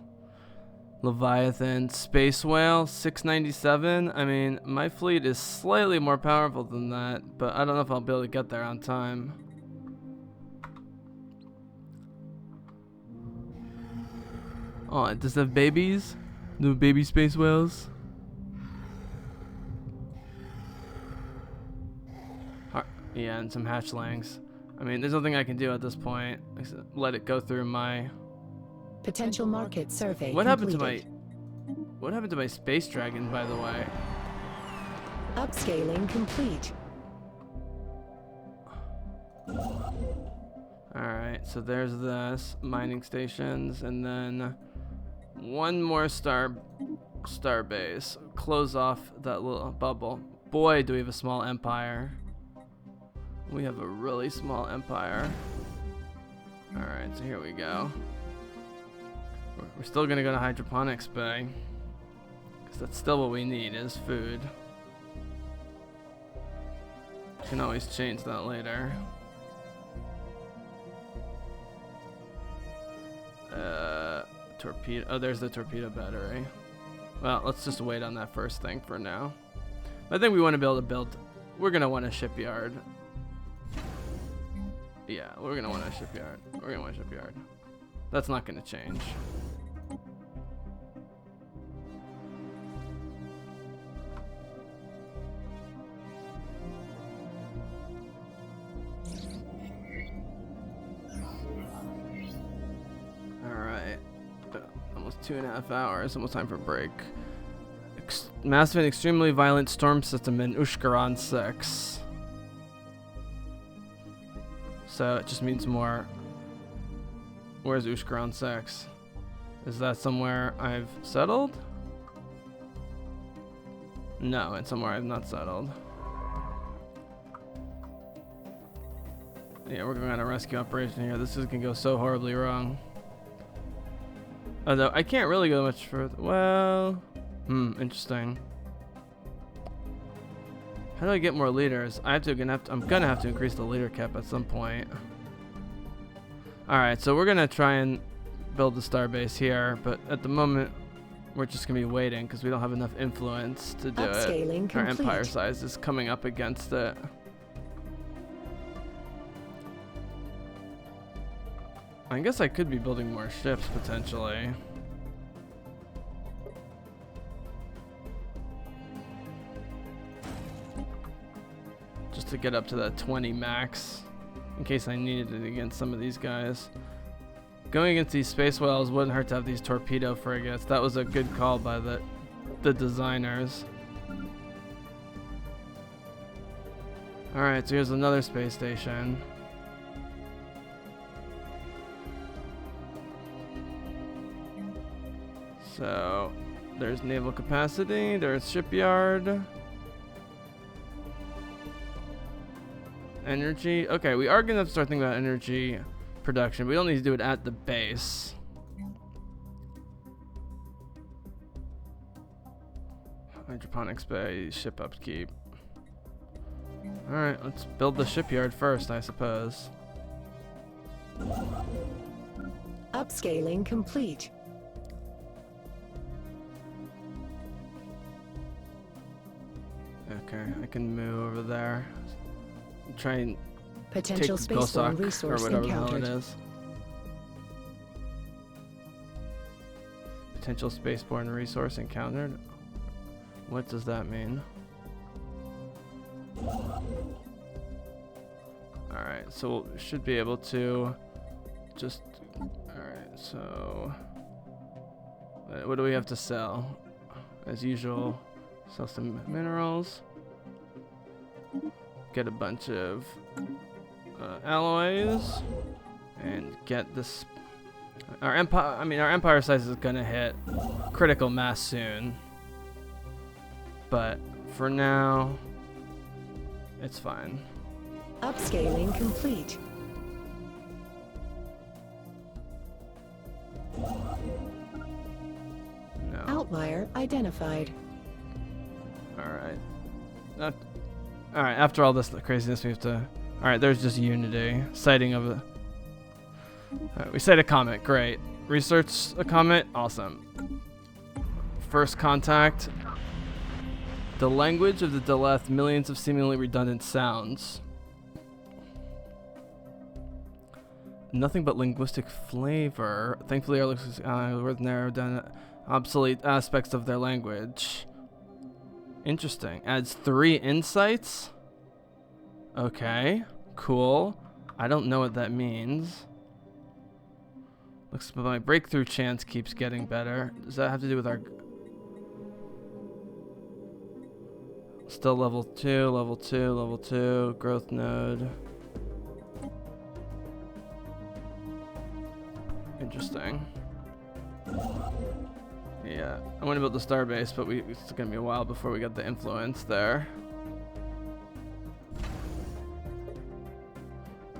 Leviathan, Space Whale, 697. I mean, my fleet is slightly more powerful than that, but I don't know if I'll be able to get there on time. Oh, does it have babies? No baby space whales? Yeah, and some hatchlings. I mean, there's nothing I can do at this point. Let it go through my... Potential market survey What completed. happened to my space dragon, by the way? Upscaling complete. Alright, so there's this. Mining stations, and then one more star base. Close off that little bubble. Boy, do we have a small empire. We have a really small empire. Alright, so here we go. We're still gonna go to hydroponics bay, because that's still what we need, is food. Can always change that later. Torpedo. Oh, there's the torpedo battery. Well, let's just wait on that first thing for now. I think we want to be able to build. We're gonna want a shipyard. Yeah, we're gonna want a shipyard. We're gonna want a shipyard. That's not gonna change. Alright. Almost 2.5 hours. Almost time for a break. Massive and extremely violent storm system in Ushkaran 6. So it just means more. Where's Ushkaran 6? Is that somewhere I've settled? No, it's somewhere I've not settled. Yeah, we're going on a rescue operation here. This is gonna go so horribly wrong. Although I can't really go much further. Well, interesting. How do I get more leaders? I'm gonna have to increase the leader cap at some point. All right, so we're gonna try and build the starbase here, but at the moment we're just gonna be waiting because we don't have enough influence to do it. Our empire size is coming up against it. I guess I could be building more ships potentially. Just to get up to that 20 max in case I needed it against some of these guys. Going against these space whales wouldn't hurt to have these torpedo frigates. That was a good call by the designers. Alright, so here's another space station. So there's naval capacity, there's shipyard. Energy. Okay, we are gonna have to start thinking about energy production. We don't need to do it at the base. Hydroponics bay, ship upkeep. Alright, let's build the shipyard first, I suppose. Upscaling complete. Okay, I can move over there. Try and Potential take spaceborne Gosok resource or whatever the hell encountered. it is. Potential spaceborne resource encountered. What does that mean? Alright, so we should be able to just... Alright, so... What do we have to sell? As usual, sell some minerals. Get a bunch of alloys. And get this... Our empire size is gonna hit critical mass soon. But for now, it's fine. Upscaling complete. No. Outlier identified. Alright. Alright, after all this craziness, we have to... Alright, there's just Unity. Sighting of a... Alright, we sight a comet. Great. Research a comet. Awesome. First contact. The language of the Deleth, millions of seemingly redundant sounds. Nothing but linguistic flavor. Thankfully, our looks worth narrowed down obsolete aspects of their language. Interesting. Adds 3 insights. Okay, cool. I don't know what that means. Looks like my breakthrough chance keeps getting better. Does that have to do with our... Still level 2, level 2, level 2, growth node. Interesting. Yeah, I want to build the starbase, but it's gonna be a while before we get the influence there.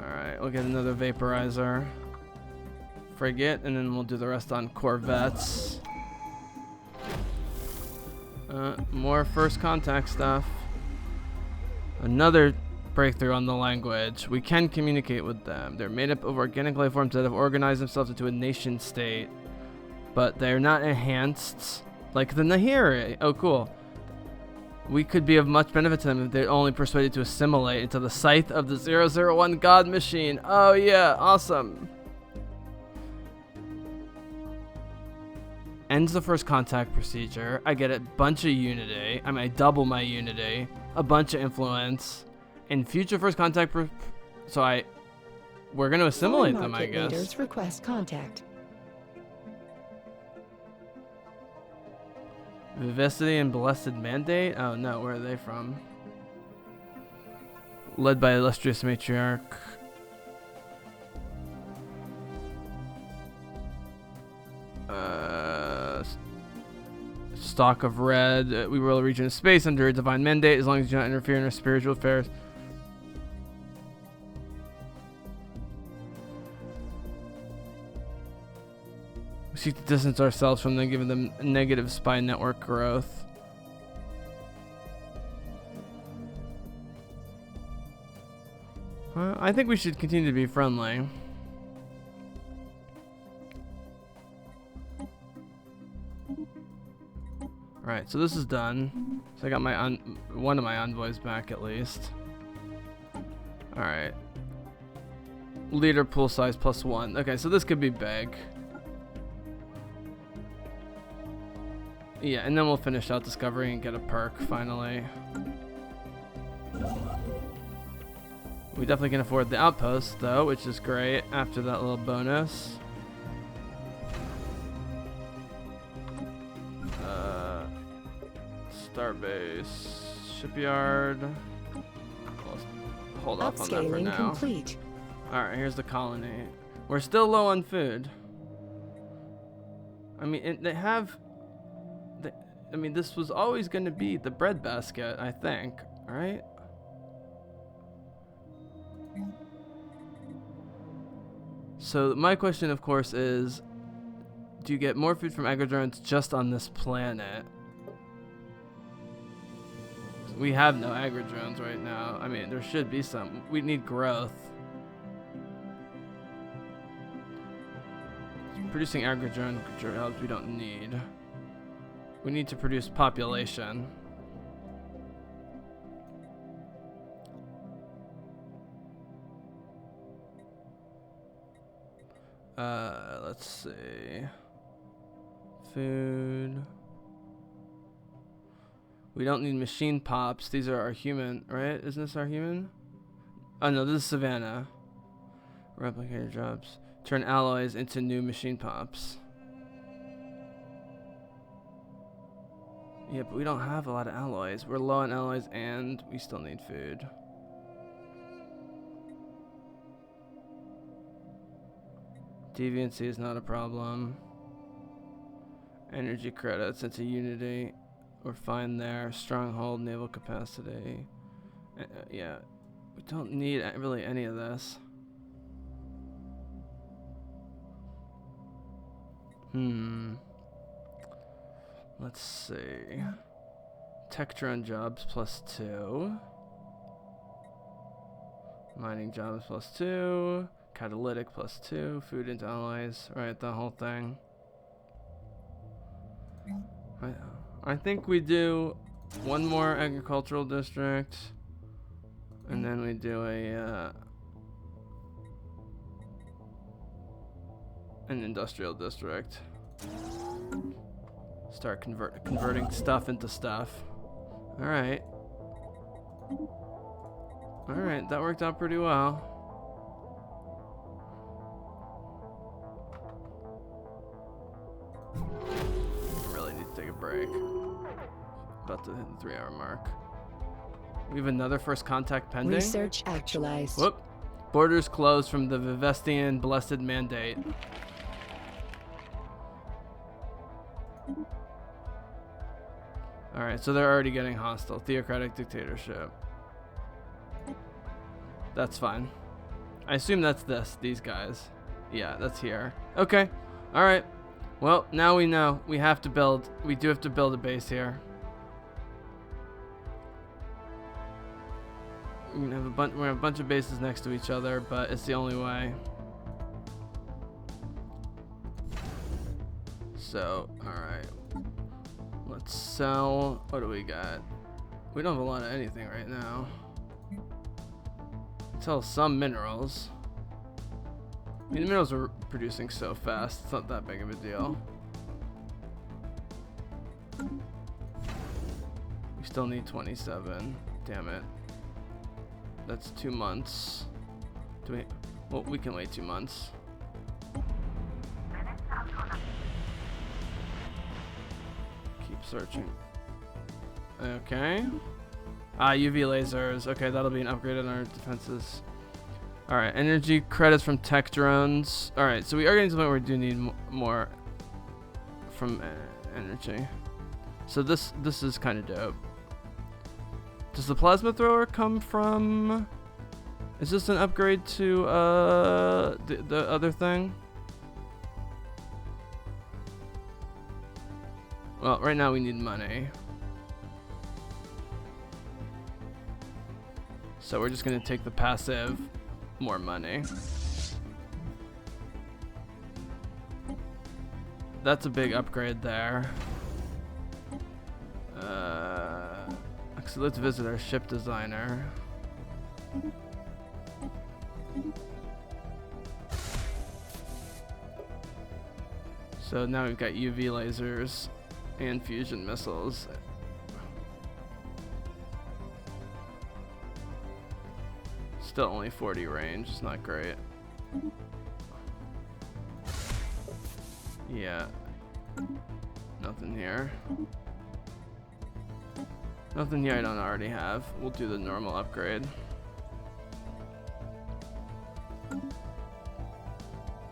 Alright, we'll get another vaporizer. Frigate, and then we'll do the rest on corvettes. More first contact stuff. Another breakthrough on the language. We can communicate with them. They're made up of organic life forms that have organized themselves into a nation state, but they're not enhanced like the Nahiri. Oh, cool. We could be of much benefit to them if they're only persuaded to assimilate into the scythe of the 001 God Machine. Oh yeah, awesome. Ends the first contact procedure. I get a bunch of unity. I mean, I double my unity. A bunch of influence. In future first contact, we're gonna assimilate them, I guess. Leaders request contact. Vivacity and Blessed Mandate? Oh no, where are they from? Led by illustrious matriarch. stalk of red. We rule a region of space under a divine mandate as long as you do not interfere in our spiritual affairs. We seek to distance ourselves from them, giving them negative spy network growth. I think we should continue to be friendly. Alright, so this is done. So I got my one of my envoys back at least. Alright. Leader pool size +1. Okay, so this could be big. Yeah, and then we'll finish out discovery and get a perk finally. We definitely can afford the outpost though, which is great after that little bonus. Starbase, shipyard. Let's hold off on that for now. Complete. All right, here's the colony. We're still low on food. I mean, they have. I mean, this was always going to be the breadbasket, I think, right? So my question, of course, is, do you get more food from agrodrones just on this planet? We have no agrodrones right now. I mean, there should be some. We need growth. Producing agrodrone jobs we don't need. We need to produce population. Let's see. Food. We don't need machine pops. These are our human, right? Isn't this our human? Oh no, this is Savannah. Replicator jobs. Turn alloys into new machine pops. Yeah, but we don't have a lot of alloys. We're low on alloys and we still need food. Deviancy is not a problem. Energy credits into Unity. We're fine there. Stronghold, naval capacity. Yeah, we don't need really any of this. Let's see. Tech drone jobs +2. Mining jobs +2. Catalytic +2. Food into allies. Right, the whole thing. I think we do one more agricultural district. And then we do an industrial district. Start converting stuff into stuff. Alright. Alright, that worked out pretty well. Really need to take a break. About to hit the 3-hour mark. We have another first contact pending. Research actualized. Whoop. Borders closed from the Vivestian Blessed Mandate. Alright, so they're already getting hostile. Theocratic dictatorship. That's fine. I assume that's these guys. Yeah, that's here. Okay. Alright. Well, now we know. We do have to build a base here. We're gonna have a bunch of bases next to each other, but it's the only way. So, alright. Let's sell. What do we got? We don't have a lot of anything right now. Sell some minerals. I mean, the minerals are producing so fast, it's not that big of a deal. We still need 27. Damn it. That's 2 months. Well, we can wait 2 months. Keep searching. Okay. UV lasers. Okay, that'll be an upgrade on our defenses. Alright, energy credits from tech drones. Alright, so we are getting to the point where we do need more from energy. So this is kind of dope. Does the plasma thrower come from? Is this an upgrade to the other thing? Well, right now we need money. So we're just gonna take the passive, more money. That's a big upgrade there. So let's visit our ship designer. So now we've got UV lasers and fusion missiles. Still only 40 range, it's not great. Yeah. Nothing here. Nothing here I don't already have. We'll do the normal upgrade.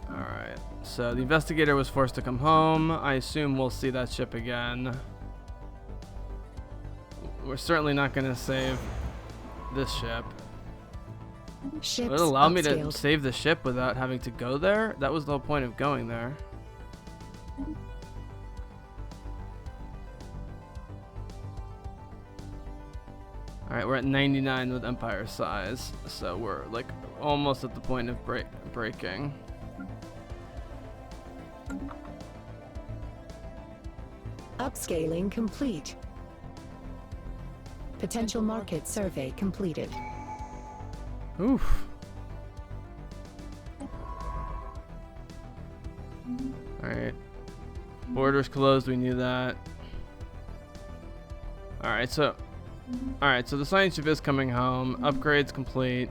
Alright, so the investigator was forced to come home. I assume we'll see that ship again. We're certainly not going to save this ship. Ships Would it allow me to upscaled. save the ship without having to go there? That was the whole point of going there. Alright, we're at 99 with Empire size, so we're like almost at the point of breaking. Upscaling complete. Potential market survey completed. Oof. Alright. Borders closed, we knew that. Alright, so the science ship is coming home. Upgrades complete.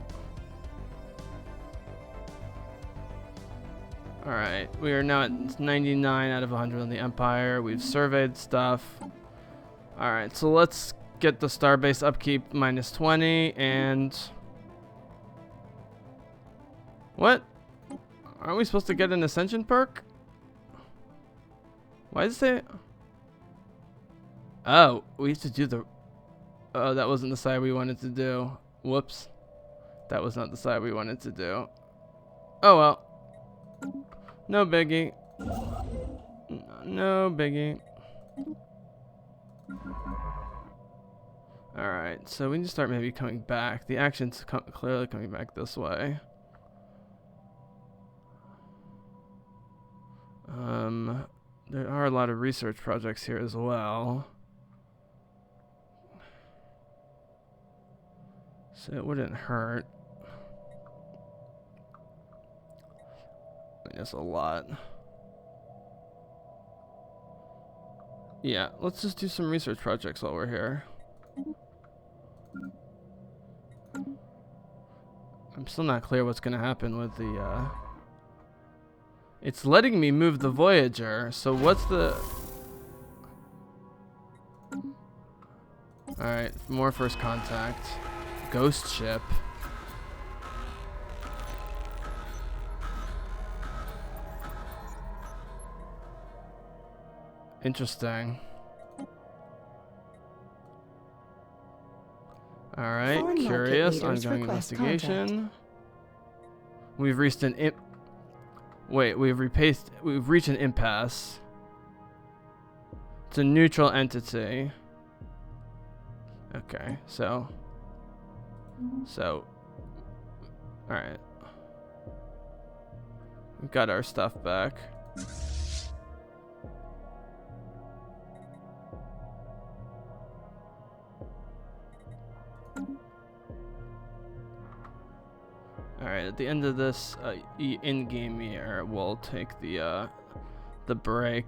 Alright, we are now at 99 out of 100 on the Empire. We've surveyed stuff. Alright, so let's get the starbase upkeep minus 20 and... What? Aren't we supposed to get an ascension perk? Why does it say... Oh, we have to do the... Oh, that wasn't the side we wanted to do. Whoops. That was not the side we wanted to do. Oh well. No biggie. No biggie. Alright, so we need to start maybe coming back. The action's clearly coming back this way. There are a lot of research projects here as well. So it wouldn't hurt. I mean, that's a lot. Yeah, let's just do some research projects while we're here. I'm still not clear what's gonna happen with the, It's letting me move the Voyager, so what's the... Alright, more first contact. Ghost ship. Interesting. Alright, Foreign market curious. leaders Ongoing request investigation. contact. We've reached an Wait, we've reached an impasse. It's a neutral entity. Okay, so alright. We've got our stuff back. Alright, at the end of this in-game year, we'll take the break.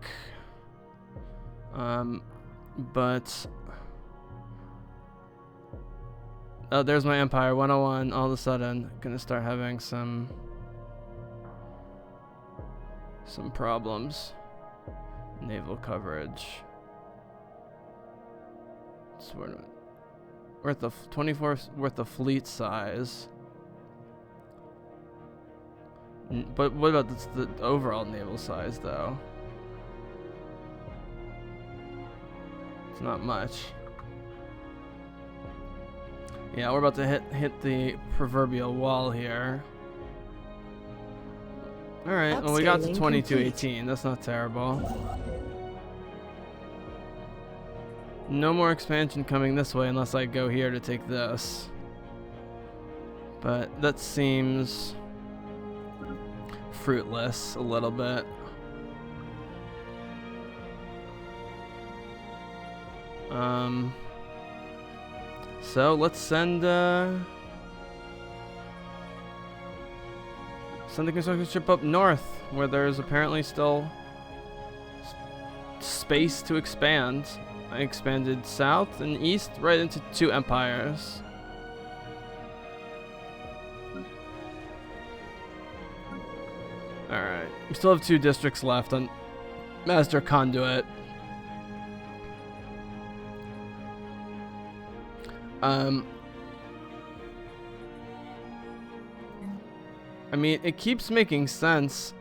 But oh, there's my Empire 101. All of a sudden, gonna start having some problems. Naval coverage. We're at the 24th worth of fleet size. But what about the overall naval size, though? It's not much. Yeah, we're about to hit the proverbial wall here. Alright, well we got to 2218. That's not terrible. No more expansion coming this way unless I go here to take this. But that seems fruitless a little bit. So let's send the construction ship up north, where there's apparently still space to expand. I expanded south and east right into 2 empires. Alright, we still have 2 districts left on Master Conduit. I mean, it keeps making sense.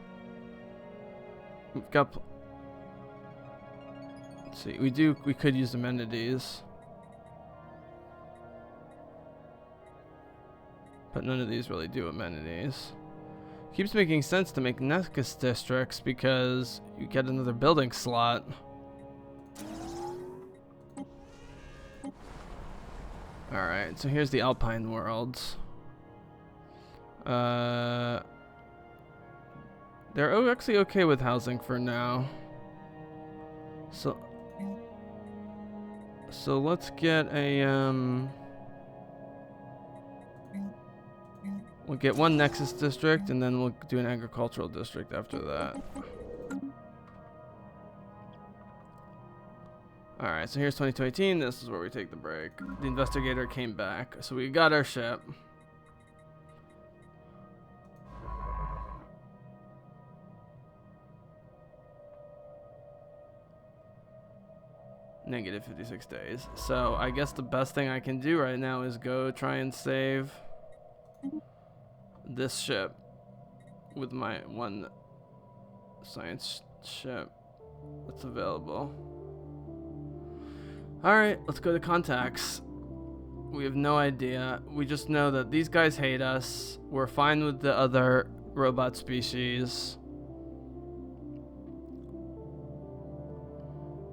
We've got... Let's see, we could use amenities. But none of these really do amenities. Keeps making sense to make Nexus districts because you get another building slot. Alright, so here's the Alpine worlds. They're actually okay with housing for now. So let's get a we'll get 1 Nexus district and then we'll do an agricultural district after that. Alright, so here's 2018. This is where we take the break. The investigator came back. So we got our ship. Negative 56 days. So I guess the best thing I can do right now is go try and save this ship with my 1 science ship that's available. Alright, let's go to contacts. We have no idea. We just know that these guys hate us. We're fine with the other robot species.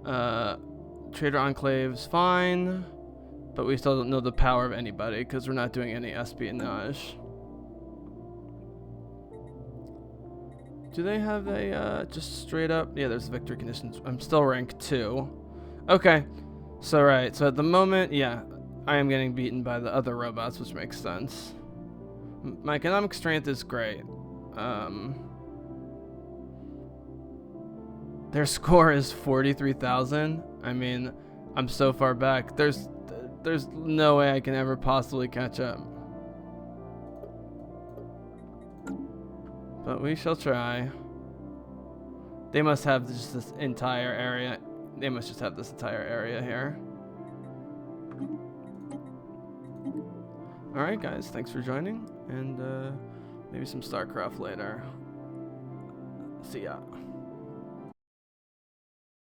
Trader Enclave's fine, but we still don't know the power of anybody because we're not doing any espionage. Do they have a just straight up? Yeah, there's victory conditions. I'm still rank 2. Okay, so right. So at the moment, yeah, I am getting beaten by the other robots, which makes sense. My economic strength is great. Their score is 43,000. I mean, I'm so far back. There's no way I can ever possibly catch up. But we shall try. They must have just this entire area. They must just have this entire area here. Alright guys, thanks for joining. And maybe some StarCraft later. See ya.